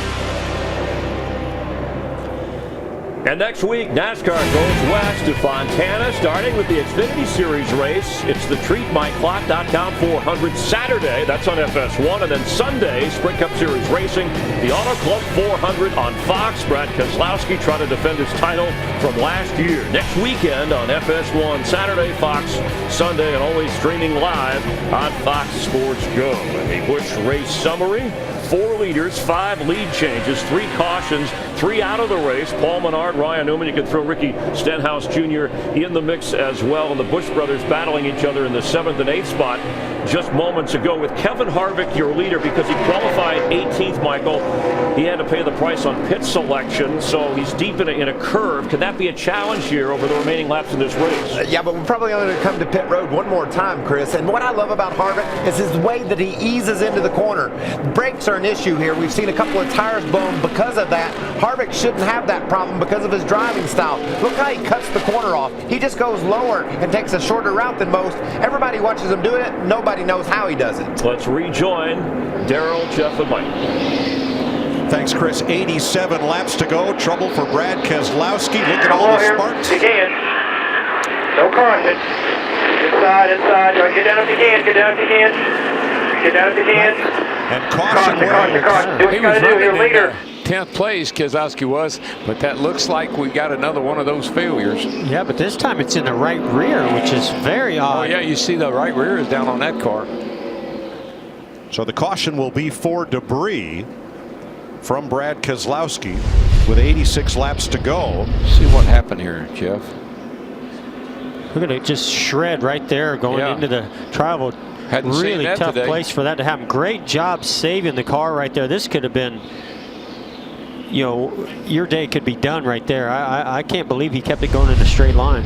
And next week, NASCAR goes west to Fontana, starting with the Xfinity Series race. It's the TreatMyClock.com 400 Saturday. That's on FS1. And then Sunday, Sprint Cup Series racing, the Auto Club 400 on Fox. Brad Keselowski trying to defend his title from last year. Next weekend on FS1, Saturday, Fox, Sunday, and always streaming live on Fox Sports Go. And the Busch race summary. 4 leaders, 5 lead changes, 3 cautions, 3 out of the race. Paul Menard, Ryan Newman, you can throw Ricky Stenhouse Jr. in the mix as well. And the Busch brothers battling each other in the 7th and 8th spot just moments ago with Kevin Harvick, your leader, because he qualified 18th, Michael. He had to pay the price on pit selection, so he's deep in a curve. Could that be a challenge here over the remaining laps in this race? Yeah, but we're probably only going to come to pit road one more time, Chris. And what I love about Harvick is his way that he eases into the corner. Brakes are an issue here. We've seen a couple of tires blown because of that. Harvick shouldn't have that problem because of his driving style. Look how he cuts the corner off. He just goes lower and takes a shorter route than most. Everybody watches him do it. Nobody knows how he does it. Let's rejoin Daryl, Jeff, and Mike. Thanks, Chris. 87 laps to go. Trouble for Brad Keselowski. Look at all the sparks. Again. No caution. Inside. Get down if you can. Get down if you can. Get down if you can. And caution. Do what you got to do here, leader. 10th place, Keselowski was, but that looks like we got another one of those failures. Yeah, but this time it's in the right rear, which is very odd. Oh, yeah, you see the right rear is down on that car. So the caution will be for debris from Brad Keselowski with 86 laps to go. See what happened here, Jeff. Look at it, just shred right there going into the travel. Hadn't really seen that tough today. place for that to happen. Great job saving the car right there. This could have been, you know, your day could be done right there. I can't believe he kept it going in a straight line.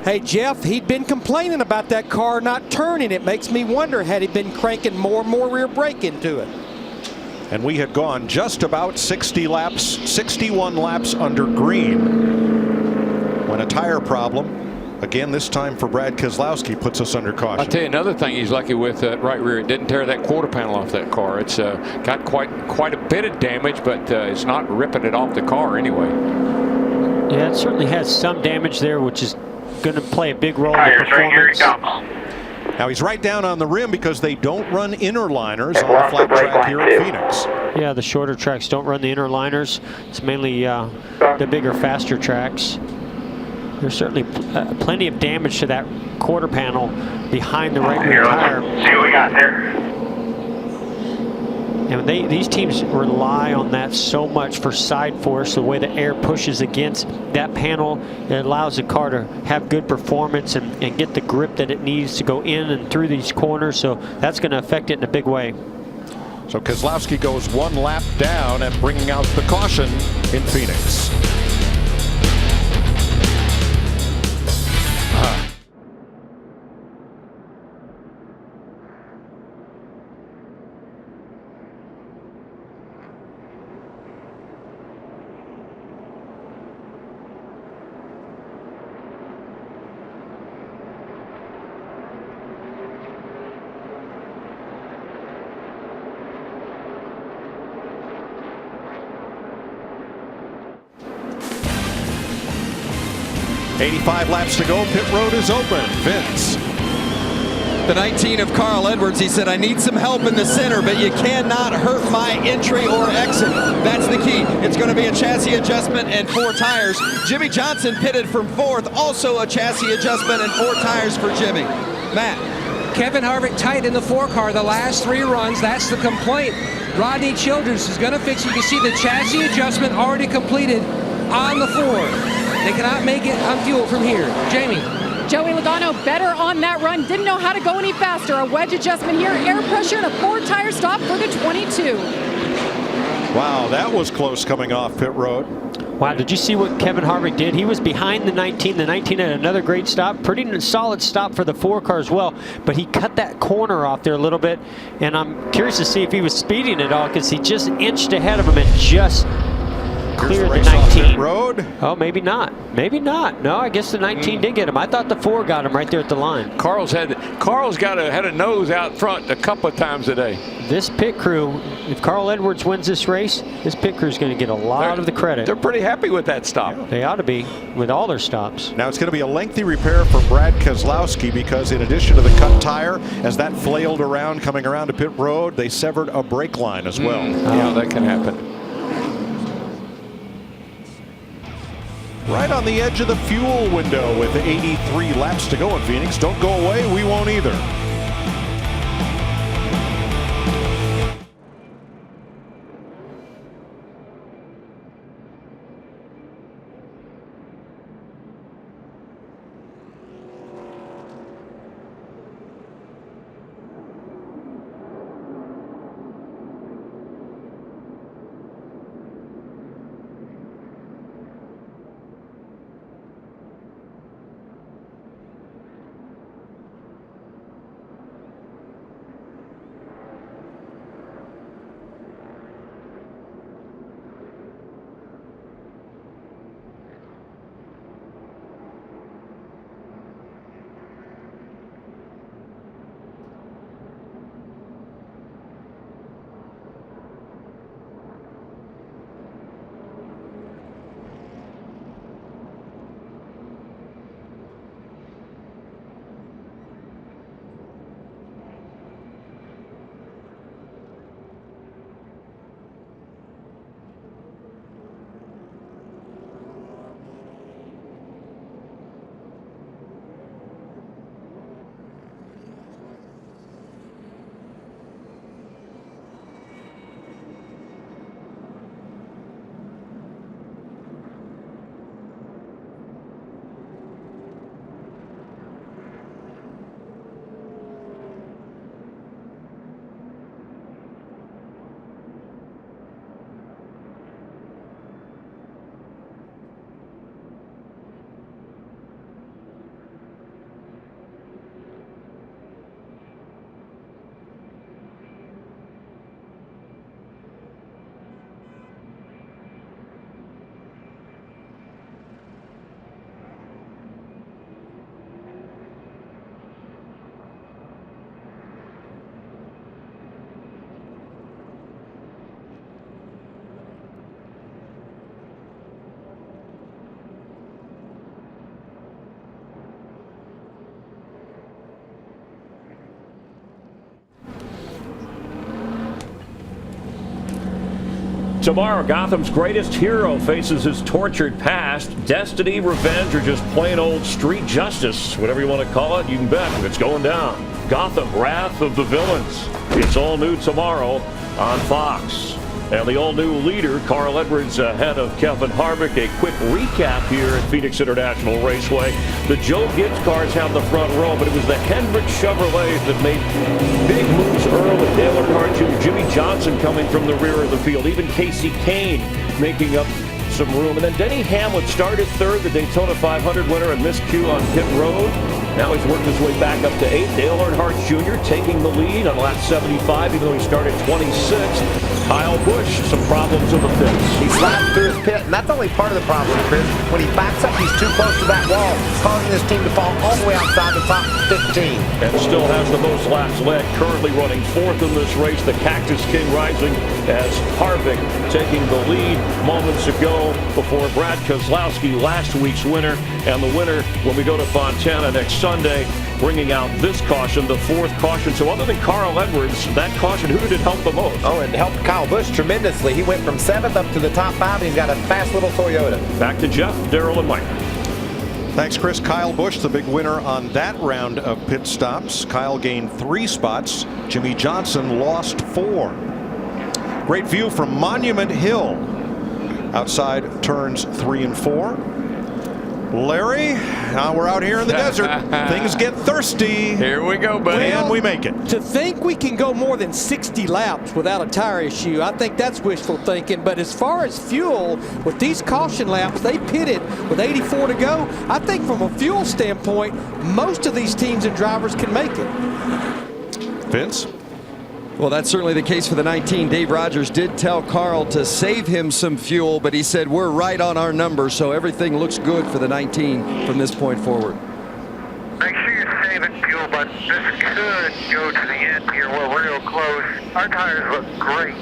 Hey, Jeff, he'd been complaining about that car not turning. It makes me wonder, had he been cranking more and more rear brake into it. And we had gone just about 60 laps, 61 laps under green when a tire problem, again this time for Brad Keselowski, puts us under caution. I'll tell you another thing he's lucky with that right rear. It didn't tear that quarter panel off that car. It's got quite a bit of damage, but it's not ripping it off the car anyway. Yeah, it certainly has some damage there, which is going to play a big role in the performance. Now he's right down on the rim because they don't run inner liners on the flat track here at Phoenix. Yeah, the shorter tracks don't run the inner liners. It's mainly the bigger, faster tracks. There's certainly plenty of damage to that quarter panel behind the right rear tire. See what we got there. And these teams rely on that so much for side force, the way the air pushes against that panel. It allows the car to have good performance and get the grip that it needs to go in and through these corners. So that's going to affect it in a big way. So Keselowski goes 1 lap down and bringing out the caution in Phoenix. .85 laps to go. Pit road is open. Vince. The 19 of Carl Edwards, he said, I need some help in the center, but you cannot hurt my entry or exit. That's the key. It's going to be a chassis adjustment and 4 tires. Jimmy Johnson pitted from 4th, also a chassis adjustment and 4 tires for Jimmy. Matt. Kevin Harvick tight in the 4 car the last 3 runs. That's the complaint. Rodney Childers is going to fix it. You can see the chassis adjustment already completed on the 4. They cannot make it on fuel from here. Jamie. Joey Logano better on that run. Didn't know how to go any faster. A wedge adjustment here. Air pressure and a 4-tire stop for the 22. Wow, that was close coming off pit road. Wow, did you see what Kevin Harvick did? He was behind the 19. The 19 had another great stop. Pretty solid stop for the 4 car as well. But he cut that corner off there a little bit. And I'm curious to see if he was speeding at all, because he just inched ahead of him and just clear the 19. Road. Oh, maybe not. Maybe not. No, I guess the 19 did get him. I thought the 4 got him right there at the line. Carl's had a nose out front a couple of times today. This pit crew, if Carl Edwards wins this race, this pit crew is going to get a lot of the credit. They're pretty happy with that stop. Yeah. They ought to be with all their stops. Now it's going to be a lengthy repair for Brad Keselowski because in addition to the cut tire, as that flailed around coming around to pit road, they severed a brake line as well. Yeah, that can happen. Right on the edge of the fuel window with 83 laps to go in Phoenix. Don't go away, we won't either. Tomorrow, Gotham's greatest hero faces his tortured past. Destiny, revenge, or just plain old street justice, whatever you want to call it, you can bet it's going down. Gotham, Wrath of the Villains. It's all new tomorrow on Fox. And the all-new leader, Carl Edwards, ahead of Kevin Harvick. A quick recap here at Phoenix International Raceway. The Joe Gibbs cars have the front row, but it was the Hendrick Chevrolets that made big moves early. Dale Earnhardt Jr., Jimmy Johnson coming from the rear of the field. Even Casey Kane making up some room. And then Denny Hamlin started third, the Daytona 500 winner, and miscue on pit road. Now he's worked his way back up to 8th. Dale Earnhardt Jr. taking the lead on lap 75, even though he started 26th. Kyle Busch, some problems in the pits. He slashed through his pit, and that's only part of the problem, Chris. When he backs up, he's too close to that wall, causing this team to fall all the way outside the top 15. And still has the most laps led, currently running 4th in this race. The Cactus King rising as Harvick taking the lead moments ago before Brad Keselowski, last week's winner, and the winner when we go to Fontana next Sunday, bringing out this caution, the 4th caution. So other than Carl Edwards, that caution, who did it help the most? Oh, it helped Kyle Busch tremendously. He went from 7th up to the top 5, and he's got a fast little Toyota. Back to Jeff, Darrell, and Mike. Thanks, Chris. Kyle Busch, the big winner on that round of pit stops. Kyle gained 3 spots. Jimmy Johnson lost 4. Great view from Monument Hill outside turns 3 and 4. Larry, now we're out here in the desert. Things get thirsty. Here we go, buddy. And we make it. To think we can go more than 60 laps without a tire issue, I think that's wishful thinking. But as far as fuel, with these caution laps, they pitted with 84 to go. I think from a fuel standpoint, most of these teams and drivers can make it. Vince? Well, that's certainly the case for the 19. Dave Rogers did tell Carl to save him some fuel, but he said we're right on our numbers, so everything looks good for the 19 from this point forward. Make sure you're saving fuel, but this could go to the end here. We're real close. Our tires look great.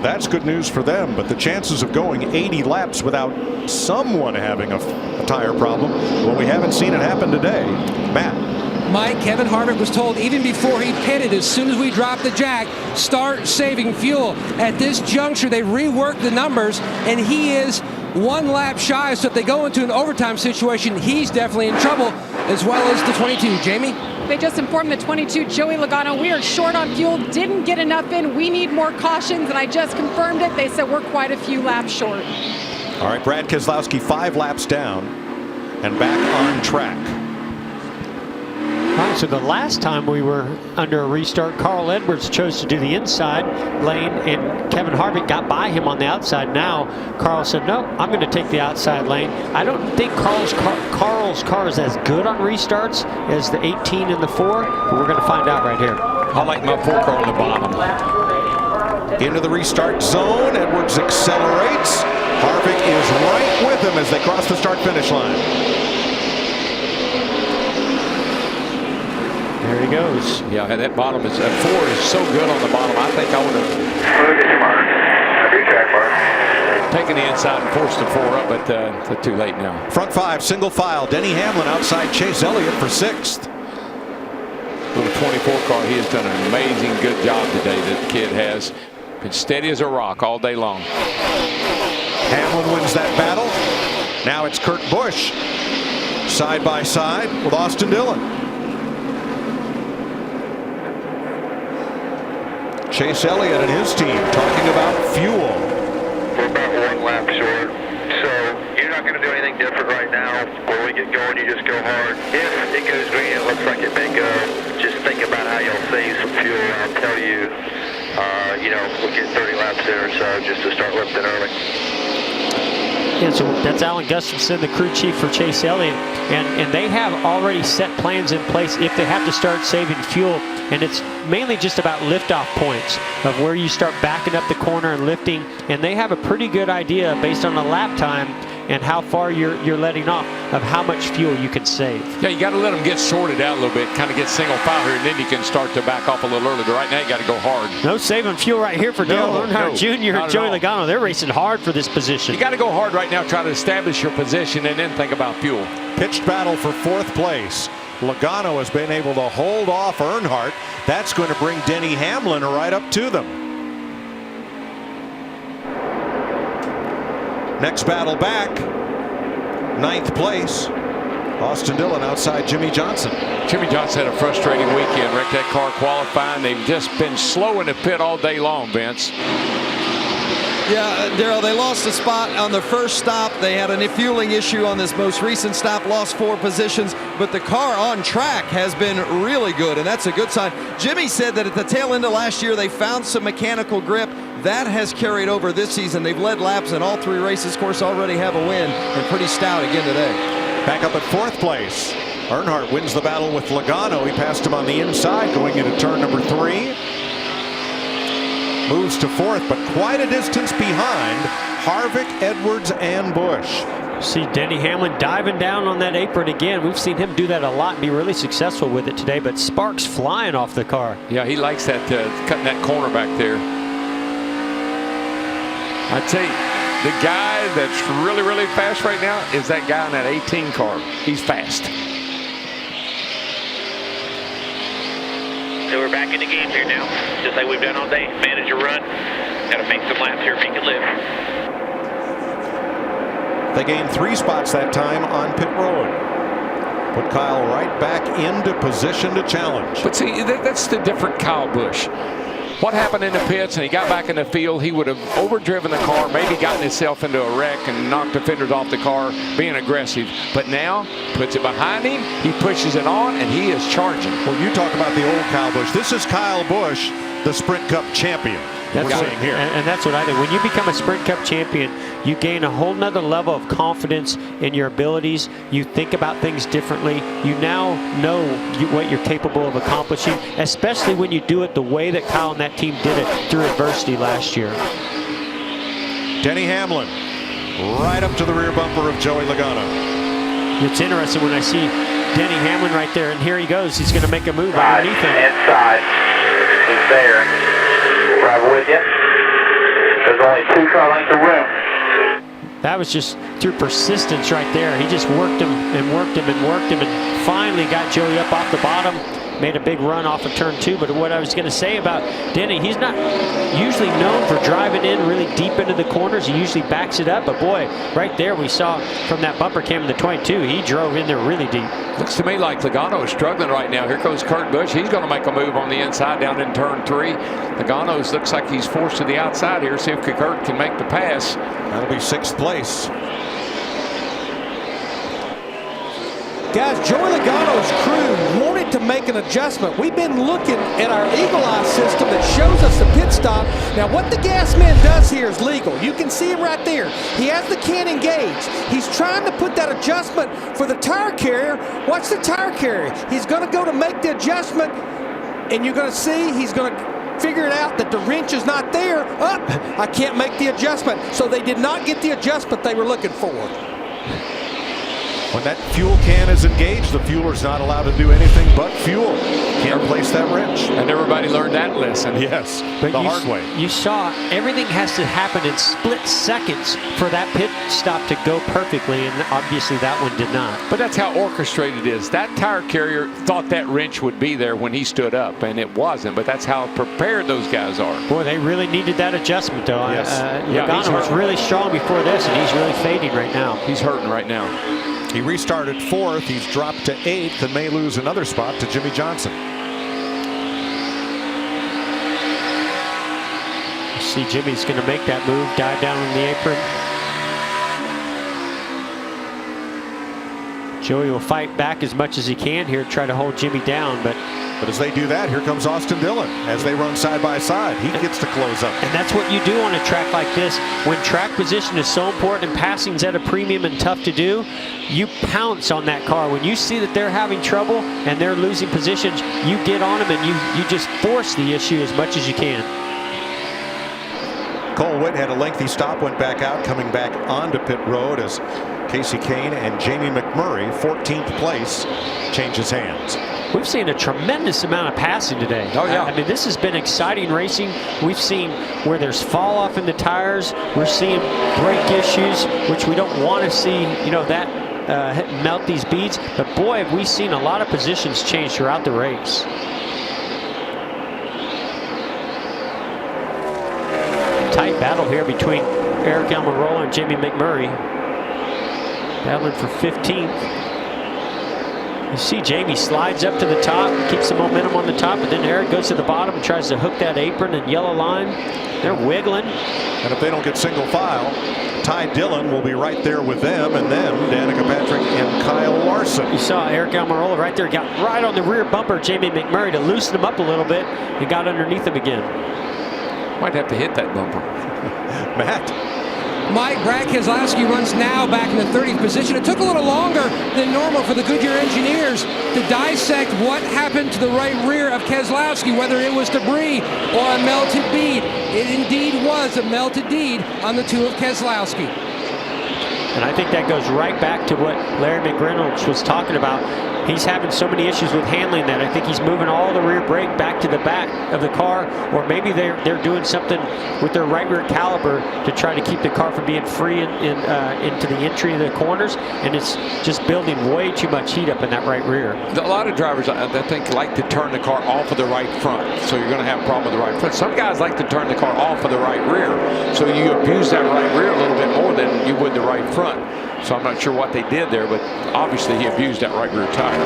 That's good news for them, but the chances of going 80 laps without someone having a tire problem, well, we haven't seen it happen today. Matt. Mike, Kevin Harvick was told even before he pitted, as soon as we drop the jack, start saving fuel. At this juncture, they reworked the numbers, and he is 1 lap shy. So if they go into an overtime situation, he's definitely in trouble, as well as the 22. Jamie? They just informed the 22, Joey Logano, we are short on fuel, didn't get enough in. We need more cautions, and I just confirmed it. They said we're quite a few laps short. All right, Brad Keselowski 5 laps down and back on track. All right, so the last time we were under a restart, Carl Edwards chose to do the inside lane, and Kevin Harvick got by him on the outside. Now, Carl said, no, I'm going to take the outside lane. I don't think Carl's car is as good on restarts as the 18 and the 4, but we're going to find out right here. I like my 4 car on the bottom. Into the restart zone, Edwards accelerates. Harvick is right with him as they cross the start-finish line. There he goes. Yeah, that bottom is 4 is so good on the bottom. I think I would have taken the inside and forced the 4 up, but it's too late now. Front 5, single file. Denny Hamlin outside Chase Elliott for 6th. Little 24 car. He has done an amazing good job today. That kid has been steady as a rock all day long. Hamlin wins that battle. Now it's Kurt Busch side by side with Austin Dillon. Chase Elliott and his team talking about fuel. We're about 1 lap short, so you're not going to do anything different right now. When we get going, you just go hard. If it goes green, it looks like it may go. Just think about how you'll save some fuel. I'll tell you, we'll get 30 laps there or so just to start lifting early. Yeah, so that's Alan Gustafson, the crew chief for Chase Elliott, and they have already set plans in place if they have to start saving fuel, and it's mainly just about liftoff points of where you start backing up the corner and lifting, and they have a pretty good idea based on the lap time and how far you're letting off of how much fuel you can save. Yeah, you got to let them get sorted out a little bit, kind of get single file here, and then you can start to back off a little early. But right now, you got to go hard. No saving fuel right here for Dale Earnhardt Jr. and Joey Logano. They're racing hard for this position. You got to go hard right now, try to establish your position, and then think about fuel. Pitched battle for 4th place. Logano has been able to hold off Earnhardt. That's going to bring Denny Hamlin right up to them. Next battle back. 9th place. Austin Dillon outside Jimmy Johnson. Jimmy Johnson had a frustrating weekend. Wrecked that car qualifying. They've just been slow in the pit all day long, Vince. Yeah, Darrell, they lost a spot on the first stop. They had a fueling issue on this most recent stop, lost 4 positions, but the car on track has been really good, and that's a good sign. Jimmy said that at the tail end of last year, they found some mechanical grip. That has carried over this season. They've led laps in all 3 races. Of course, already have a win, and pretty stout again today. Back up at 4th place. Earnhardt wins the battle with Logano. He passed him on the inside going into turn number 3. Moves to 4th, but quite a distance behind Harvick, Edwards, and Busch. See Denny Hamlin diving down on that apron again. We've seen him do that a lot and be really successful with it today, but sparks flying off the car. Yeah, he likes that, cutting that corner back there. I tell you, the guy that's really, really fast right now is that guy in that 18 car. He's fast. So we're back in the game here now, just like we've done all day. Manage your run. Got to make some laps here, make it live. They gained 3 spots that time on pit road. Put Kyle right back into position to challenge. But see, that's the different Kyle Busch. What happened in the pits and he got back in the field, he would have overdriven the car, maybe gotten himself into a wreck and knocked the fenders off the car, being aggressive. But now, puts it behind him, he pushes it on, and he is charging. Well, you talk about the old Kyle Busch. This is Kyle Busch, the Sprint Cup champion. That's we're what, seeing here. And that's what I think. When you become a Sprint Cup champion, you gain a whole nother level of confidence in your abilities. You think about things differently. You now know what you're capable of accomplishing, especially when you do it the way that Kyle and that team did it through adversity last year. Denny Hamlin right up to the rear bumper of Joey Logano. It's interesting when I see Denny Hamlin right there, and here he goes. He's going to make a move underneath him. Inside. He's there. Drive with you. There's only 2 car lengths of room. That was just through persistence right there. He just worked him and worked him and worked him and finally got Joey up off the bottom. Made a big run off of turn 2. But what I was going to say about Denny, he's not usually known for driving in really deep into the corners. He usually backs it up. But boy, right there we saw from that bumper cam in the 22, he drove in there really deep. Looks to me like Logano is struggling right now. Here goes Kurt Busch. He's going to make a move on the inside down in turn 3. Logano looks like he's forced to the outside here. See if Kurt can make the pass. That'll be 6th place. Guys, Joey Logano's crew wanted to make an adjustment. We've been looking at our Eagle Eye system that shows us the pit stop. Now, what the gas man does here is legal. You can see him right there. He has the can engaged. He's trying to put that adjustment for the tire carrier. Watch the tire carrier. He's going to go to make the adjustment, and you're going to see he's going to figure it out that the wrench is not there. I can't make the adjustment. So they did not get the adjustment they were looking for. When that fuel can is engaged, the fueler's not allowed to do anything but fuel. Can't place that wrench. And everybody learned that lesson. Yes, but the hard way. You saw everything has to happen in split seconds for that pit stop to go perfectly, and obviously that one did not. But that's how orchestrated it is. That tire carrier thought that wrench would be there when he stood up, and it wasn't. But that's how prepared those guys are. Boy, they really needed that adjustment, though. Yes. Logano was really strong before this, and he's really fading right now. He's hurting right now. He restarted 4th. He's dropped to 8th and may lose another spot to Jimmy Johnson. See, Jimmy's going to make that move, dive down on the apron. Joey will fight back as much as he can here, try to hold Jimmy down, but as they do that, here comes Austin Dillon. As they run side by side, he gets to close up. And that's what you do on a track like this. When track position is so important and passing's at a premium and tough to do, you pounce on that car. When you see that they're having trouble and they're losing positions, you get on them and you just force the issue as much as you can. Cole Witt had a lengthy stop, went back out, coming back onto pit road as Casey Kane and Jamie McMurray, 14th place, changes hands. We've seen a tremendous amount of passing today. Oh, yeah. I mean, this has been exciting racing. We've seen where there's fall off in the tires. We're seeing brake issues, which we don't want to see, you know, that melt these beads. But boy, have we seen a lot of positions change throughout the race. Tight battle here between Eric Almirola and Jamie McMurray. Battling for 15th. You see Jamie slides up to the top, keeps the momentum on the top, but then Eric goes to the bottom and tries to hook that apron and yellow line. They're wiggling. And if they don't get single file, Ty Dillon will be right there with them, and then Danica Patrick and Kyle Larson. You saw Eric Almirola right there, got right on the rear bumper, Jamie McMurray, to loosen him up a little bit, and got underneath him again. Might have to hit that bumper. Matt. Mike Brad Keselowski runs now back in the 30th position. It took a little longer than normal for the Goodyear engineers to dissect what happened to the right rear of Keselowski, whether it was debris or a melted bead. It indeed was a melted bead on the 2 of Keselowski. And I think that goes right back to what Larry McReynolds was talking about. He's having so many issues with handling that. I think he's moving all the rear brake back to the back of the car, or maybe they're doing something with their right rear caliper to try to keep the car from being free into the entry of the corners, and it's just building way too much heat up in that right rear. A lot of drivers, I think, like to turn the car off of the right front, so you're going to have a problem with the right front. Some guys like to turn the car off of the right rear, so you abuse that right rear a little bit more than you would the right front. So I'm not sure what they did there, but obviously he abused that right rear tire.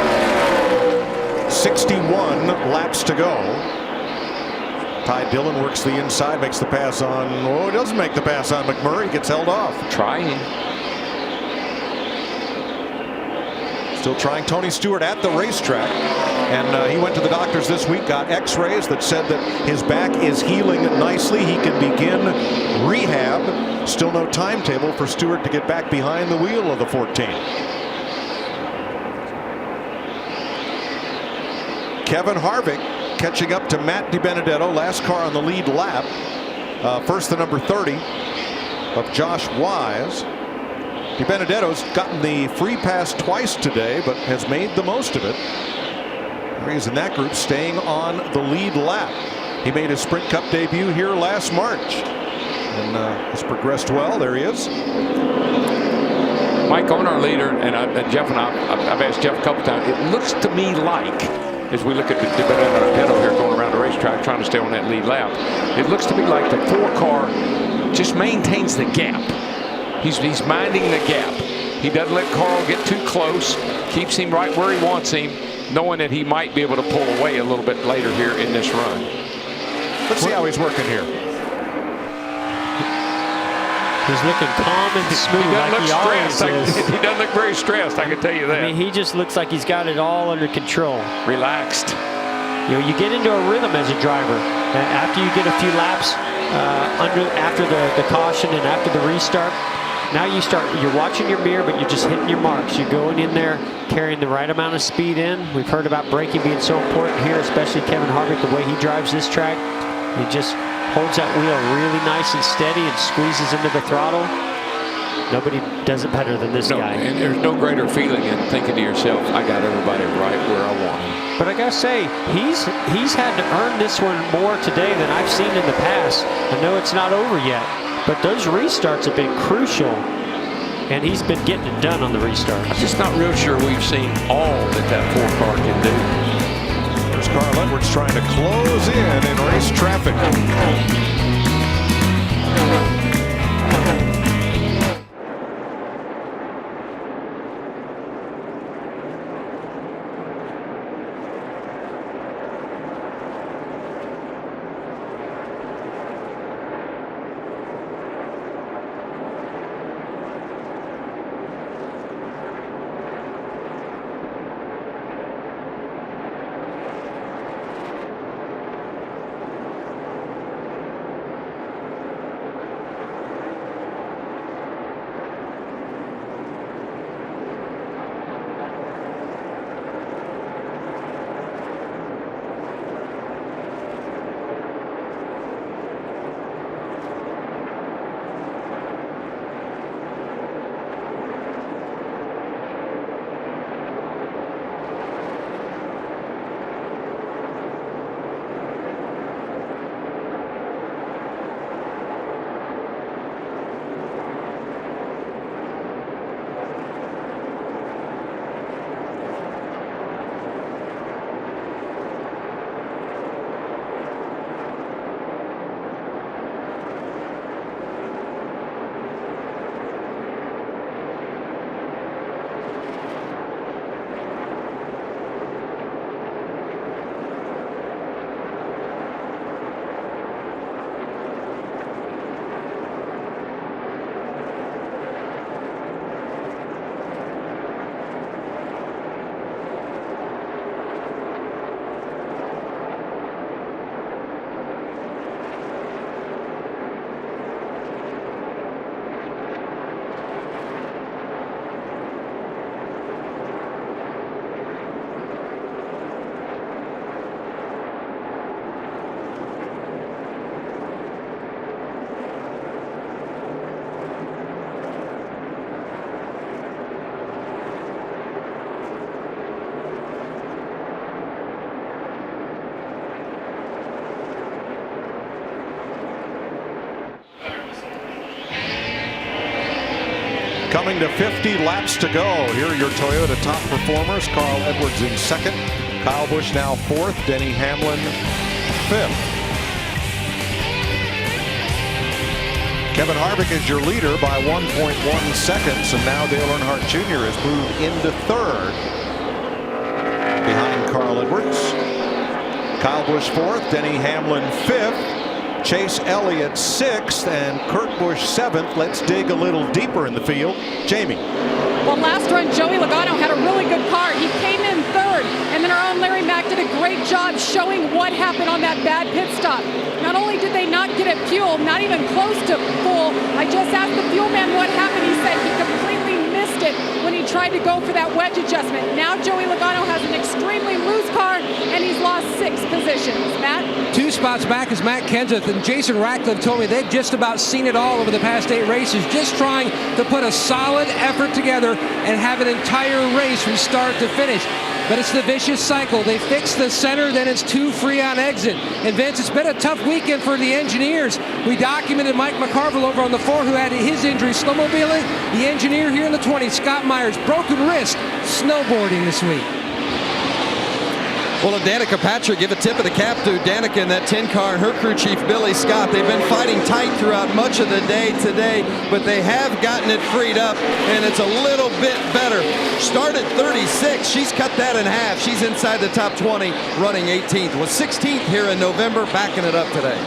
61 laps to go. Ty Dillon works the inside, makes the pass on. Oh, he doesn't make the pass on McMurray. Gets held off. Trying. Still trying Tony Stewart at the racetrack. And he went to the doctors this week, got x-rays that said that his back is healing nicely. He can begin rehab. Still no timetable for Stewart to get back behind the wheel of the 14. Kevin Harvick catching up to Matt DiBenedetto, last car on the lead lap. First the number 30 of Josh Wise. DiBenedetto's gotten the free pass twice today, but has made the most of it. He's in that group, staying on the lead lap. He made his Sprint Cup debut here last March, and has progressed well. There he is. Mike, on our leader, and Jeff and I've asked Jeff a couple times, it looks to me like, as we look at the DiBenedetto here going around the racetrack trying to stay on that lead lap, it looks to me like the 4 car just maintains the gap. He's minding the gap. He doesn't let Carl get too close, keeps him right where he wants him, knowing that he might be able to pull away a little bit later here in this run. Let's see how he's working here. He's looking calm and smooth. He doesn't look stressed. He doesn't look very stressed, I can tell you that. I mean, he just looks like he's got it all under control. Relaxed. You know, you get into a rhythm as a driver. After you get a few laps after the caution and after the restart, now you're watching your mirror, but you're just hitting your marks. You're going in there, carrying the right amount of speed in. We've heard about braking being so important here, especially Kevin Harvick, the way he drives this track. He just holds that wheel really nice and steady and squeezes into the throttle. Nobody does it better than this guy. And there's no greater feeling than thinking to yourself, I got everybody right where I want him. But I gotta say, he's had to earn this one more today than I've seen in the past. I know it's not over yet, but those restarts have been crucial, and he's been getting it done on the restarts. I'm just not real sure we've seen all that 4 car can do. There's Carl Edwards trying to close in race traffic. Coming to 50 laps to go. Here are your Toyota top performers. Carl Edwards in second. Kyle Busch now fourth. Denny Hamlin fifth. Kevin Harvick is your leader by 1.1 seconds. And now Dale Earnhardt Jr. has moved into third behind Carl Edwards. Kyle Busch fourth. Denny Hamlin fifth. Chase Elliott sixth and Kurt Busch seventh. Let's dig a little deeper in the field. Jamie. Well, last run, Joey Logano had a really good car. He came in third, and then our own Larry Mack did a great job showing what happened on that bad pit stop. Not only did they not get it fuel, not even close to full, I just asked the fuel man what happened. He said he completely missed it when he tried to go for that wedge adjustment. Now Joey Logano has an extremely loose car, and he's lost 6 positions. Matt? 2 spots back is Matt Kenseth, and Jason Ratcliffe told me they've just about seen it all over the past 8 races, just trying to put a solid effort together and have an entire race from start to finish. But it's the vicious cycle. They fix the center, then it's 2 free on exit. And Vince, it's been a tough weekend for the engineers. We documented Mike McCarville over on the 4 who had his injury snowmobiling. The engineer here in the 20, Scott Myers, broken wrist, snowboarding this week. Well, Danica Patrick, give a tip of the cap to Danica and that 10 car and her crew chief, Billy Scott. They've been fighting tight throughout much of the day today, but they have gotten it freed up, and it's a little bit better. Started 36. She's cut that in half. She's inside the top 20, running 18th. Was 16th here in November, backing it up today.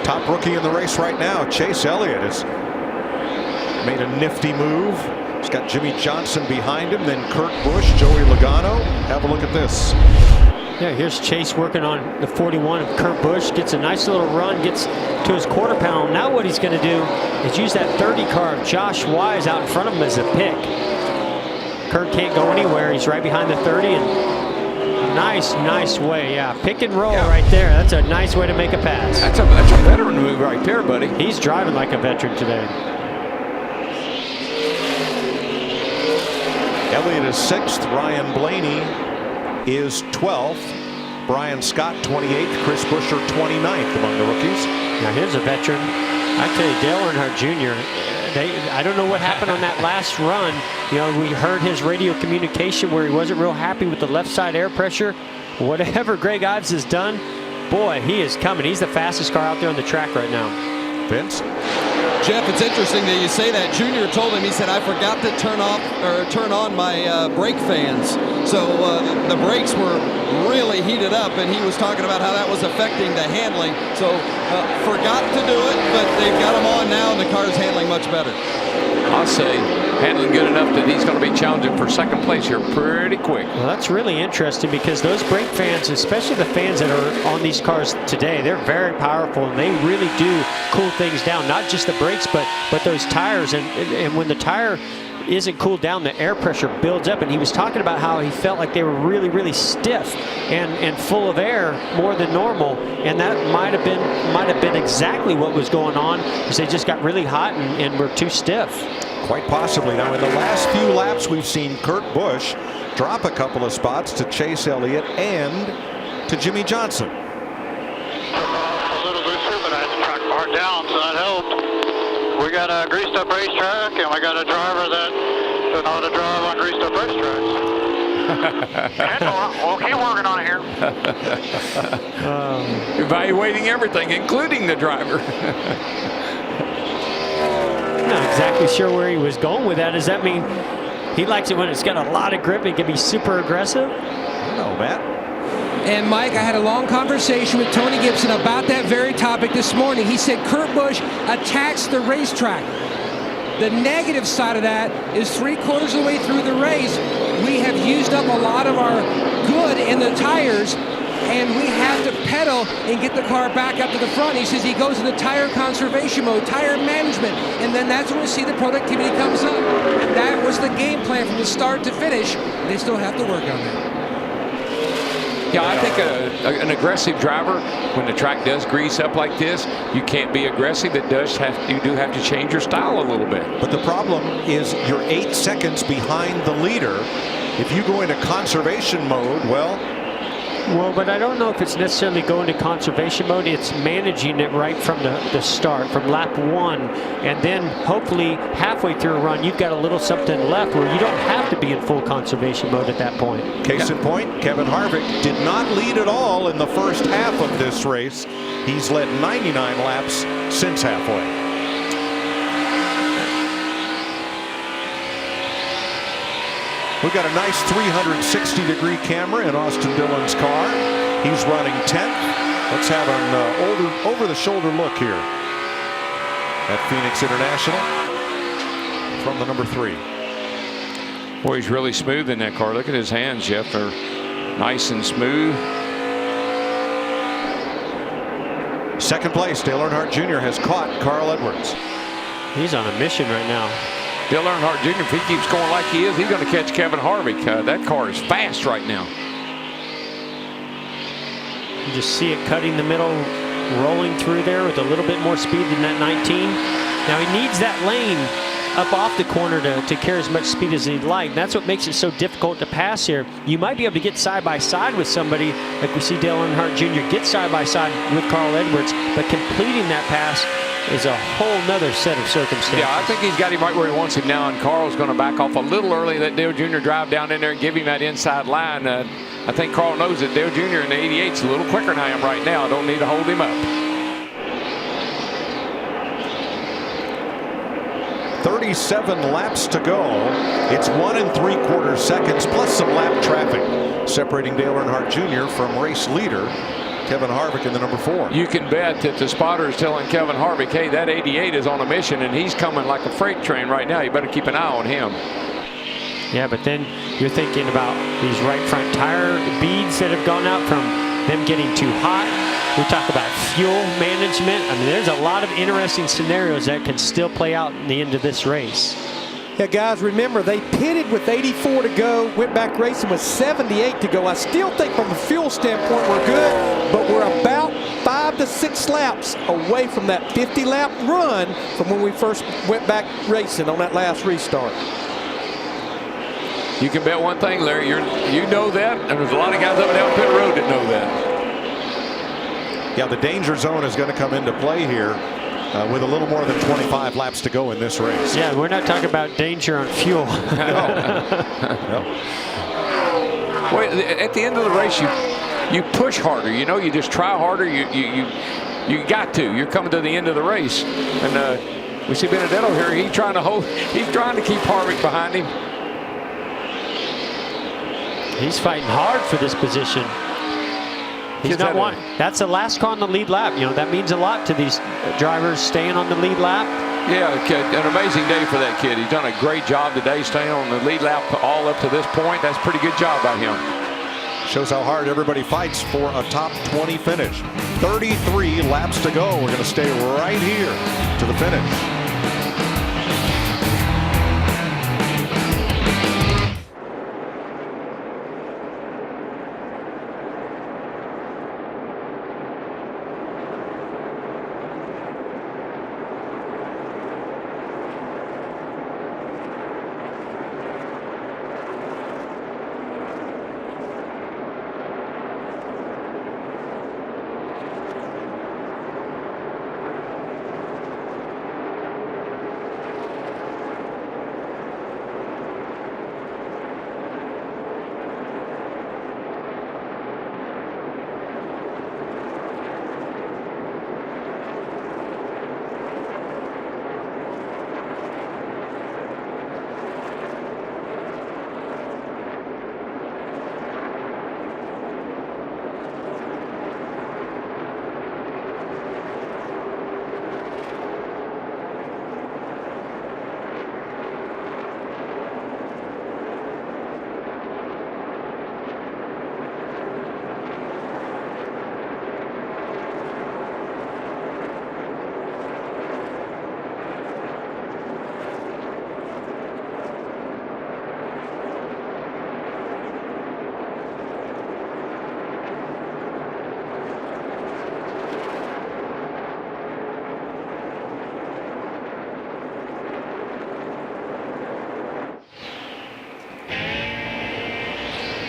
Top rookie in the race right now, Chase Elliott, has made a nifty move. He's got Jimmy Johnson behind him, then Kurt Busch, Joey Logano. Have a look at this. Yeah, here's Chase working on the 41 of Kurt Busch. Gets a nice little run, gets to his quarter pound. Now what he's going to do is use that 30 car of Josh Wise out in front of him as a pick. Kurt can't go anywhere. He's right behind the 30, and nice way. Yeah, pick and roll right there. That's a nice way to make a pass. That's a veteran move right there, buddy. He's driving like a veteran today. Elliott is 6th. Ryan Blaney is 12th. Brian Scott 28th. Chris Buescher 29th among the rookies. Now here's a veteran. I tell you, Dale Earnhardt Jr., I don't know what happened on that last run. You know, we heard his radio communication where he wasn't real happy with the left side air pressure. Whatever Greg Ives has done, boy, he is coming. He's the fastest car out there on the track right now. Vince? Jeff, it's interesting that you say that. Junior told him, he said, I forgot to turn on my brake fans. So the brakes were really heated up, and he was talking about how that was affecting the handling. So forgot to do it, but they've got them on now, and the car's handling much better. I'll say handling good enough that he's going to be challenging for second place here pretty quick. Well, that's really interesting because those brake fans, especially the fans that are on these cars today, they're very powerful and they really do cool things down. Not just the brakes, but those tires. And when the tire isn't cooled down, the air pressure builds up. And he was talking about how he felt like they were really stiff and full of air more than normal. And that might have been exactly what was going on, because they just got really hot and were too stiff. Quite possibly. Now, in the last few laps, we've seen Kurt Busch drop a couple of spots to Chase Elliott and to Jimmy Johnson. A little looser, but I had to track bar down, so that helped. We got a greased up racetrack, and we got a driver that knows how to drive on greased up racetracks. We'll keep working on it here. Evaluating everything, including the driver. Not exactly sure where he was going with that. Does that mean he likes it when it's got a lot of grip and can be super aggressive? I don't know, Matt. And Mike, I had a long conversation with Tony Gibson about that very topic this morning. He said Kurt Busch attacks the racetrack. The negative side of that is 3/4 of the way through the race, we have used up a lot of our good in the tires, and we have to pedal and get the car back up to the front. He says he goes into tire conservation mode, tire management, and then that's when we see the productivity comes up. And that was the game plan from the start to finish. They still have to work on that. Yeah, I think an aggressive driver, when the track does grease up like this, you can't be aggressive. You do have to change your style a little bit. But the problem is you're 8 seconds behind the leader. If you go into conservation mode, well, but I don't know if it's necessarily going to conservation mode. It's managing it right from the start, from lap 1. And then hopefully halfway through a run, you've got a little something left where you don't have to be in full conservation mode at that point. Case in point, Kevin Harvick did not lead at all in the first half of this race. He's led 99 laps since halfway. We've got a nice 360-degree camera in Austin Dillon's car. He's running 10th. Let's have an over-the-shoulder look here at Phoenix International. from the number 3. Boy, he's really smooth in that car. Look at his hands, Jeff. They're nice and smooth. Second place, Dale Earnhardt Jr. has caught Carl Edwards. He's on a mission right now. Dale Earnhardt Jr., if he keeps going like he is, he's going to catch Kevin Harvick. That car is fast right now. You just see it cutting the middle, rolling through there with a little bit more speed than that 19. Now he needs that lane up off the corner to carry as much speed as he'd like. That's what makes it so difficult to pass here. You might be able to get side by side with somebody, like we see Dale Earnhardt Jr. get side by side with Carl Edwards, but completing that pass is a whole nother set of circumstances. Yeah, I think he's got him right where he wants him now, and Carl's going to back off a little early. Let Dale Jr. drive down in there and give him that inside line. I think Carl knows that Dale Jr. in the 88's a little quicker than I am right now. I don't need to hold him up. 37 laps to go. It's 1 3/4 seconds plus some lap traffic separating Dale Earnhardt Jr. from race leader Kevin Harvick in the number 4. You can bet that the spotter is telling Kevin Harvick, hey, that 88 is on a mission and he's coming like a freight train right now. You better keep an eye on him. Yeah, but then you're thinking about these right front tire beads that have gone out from them getting too hot. We talk about fuel management. I mean, there's a lot of interesting scenarios that can still play out in the end of this race. Yeah, guys, remember, they pitted with 84 to go, went back racing with 78 to go. I still think from a fuel standpoint we're good, but we're about 5 to 6 laps away from that 50-lap run from when we first went back racing on that last restart. You can bet one thing, Larry, you know that, and there's a lot of guys up and down pit road that know that. Yeah, the danger zone is going to come into play here with a little more than 25 laps to go in this race. Yeah, we're not talking about danger on fuel. No. Wait, at the end of the race, you push harder. You know, you just try harder. You got to. You're coming to the end of the race, and we see Benedetto here. He's trying to keep Harvick behind him. He's fighting hard for this position. He's not one. That's the last car on the lead lap. You know, that means a lot to these drivers staying on the lead lap. Yeah, an amazing day for that kid. He's done a great job today staying on the lead lap all up to this point. That's a pretty good job by him. Shows how hard everybody fights for a top 20 finish. 33 laps to go. We're going to stay right here to the finish.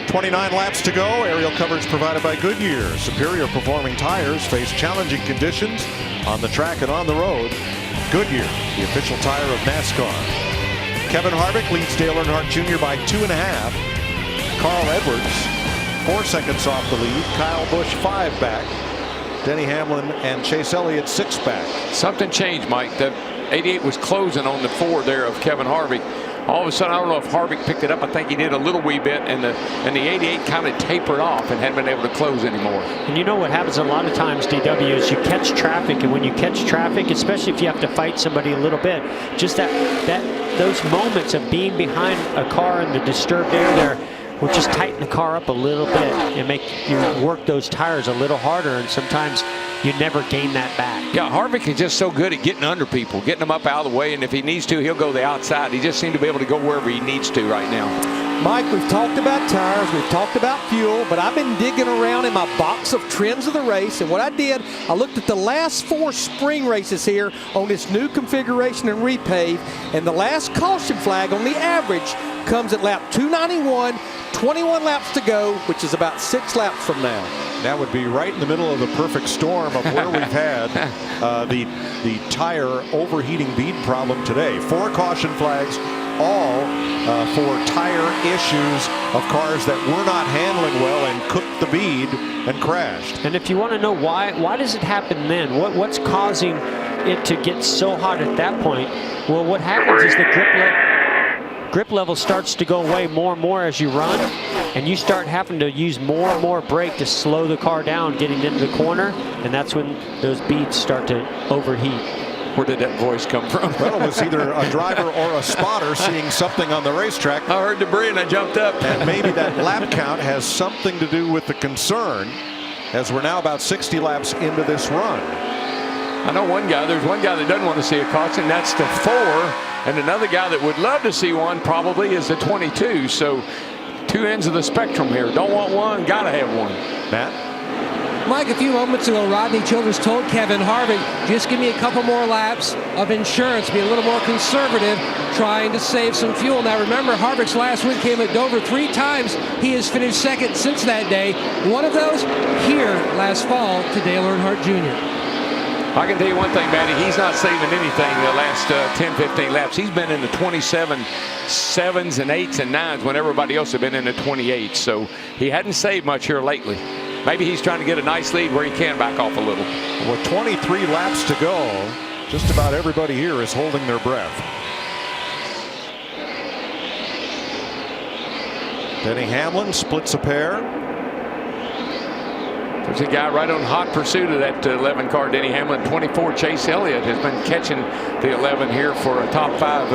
.29 laps to go. Aerial coverage provided by Goodyear. Superior performing tires face challenging conditions on the track and on the road. Goodyear, the official tire of NASCAR. Kevin Harvick leads Dale Earnhardt Jr. by 2.5. Carl Edwards 4 seconds off the lead. Kyle Busch 5 back. Denny Hamlin and Chase Elliott 6 back. Something changed, Mike. The 88 was closing on the 4 there of Kevin Harvick. all of a sudden, I don't know if Harvick picked it up. I think he did a little wee bit, and the 88 kind of tapered off and hadn't been able to close anymore. And you know what happens a lot of times, DW, is you catch traffic, and when you catch traffic, especially if you have to fight somebody a little bit, just those moments of being behind a car in the disturbed air there will just tighten the car up a little bit and make you work those tires a little harder, and sometimes you never gain that back. Yeah, Harvick is just so good at getting under people, getting them up out of the way, and if he needs to, he'll go the outside. He just seems to be able to go wherever he needs to right now. Mike, we've talked about tires, we've talked about fuel, but I've been digging around in my box of trends of the race, and what I did, I looked at the last 4 spring races here on this new configuration and repave, and the last caution flag on the average comes at lap 291, 21 laps to go, which is about 6 laps from now. That would be right in the middle of the perfect storm of where we've had the tire overheating bead problem today. 4 caution flags, all for tire issues of cars that were not handling well and cooked the bead and crashed. And if you want to know why does it happen then? What's causing it to get so hot at that point? Well, what happens is the grip level starts to go away more and more as you run, and you start having to use more and more brake to slow the car down getting into the corner, and that's when those beads start to overheat. Where did that voice come from? Well, it was either a driver or a spotter seeing something on the racetrack. I heard debris and I jumped up. And maybe that lap count has something to do with the concern, as we're now about 60 laps into this run. I know there's one guy that doesn't want to see a caution, that's the 4, and another guy that would love to see one probably is the 22. So 2 ends of the spectrum here. Don't want one, gotta have one. Matt? Mike, a few moments ago, Rodney Childers told Kevin Harvick, just give me a couple more laps of insurance, be a little more conservative, trying to save some fuel. Now remember, Harvick's last win came at Dover. 3 times he has finished second since that day. One of those here last fall to Dale Earnhardt Jr. I can tell you one thing, Matty, he's not saving anything the last 10, 15 laps. He's been in the 27 7s and 8s and 9s when everybody else had been in the 28s. So he hadn't saved much here lately. Maybe he's trying to get a nice lead where he can back off a little. With 23 laps to go, just about everybody here is holding their breath. Denny Hamlin splits a pair. There's a guy right on hot pursuit of that 11 car, Denny Hamlin. 24, Chase Elliott has been catching the 11 here for a top 5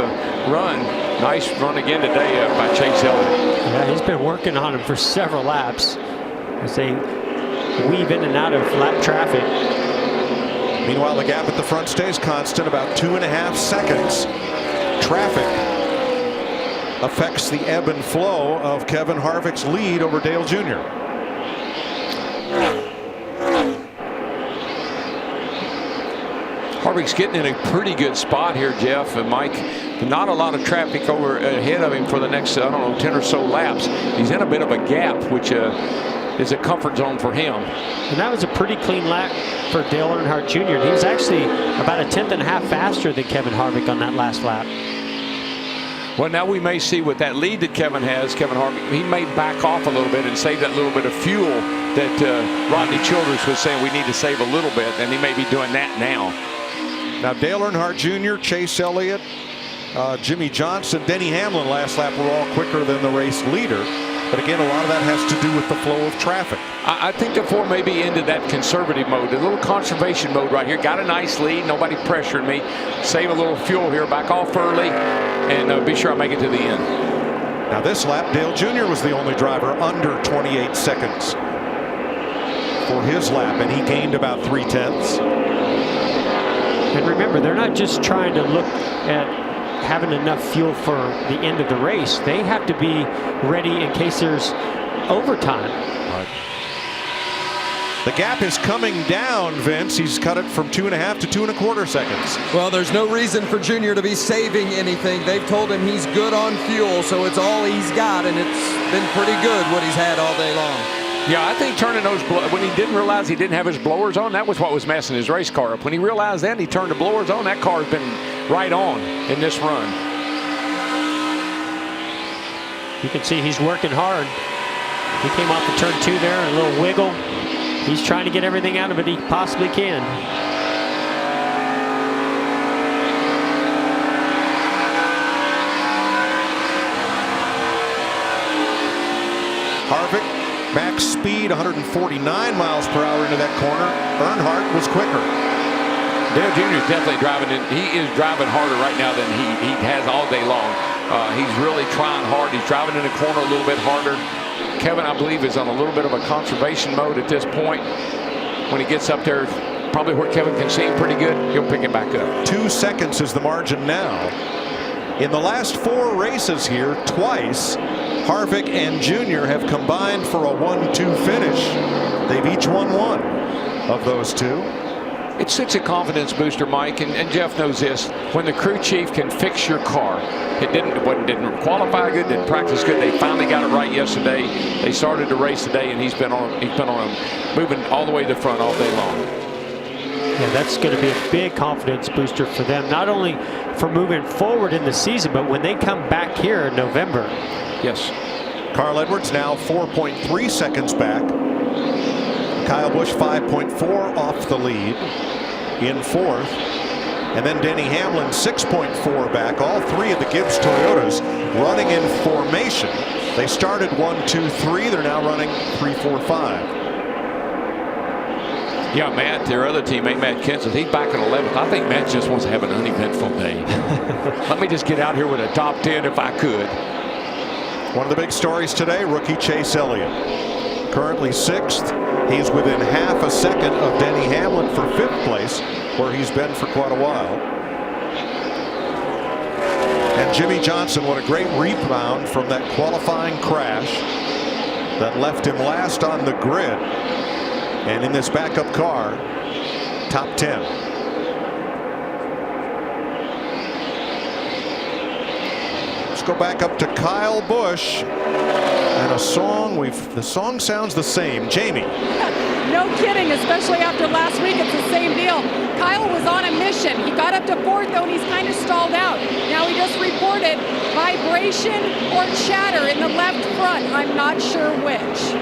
run. Nice run again today by Chase Elliott. Yeah, he's been working on him for several laps as they weave in and out of lap traffic. Meanwhile, the gap at the front stays constant, about 2.5 seconds. Traffic affects the ebb and flow of Kevin Harvick's lead over Dale Jr. Harvick's getting in a pretty good spot here, Jeff and Mike. Not a lot of traffic over ahead of him for the next, 10 or so laps. He's in a bit of a gap, which is a comfort zone for him. And that was a pretty clean lap for Dale Earnhardt Jr. He was actually about a 1/10 and a half faster than Kevin Harvick on that last lap. Well, now we may see with that lead that Kevin Harvick, he may back off a little bit and save that little bit of fuel that Rodney Childers was saying we need to save a little bit, and he may be doing that now. Now Dale Earnhardt Jr., Chase Elliott, Jimmy Johnson, Denny Hamlin last lap were all quicker than the race leader. But again, a lot of that has to do with the flow of traffic. I think the 4 may be into that conservative mode, a little conservation mode right here. Got a nice lead, nobody pressured me. Save a little fuel here, back off early, and be sure I make it to the end. Now this lap, Dale Jr. was the only driver under 28 seconds for his lap, and he gained about 3/10. And remember, they're not just trying to look at having enough fuel for the end of the race. They have to be ready in case there's overtime. Right. The gap is coming down, Vince. He's cut it from 2.5 to 2.25 seconds. Well, there's no reason for Junior to be saving anything. They've told him he's good on fuel, so it's all he's got, and it's been pretty good what he's had all day long. Yeah, I think turning those, when he didn't realize he didn't have his blowers on, that was what was messing his race car up. When he realized that and he turned the blowers on, that car has been right on in this run. You can see he's working hard. He came off the turn 2 there, a little wiggle. He's trying to get everything out of it he possibly can. max speed, 149 miles per hour into that corner. Earnhardt was quicker. Dale Jr. is definitely driving it. He is driving harder right now than he has all day long. He's really trying hard. He's driving in the corner a little bit harder. Kevin, I believe, is on a little bit of a conservation mode at this point. When he gets up there, probably where Kevin can see him pretty good, he'll pick it back up. 2 seconds is the margin now. In the last 4 races here, twice, Harvick and Jr. have combined for a 1-2 finish. They've each won 1 of those 2. It's such a confidence booster, Mike, and Jeff knows this. When the crew chief can fix your car, it didn't qualify good, didn't practice good. They finally got it right yesterday. They started the race today, and he's been on moving all the way to the front all day long. Yeah, that's going to be a big confidence booster for them, not only for moving forward in the season, but when they come back here in November. Yes. Carl Edwards now 4.3 seconds back. Kyle Busch 5.4 off the lead in 4th. And then Denny Hamlin 6.4 back. All 3 of the Gibbs Toyotas running in formation. They started 1, 2, 3. They're now running 3, 4, 5. Yeah, Matt, their other teammate, Matt Kenseth, he's back in 11th. I think Matt just wants to have an uneventful day. Let me just get out here with a top 10 if I could. One of the big stories today, rookie Chase Elliott. Currently 6th. He's within half a second of Denny Hamlin for 5th place, where he's been for quite a while. And Jimmie Johnson, what a great rebound from that qualifying crash that left him last on the grid. And in this backup car, top 10. Let's go back up to Kyle Busch. And a song, the song sounds the same. Jamie. No kidding, especially after last week, it's the same deal. Kyle was on a mission. He got up to 4th, though, and he's kind of stalled out. Now he just reported vibration or chatter in the left front. I'm not sure which.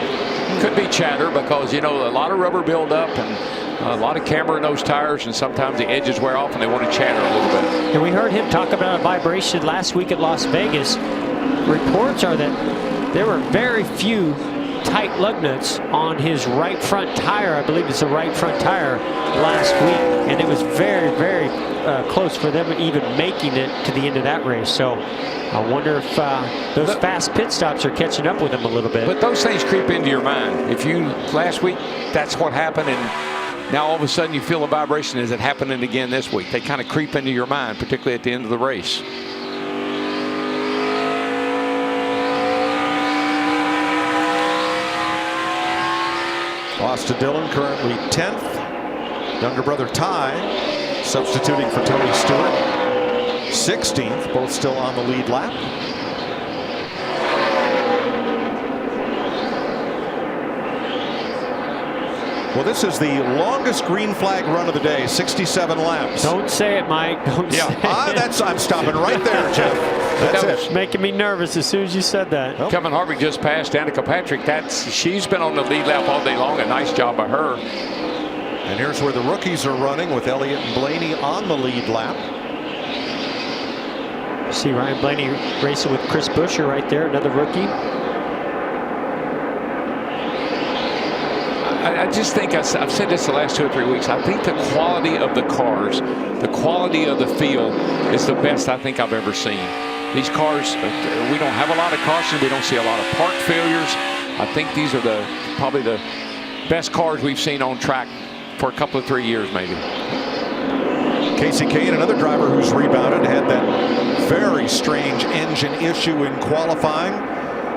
Could be chatter because, you know, a lot of rubber buildup and a lot of camber in those tires, and sometimes the edges wear off and they want to chatter a little bit. And we heard him talk about a vibration last week at Las Vegas. Reports are that there were very few tight lug nuts on his right front tire. I believe it's the right front tire last week, and it was very, very close for them even making it to the end of that race. So I wonder if those fast pit stops are catching up with him a little bit. But those things creep into your mind. If you, last week, that's what happened, and now all of a sudden you feel a vibration. Is it happening again this week? They kind of creep into your mind, particularly at the end of the race. Lost to Dillon, currently 10th. Younger brother Ty substituting for Tony Stewart. 16th, both still on the lead lap. Well, this is the longest green flag run of the day, 67 laps. Don't say it, Mike. Don't say it. I'm stopping right there, Jeff. That's it. Making me nervous as soon as you said that. Oh. Kevin Harvick just passed Danica Patrick. She's been on the lead lap all day long. A nice job by her. And here's where the rookies are running with Elliott and Blaney on the lead lap. See Ryan Blaney racing with Chris Buescher right there, another rookie. I just think I've said this the last 2 or 3 weeks. I think the quality of the cars, the quality of the field is the best I think I've ever seen. These cars, we don't have a lot of caution. We don't see a lot of park failures. I think these are probably the best cars we've seen on track for a couple of 3 years, maybe. Casey Kane, another driver who's rebounded, had that very strange engine issue in qualifying,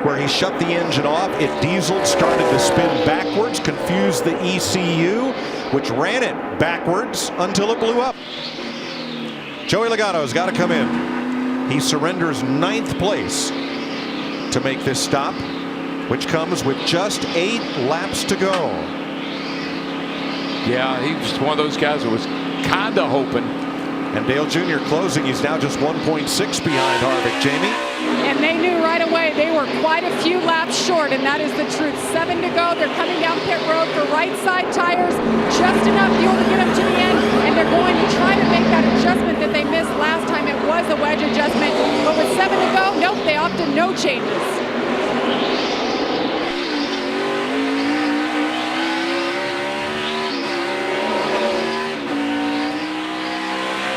where he shut the engine off. It dieseled, started to spin backwards, confused the ECU, which ran it backwards until it blew up. Joey Logano's got to come in. He surrenders 9th place to make this stop, which comes with just 8 laps to go. Yeah, he was one of those guys that was kind of hoping. And Dale Jr. closing. He's now just 1.6 behind Harvick. Jamie? And they knew right away they were quite a few laps short, and that is the truth. 7 to go. They're coming down pit road for right side tires. Just enough fuel to get them to the end, and they're going to try to make that adjustment that they missed last time. It was a wedge adjustment, but with 7 to go, nope, they opted no changes.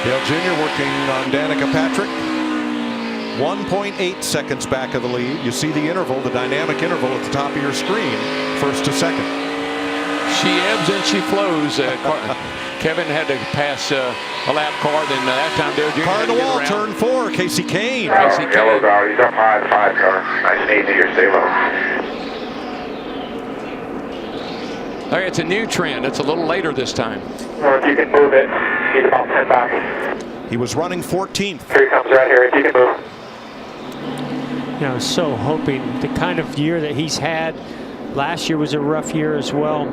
Dale Jr. working on Danica Patrick. 1.8 seconds back of the lead. You see the interval, the dynamic interval at the top of your screen, first to second. She ebbs and she flows. Kevin had to pass a lap car, then that time Dale Jr. Car in the wall, turn 4, Casey Kane. Yellow car, he's up high, 5 car. Nice and easy here, stay low. Okay, it's a new trend. It's a little later this time. Well, if you can move it, he's about 10 back. He was running 14th. Here he comes right here, if you can move. You know, so hoping the kind of year that he's had. Last year was a rough year as well.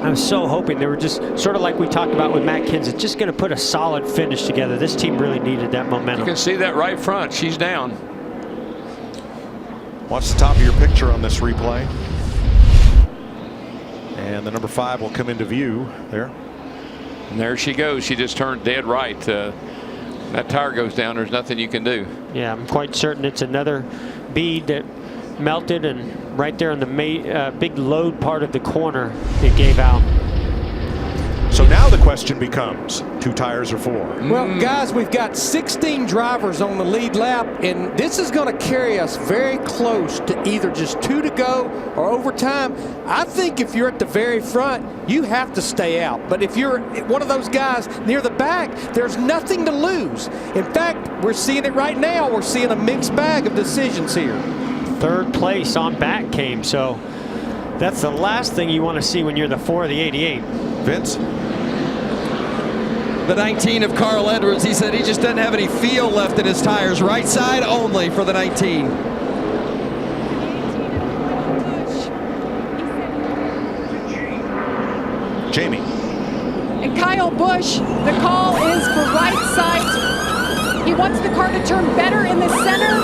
I was so hoping they were just sort of like we talked about with Matt Kenseth, just going to put a solid finish together. This team really needed that momentum. You can see that right front. She's down. Watch the top of your picture on this replay. And the number 5 will come into view there. And there she goes. She just turned dead right. That tire goes down. There's nothing you can do. Yeah, I'm quite certain it's another bead that melted, and right there in the big load part of the corner it gave out. So now the question becomes 2 tires or 4. Well, guys, we've got 16 drivers on the lead lap, and this is going to carry us very close to either just 2 to go or overtime. I think if you're at the very front, you have to stay out. But if you're one of those guys near the back, there's nothing to lose. In fact, we're seeing it right now. We're seeing a mixed bag of decisions here. 3rd place on back came, so that's the last thing you want to see when you're the 4 of the 88. Vince? The 19 of Carl Edwards, he said he just doesn't have any feel left in his tires. Right side only for the 19. Jamie. And Kyle Busch, the call is for right side. He wants the car to turn better in the center,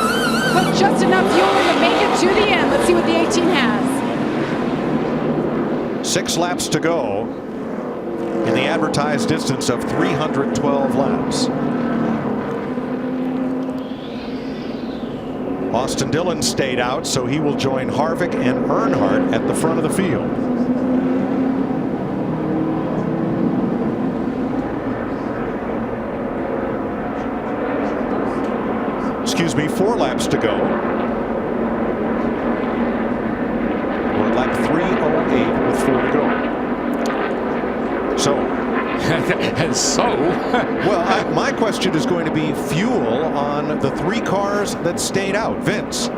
put just enough fuel in to make it to the end. Let's see what the 18 has. 6 laps to go in the advertised distance of 312 laps. Austin Dillon stayed out, so he will join Harvick and Earnhardt at the front of the field. Excuse me, 4 laps to go. We're at lap 308 with 4 to go. Well, my question is going to be fuel on the 3 cars that stayed out. Vince.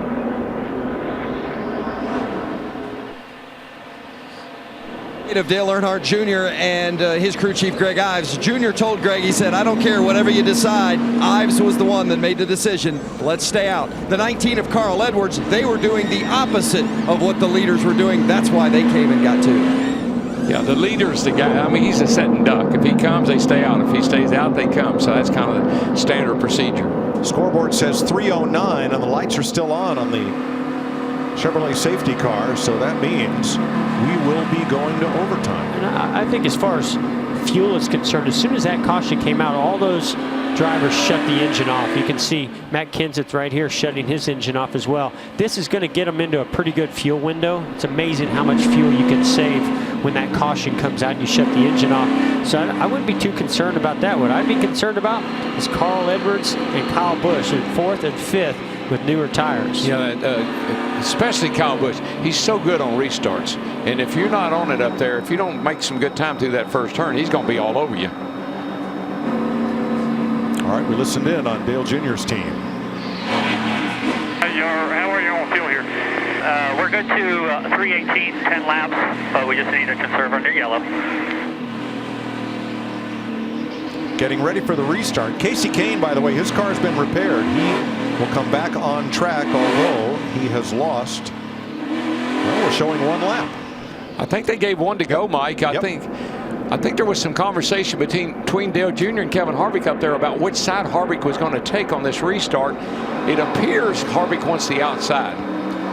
Of Dale Earnhardt Jr. and his crew chief Greg Ives. Jr. told Greg, he said, I don't care whatever you decide. Ives was the one that made the decision. Let's stay out. The 19 of Carl Edwards, they were doing the opposite of what the leaders were doing. That's why they came and got 2. Yeah, the leader's the guy. I mean, he's a sitting duck. If he comes, they stay out. If he stays out, they come. So that's kind of the standard procedure. Scoreboard says 309, and the lights are still on the Chevrolet safety car, so that means we will be going to overtime. And I think as far as fuel is concerned, as soon as that caution came out, all those drivers shut the engine off. You can see Matt Kenseth right here shutting his engine off as well. This is going to get them into a pretty good fuel window. It's amazing how much fuel you can save when that caution comes out and you shut the engine off. So I wouldn't be too concerned about that. What I'd be concerned about is Carl Edwards and Kyle Busch in 4th and 5th with newer tires. Yeah, especially Kyle Busch. He's so good on restarts. And if you're not on it up there, if you don't make some good time through that first turn, he's going to be all over you. All right, we listened in on Dale Jr.'s team. How are you on fuel here? We're good to 318, 10 laps, but we just need to conserve under yellow. Getting ready for the restart. Casey Kane, by the way, his car's been repaired. He will come back on track, although he has lost. Well, we're showing 1 lap. I think they gave 1 to go, Mike. I think there was some conversation between Dale Jr. and Kevin Harvick up there about which side Harvick was going to take on this restart. It appears Harvick wants the outside.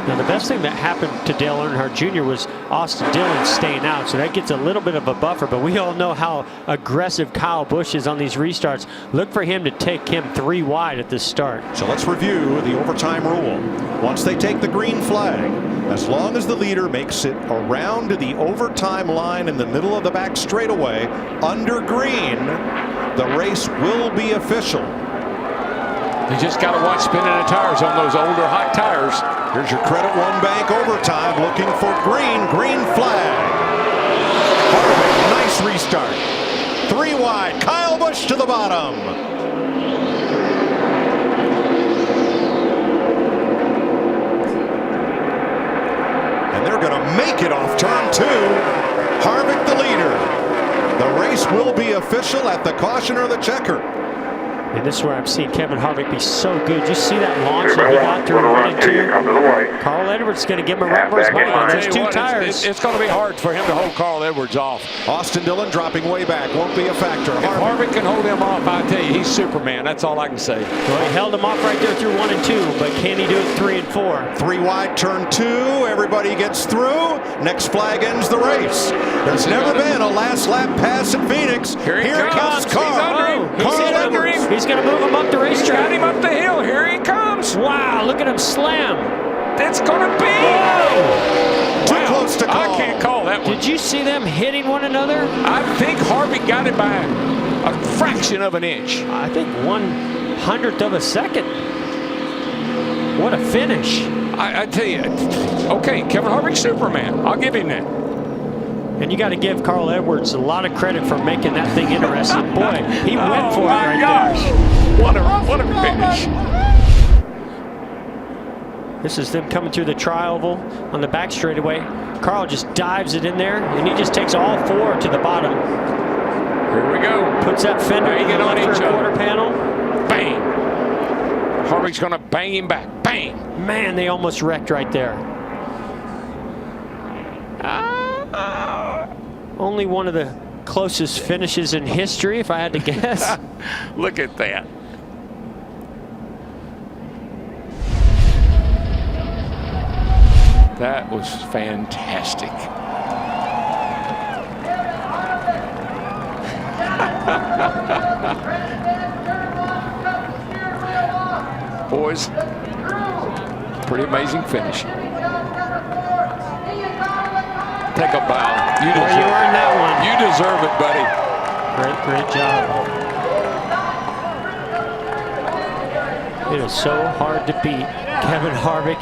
Now, the best thing that happened to Dale Earnhardt Jr. was Austin Dillon staying out, so that gets a little bit of a buffer, but we all know how aggressive Kyle Busch is on these restarts. Look for him to take him 3 wide at this start. So let's review the overtime rule. Once they take the green flag, as long as the leader makes it around to the overtime line in the middle of the back straightaway under green, The race will be official. You just got to watch spinning the tires on those older hot tires. Here's your Credit One Bank overtime looking for green flag. Harvick, nice restart. 3 wide, Kyle Busch to the bottom. And they're going to make it off turn 2. Harvick the leader. The race will be official at the caution or the checker. And this is where I'm seeing Kevin Harvick be so good. You see that launch that he got through 1 and 2. Carl Edwards is going to give him a run for his money on those 2 tires. It's going to be hard for him to hold Carl Edwards off. Austin Dillon dropping way back. Won't be a factor. If Harvick can hold him off, I tell you, he's Superman. That's all I can say. Well, he held him off right there through 1 and 2, but can he do it 3 and 4? 3 wide, turn 2. Everybody gets through. Next flag ends the race. There's never been a last lap pass at Phoenix. Here comes Carl. He's under him. He's going to move him up the racetrack. Got him up the hill. Here he comes. Wow, look at him slam. That's going to be. Too close to call. I can't call that one. Did you see them hitting one another? I think Harvick got it by a fraction of an inch. I think 1/100th of a second. What a finish. I tell you, okay, Kevin Harvick, Superman. I'll give him that. And you got to give Carl Edwards a lot of credit for making that thing interesting. Boy, he went for it right there. What a finish. This is them coming through the tri-oval on the back straightaway. Carl just dives it in there, and he just takes all 4 to the bottom. Here we go. Puts that fender in the left rear quarter panel. Bang. Harvick's going to bang him back. Bang. Man, they almost wrecked right there. Only one of the closest finishes in history, if I had to guess. Look at that. That was fantastic. Boys, pretty amazing finish. Take a bow. You earned that one. You deserve it, buddy. Great job. It is so hard to beat Kevin Harvick,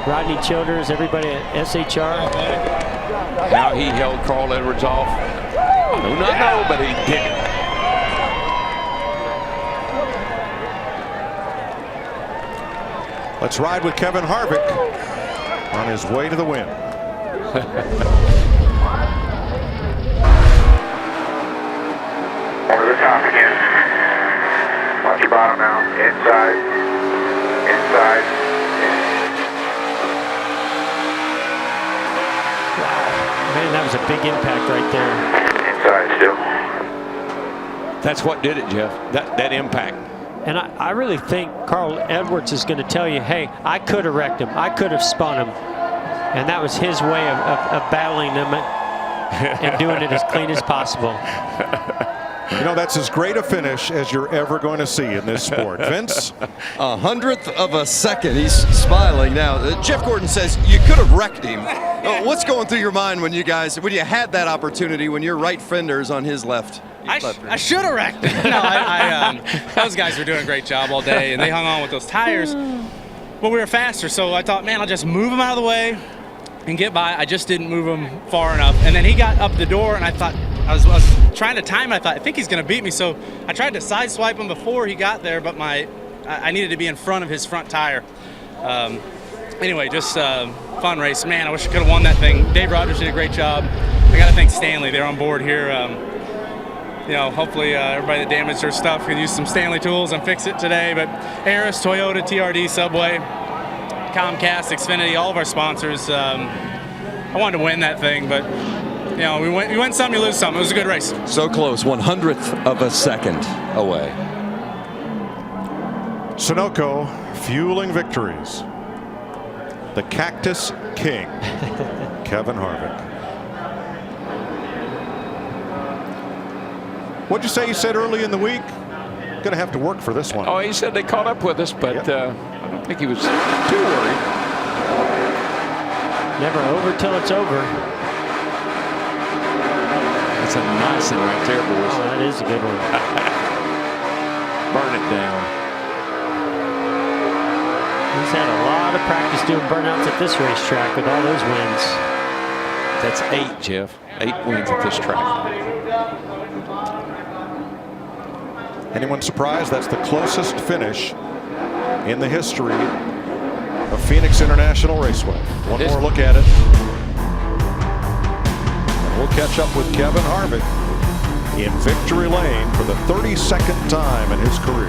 Rodney Childers, everybody at SHR. Now he held Carl Edwards off. I do not know, but he did it. Let's ride with Kevin Harvick on his way to the win. Over the top again. Watch your bottom now. Inside. Inside. Man, that was a big impact right there. Inside still. That's what did it, Jeff. That impact. And I really think Carl Edwards is going to tell you, hey, I could have wrecked him. I could have spun him. And that was his way of battling them and doing it as clean as possible. You know, that's as great a finish as you're ever going to see in this sport. Vince? 100th of a second. He's smiling now. Jeff Gordon says you could have wrecked him. What's going through your mind when you had that opportunity when your right fender's on his left? I should have wrecked him. No, those guys were doing a great job all day, and they hung on with those tires. But we were faster, so I thought, man, I'll just move them out of the way and get by. I just didn't move him far enough. And then he got up the door, and I thought, I was trying to time it. I thought, I think he's going to beat me. So I tried to sideswipe him before he got there, but I needed to be in front of his front tire. Anyway, just fun race. Man, I wish I could have won that thing. Dave Rogers did a great job. I got to thank Stanley. They're on board here. You know, hopefully everybody that damaged their stuff can use some Stanley tools and fix it today. But Harris, Toyota, TRD, Subway, Comcast, Xfinity, all of our sponsors. I wanted to win that thing, but you know, we win some, you lose some. It was a good race. So close, 100th of a second away. Sunoco fueling victories. The Cactus King, Kevin Harvick. What'd you say you said early in the week? Gonna have to work for this one. Oh, he said they caught up with us, but I don't think he was too worried. Never over till it's over. That's a nice one right there, boys. Oh, that is a good one. Burn it down. He's had a lot of practice doing burnouts at this racetrack with all those wins. That's 8, Jeff. 8 wins at this track. Anyone surprised? That's the closest finish in the history of Phoenix International Raceway. One more look at it. And we'll catch up with Kevin Harvick in victory lane for the 32nd time in his career.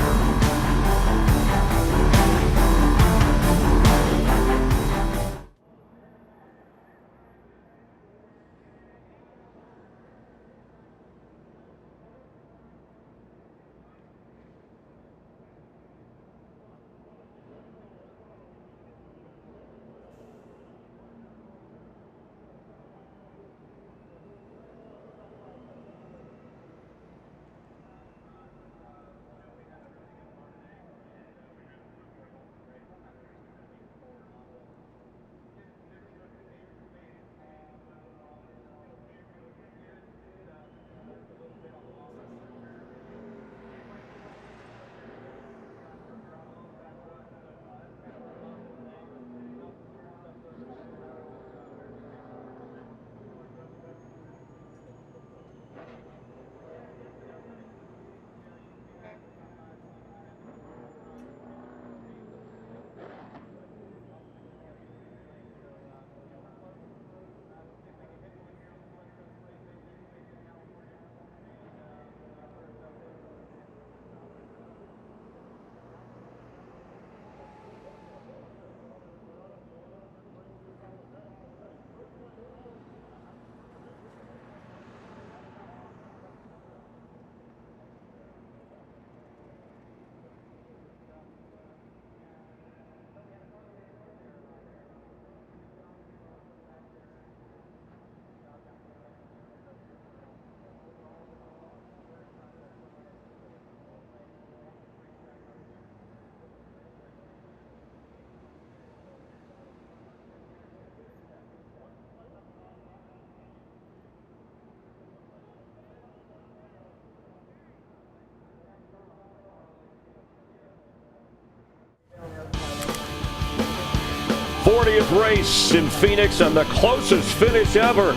Race in Phoenix and the closest finish ever.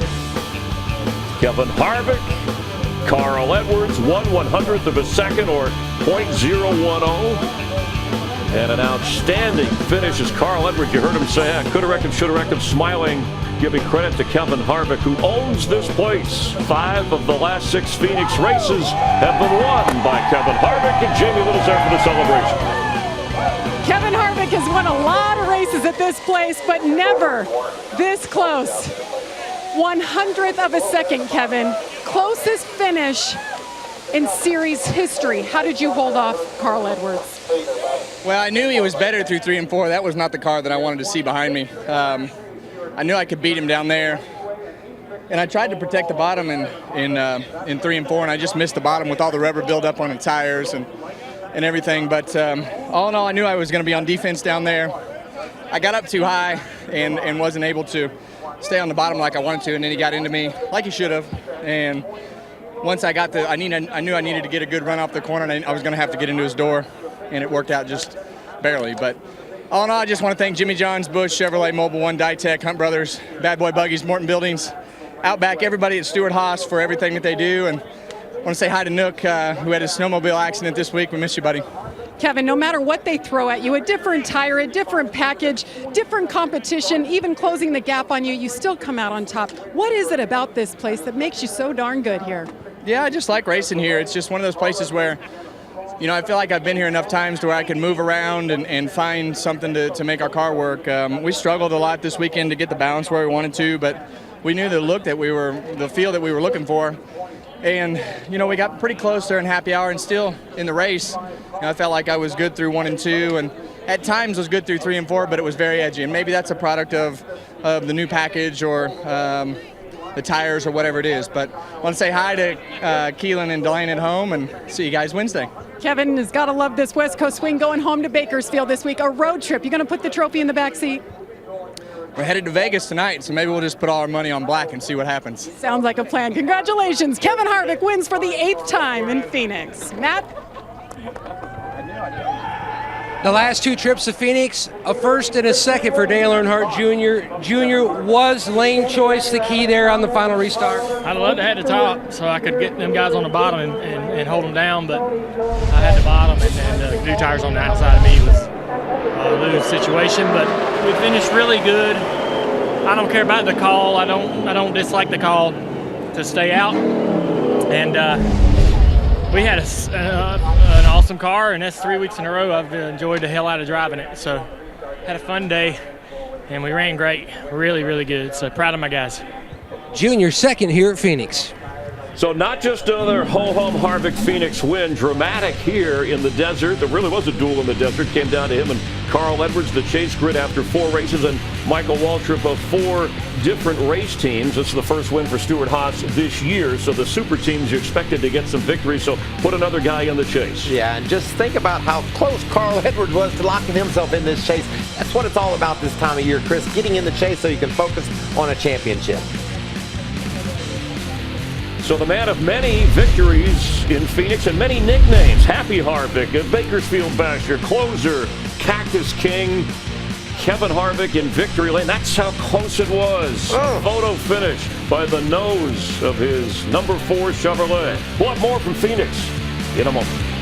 Kevin Harvick, Carl Edwards, 1/100th of a second or .010. And an outstanding finish is Carl Edwards. You heard him say, I could have reckoned, should have reckoned, smiling, giving credit to Kevin Harvick, who owns this place. 5 of the last 6 Phoenix races have been won by Kevin Harvick, and Jamie Little's there for the celebration. Kevin Harvick has won a lot of races at this place, but never this close. 100th of a second, Kevin. Closest finish in series history. How did you hold off Carl Edwards? Well, I knew he was better through 3 and 4. That was not the car that I wanted to see behind me. I knew I could beat him down there. And I tried to protect the bottom in 3 and 4, and I just missed the bottom with all the rubber buildup on the tires and everything. But all in all, I knew I was going to be on defense down there. I got up too high and wasn't able to stay on the bottom like I wanted to, and then he got into me like he should have. And once I got I knew I needed to get a good run off the corner, and I was going to have to get into his door, and it worked out just barely. But all in all, I just want to thank Jimmy Johns, Busch, Chevrolet, Mobil 1, Dytek, Hunt Brothers, Bad Boy Buggies, Morton Buildings, Outback, everybody at Stewart Haas for everything that they do. And I want to say hi to Nook, who had a snowmobile accident this week. We miss you, buddy. Kevin, no matter what they throw at you, a different tire, a different package, different competition, even closing the gap on you, you still come out on top. What is it about this place that makes you so darn good here? Yeah, I just like racing here. It's just one of those places where, you know, I feel like I've been here enough times to where I can move around and find something to make our car work. We struggled a lot this weekend to get the balance where we wanted to, but we knew the feel that we were looking for. And, you know, we got pretty close there in happy hour, and still in the race, you know, I felt like I was good through 1 and 2, and at times was good through 3 and 4, but it was very edgy. And maybe that's a product of the new package or the tires or whatever it is. But I want to say hi to Keelan and Delane at home, and see you guys Wednesday. Kevin has got to love this West Coast swing going home to Bakersfield this week. A road trip. You going to put the trophy in the back seat? we're headed to Vegas tonight, so maybe we'll just put all our money on black and see what happens. Sounds like a plan. Congratulations. Kevin Harvick wins for the 8th time in Phoenix. Matt? The last 2 trips to Phoenix, a first and a second for Dale Earnhardt Jr. Jr. Was lane choice the key there on the final restart? I'd love to have the top so I could get them guys on the bottom and hold them down, but I had the bottom and new tires on the outside of me was a lose situation. But we finished really good. I don't care about the call. I don't dislike the call to stay out. And we had an awesome car, and that's 3 weeks in a row. I've enjoyed the hell out of driving it. So had a fun day, and we ran great. Really, really good. So proud of my guys. Junior second here at Phoenix. So not just another ho-hum Harvick-Phoenix win, dramatic here in the desert. There really was a duel in the desert. Came down to him and Carl Edwards, the chase grid after 4 races, and Michael Waltrip of 4 different race teams. This is the first win for Stewart-Haas this year. So the super teams, you expected to get some victory. So put another guy in the chase. Yeah, and just think about how close Carl Edwards was to locking himself in this chase. That's what it's all about this time of year, Chris. Getting in the chase so you can focus on a championship. So the man of many victories in Phoenix and many nicknames. Happy Harvick, a Bakersfield Basher, Closer, Cactus King, Kevin Harvick in victory lane. That's how close it was. Photo finish by the nose of his number 4 Chevrolet. We'll have more from Phoenix in a moment.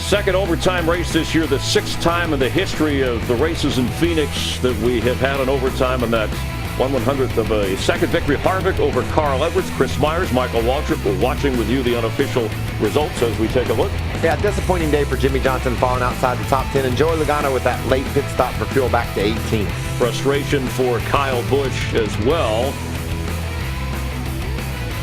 Second overtime race this year, the 6th time in the history of the races in Phoenix that we have had an overtime, and that 1/100th of a second victory. Harvick over Carl Edwards, Chris Myers, Michael Waltrip. We're watching with you the unofficial results as we take a look. Yeah, disappointing day for Jimmie Johnson, falling outside the top 10. And Joey Logano with that late pit stop for fuel back to 18. Frustration for Kyle Busch as well.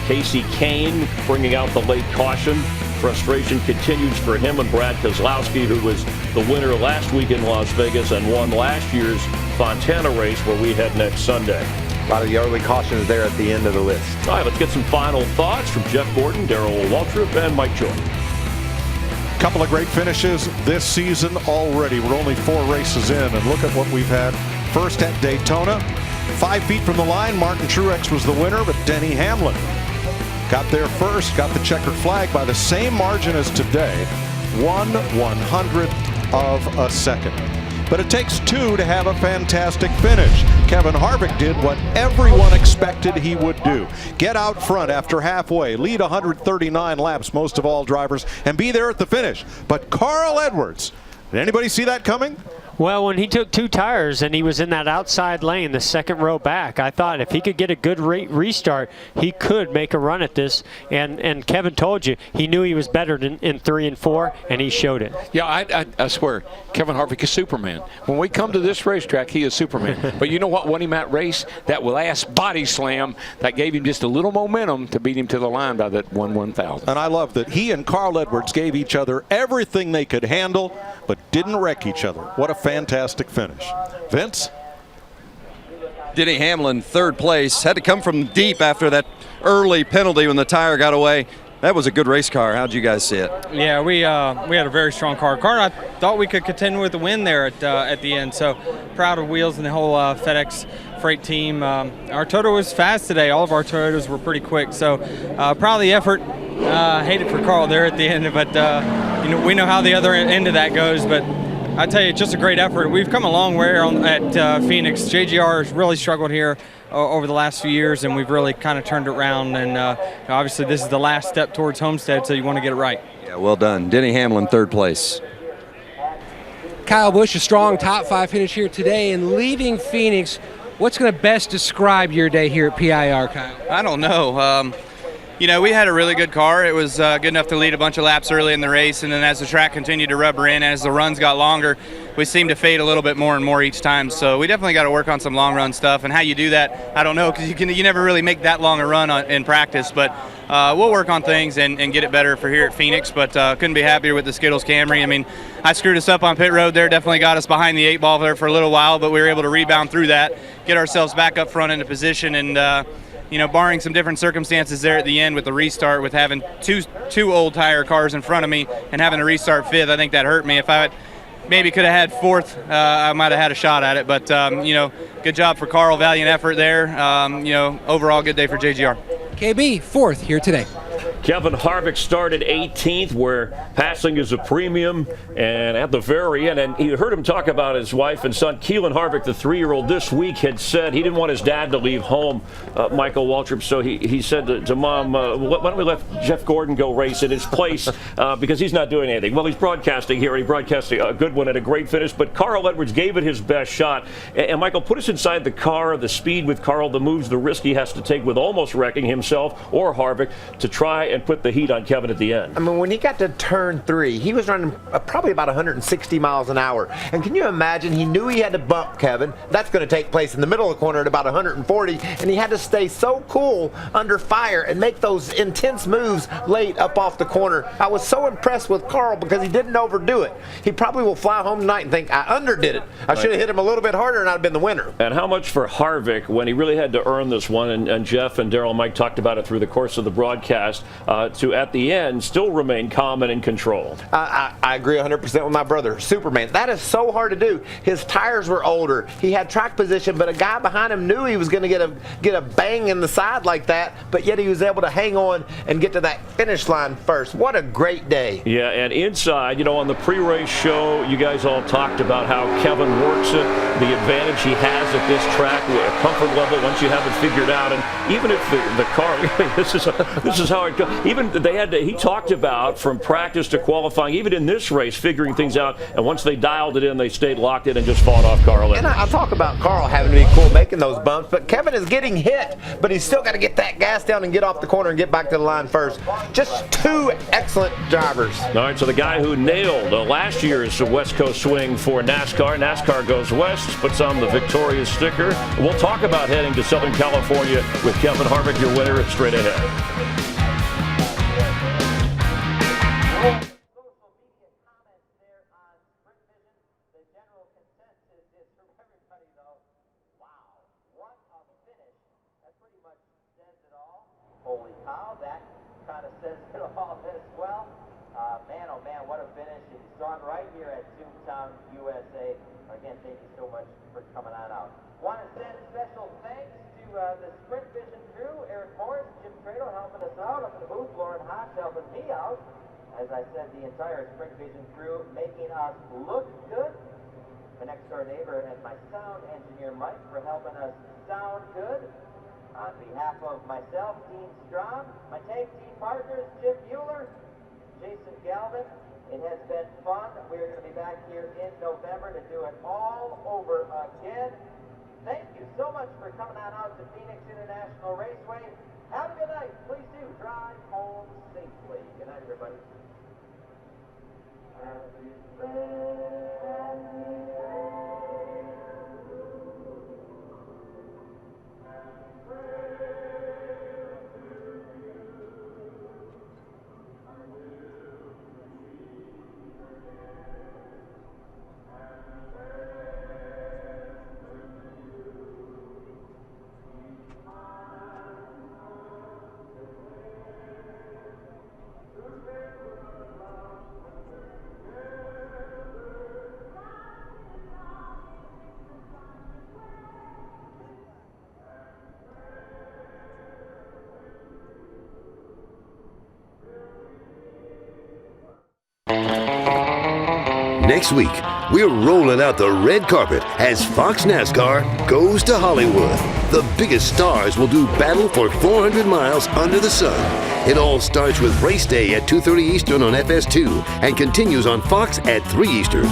Kasey Kahne bringing out the late caution. Frustration continues for him and Brad Keselowski, who was the winner last week in Las Vegas and won last year's Fontana race, where we head next Sunday. A lot of the early cautions there at the end of the list. All right, let's get some final thoughts from Jeff Gordon, Darrell Waltrip, and Mike Joy. Couple of great finishes this season already. We're only 4 races in, and look at what we've had. First at Daytona, 5 feet from the line, Martin Truex was the winner, but Denny Hamlin got there first, got the checkered flag by the same margin as today, 1/100th of a second. But it takes 2 to have a fantastic finish. Kevin Harvick did what everyone expected he would do. Get out front after halfway, lead 139 laps, most of all drivers, and be there at the finish. But Carl Edwards, did anybody see that coming? Well, when he took 2 tires and he was in that outside lane, the second row back, I thought if he could get a good restart, he could make a run at this. And Kevin told you he knew he was better in 3 and 4, and he showed it. Yeah, I swear, Kevin Harvick is Superman. When we come to this racetrack, he is Superman. But you know what won him that race? That last body slam that gave him just a little momentum to beat him to the line by that 1/1000. And I love that he and Carl Edwards gave each other everything they could handle, but didn't wreck each other. What a fantastic finish. Vince? Denny Hamlin, 3rd place, had to come from deep after that early penalty when the tire got away. That was a good race car. How'd you guys see it? Yeah, we had a very strong car. I thought we could contend with the win there at the end. So proud of Wheels and the whole FedEx Freight team. Our Toto was fast today. All of our Toyotas were pretty quick. So proud of the effort. Hate it for Carl there at the end, but we know how the other end of that goes. But I tell you, just a great effort. We've come a long way at Phoenix. JGR has really struggled here over the last few years, and we've really kind of turned it around. And obviously, this is the last step towards Homestead, so you want to get it right. Yeah, well done. Denny Hamlin, 3rd place. Kyle Busch, a strong top 5 finish here today, and leaving Phoenix. What's going to best describe your day here at PIR, Kyle? I don't know. We had a really good car. It was good enough to lead a bunch of laps early in the race, and then as the track continued to rubber in, as the runs got longer, we seemed to fade a little bit more and more each time. So we definitely got to work on some long run stuff, and how you do that, I don't know, because you never really make that long a run in practice. But we'll work on things and get it better for here at Phoenix. But couldn't be happier with the Skittles Camry. I mean, I screwed us up on pit road there. Definitely got us behind the 8 ball there for a little while, but we were able to rebound through that, get ourselves back up front into position, and barring some different circumstances there at the end with the restart, with having two old tire cars in front of me and having to restart 5th, I think that hurt me. If I maybe could have had 4th, I might have had a shot at it. But, good job for Carl, valiant effort there. Overall good day for JGR. KB, 4th here today. Kevin Harvick started 18th, where passing is a premium, and at the very end, and you heard him talk about his wife and son. Keelan Harvick, the 3-year-old, this week had said he didn't want his dad to leave home, Michael Waltrip, so he said to Mom, why don't we let Jeff Gordon go race in his place, because he's not doing anything. Well, he's broadcasting here, and he broadcasted a good one and a great finish, but Carl Edwards gave it his best shot. And Michael, put us inside the car, the speed with Carl, the moves, the risk he has to take with almost wrecking himself or Harvick to try and put the heat on Kevin at the end. I mean, when he got to turn 3, he was running probably about 160 miles an hour. And can you imagine, he knew he had to bump Kevin. That's going to take place in the middle of the corner at about 140, and he had to stay so cool under fire and make those intense moves late up off the corner. I was so impressed with Carl because he didn't overdo it. He probably will fly home tonight and think, I underdid it. I should have hit him a little bit harder and I'd have been the winner. And how much for Harvick when he really had to earn this one, and Jeff and Daryl and Mike talked about it through the course of the broadcast, to at the end still remain calm and in control. I agree 100% with my brother. Superman. That is so hard to do. His tires were older. He had track position, but a guy behind him knew he was going to get a bang in the side like that, but yet he was able to hang on and get to that finish line first. What a great day. Yeah, and inside, on the pre-race show, you guys all talked about how Kevin works it, the advantage he has at this track, a comfort level once you have it figured out, and even if the car, this is how it goes. Even he talked about from practice to qualifying, even in this race, figuring things out, and once they dialed it in, they stayed locked in and just fought off Carl. And I talk about Carl having to be cool making those bumps, but Kevin is getting hit, but he's still got to get that gas down and get off the corner and get back to the line first. Just 2 excellent drivers. All right, so the guy who nailed last year's West Coast swing for NASCAR goes west, puts on the victorious sticker. We'll talk about heading to Southern California with Kevin Harvick, your winner, straight ahead. Holy cow, that kind of says it all as well. Man, oh man, what a finish. It's on right here at Toontown, USA. Again, thank you so much for coming on out. Want to send special thanks to the Sprint Vision crew, Eric Morris, Jim Cradle helping us out up in the booth, Lauren Hotz helping me out. As I said, the entire Sprint Vision crew making us look good. My next door neighbor and my sound engineer, Mike, for helping us sound good. On behalf of myself, Dean Strom, my tag team partners, Jim Mueller, Jason Galvin. It has been fun. We're going to be back here in November to do it all over again. Thank you so much for coming on out to Phoenix International Raceway. Have a good night. Please do drive home safely. Good night, everybody. Next week, we're rolling out the red carpet as Fox NASCAR goes to Hollywood. The biggest stars will do battle for 400 miles under the sun. It all starts with race day at 2:30 Eastern on FS2 and continues on Fox at 3 Eastern.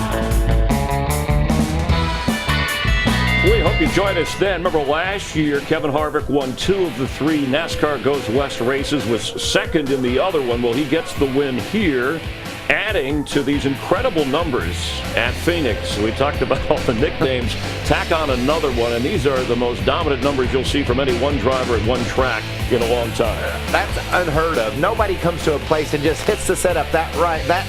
We hope you join us then. Remember last year, Kevin Harvick won 2 of the 3 NASCAR Goes West races, was second in the other one. Well, he gets the win here, adding to these incredible numbers at Phoenix. We talked about all the nicknames. Tack on another one, and these are the most dominant numbers you'll see from any one driver at one track in a long time. That's unheard of. Nobody comes to a place and just hits the setup that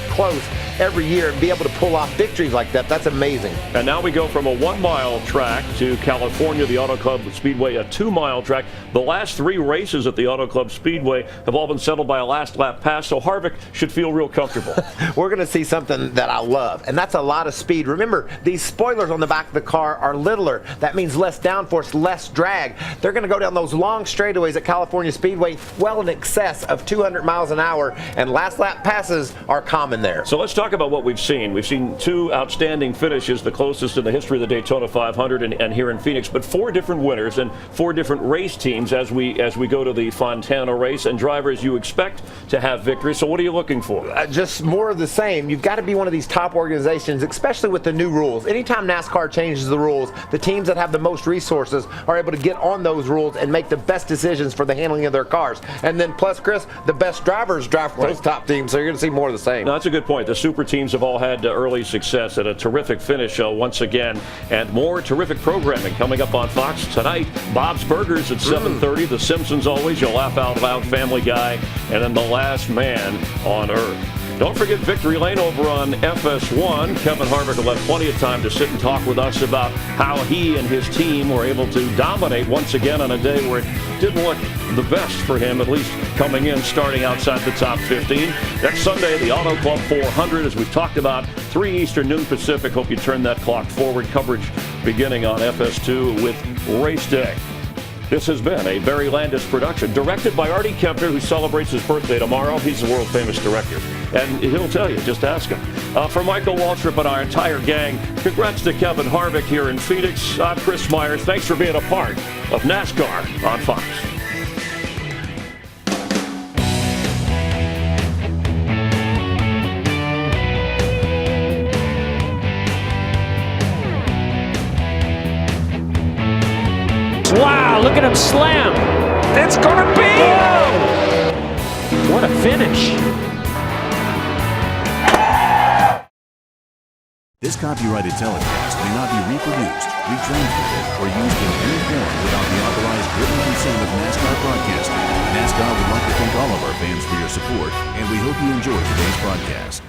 close every year and be able to pull off victories like that. That's amazing. And now we go from a 1-mile track to California, the Auto Club Speedway, a 2-mile track. The last 3 races at the Auto Club Speedway have all been settled by a last lap pass, so Harvick should feel real comfortable. We're going to see something that I love, and that's a lot of speed. Remember, these spoilers on the back of the car are littler. That means less downforce, less drag. They're going to go down those long straightaways at California Speedway well in excess of 200 miles an hour, and last lap passes are common there. So let's talk about what we've seen. We've seen 2 outstanding finishes, the closest in the history of the Daytona 500 and here in Phoenix, but 4 different winners and 4 different race teams as we go to the Fontana race, and drivers you expect to have victory. So what are you looking for? Just more of the same. You've got to be one of these top organizations, especially with the new rules. Anytime NASCAR changes the rules, the teams that have the most resources are able to get on those rules and make the best decisions for the handling of their cars. And then plus, Chris, the best drivers drive for those top teams, so you're going to see more of the same. No, that's a good point. The super teams have all had early success and a terrific finish once again, and more terrific programming coming up on Fox tonight. Bob's Burgers at 7:30. The Simpsons always, your laugh out loud Family Guy, and then The Last Man on Earth. Don't forget Victory Lane over on FS1. Kevin Harvick will have plenty of time to sit and talk with us about how he and his team were able to dominate once again on a day where it didn't look the best for him, at least coming in, starting outside the top 15. That's Sunday, the Auto Club 400, as we've talked about, 3 Eastern, noon Pacific. Hope you turn that clock forward. Coverage beginning on FS2 with Race Day. This has been a Barry Landis production, directed by Artie Kempner, who celebrates his birthday tomorrow. He's the world-famous director, and he'll tell you. Just ask him. For Michael Waltrip and our entire gang, congrats to Kevin Harvick here in Phoenix. I'm Chris Myers. Thanks for being a part of NASCAR on Fox. Wow, look at him slam. It's going to be. Whoa. What a finish. This copyrighted telecast may not be reproduced, retransmitted, or used in any form without the authorized written consent of NASCAR Broadcasting. NASCAR would like to thank all of our fans for your support, and we hope you enjoy today's broadcast.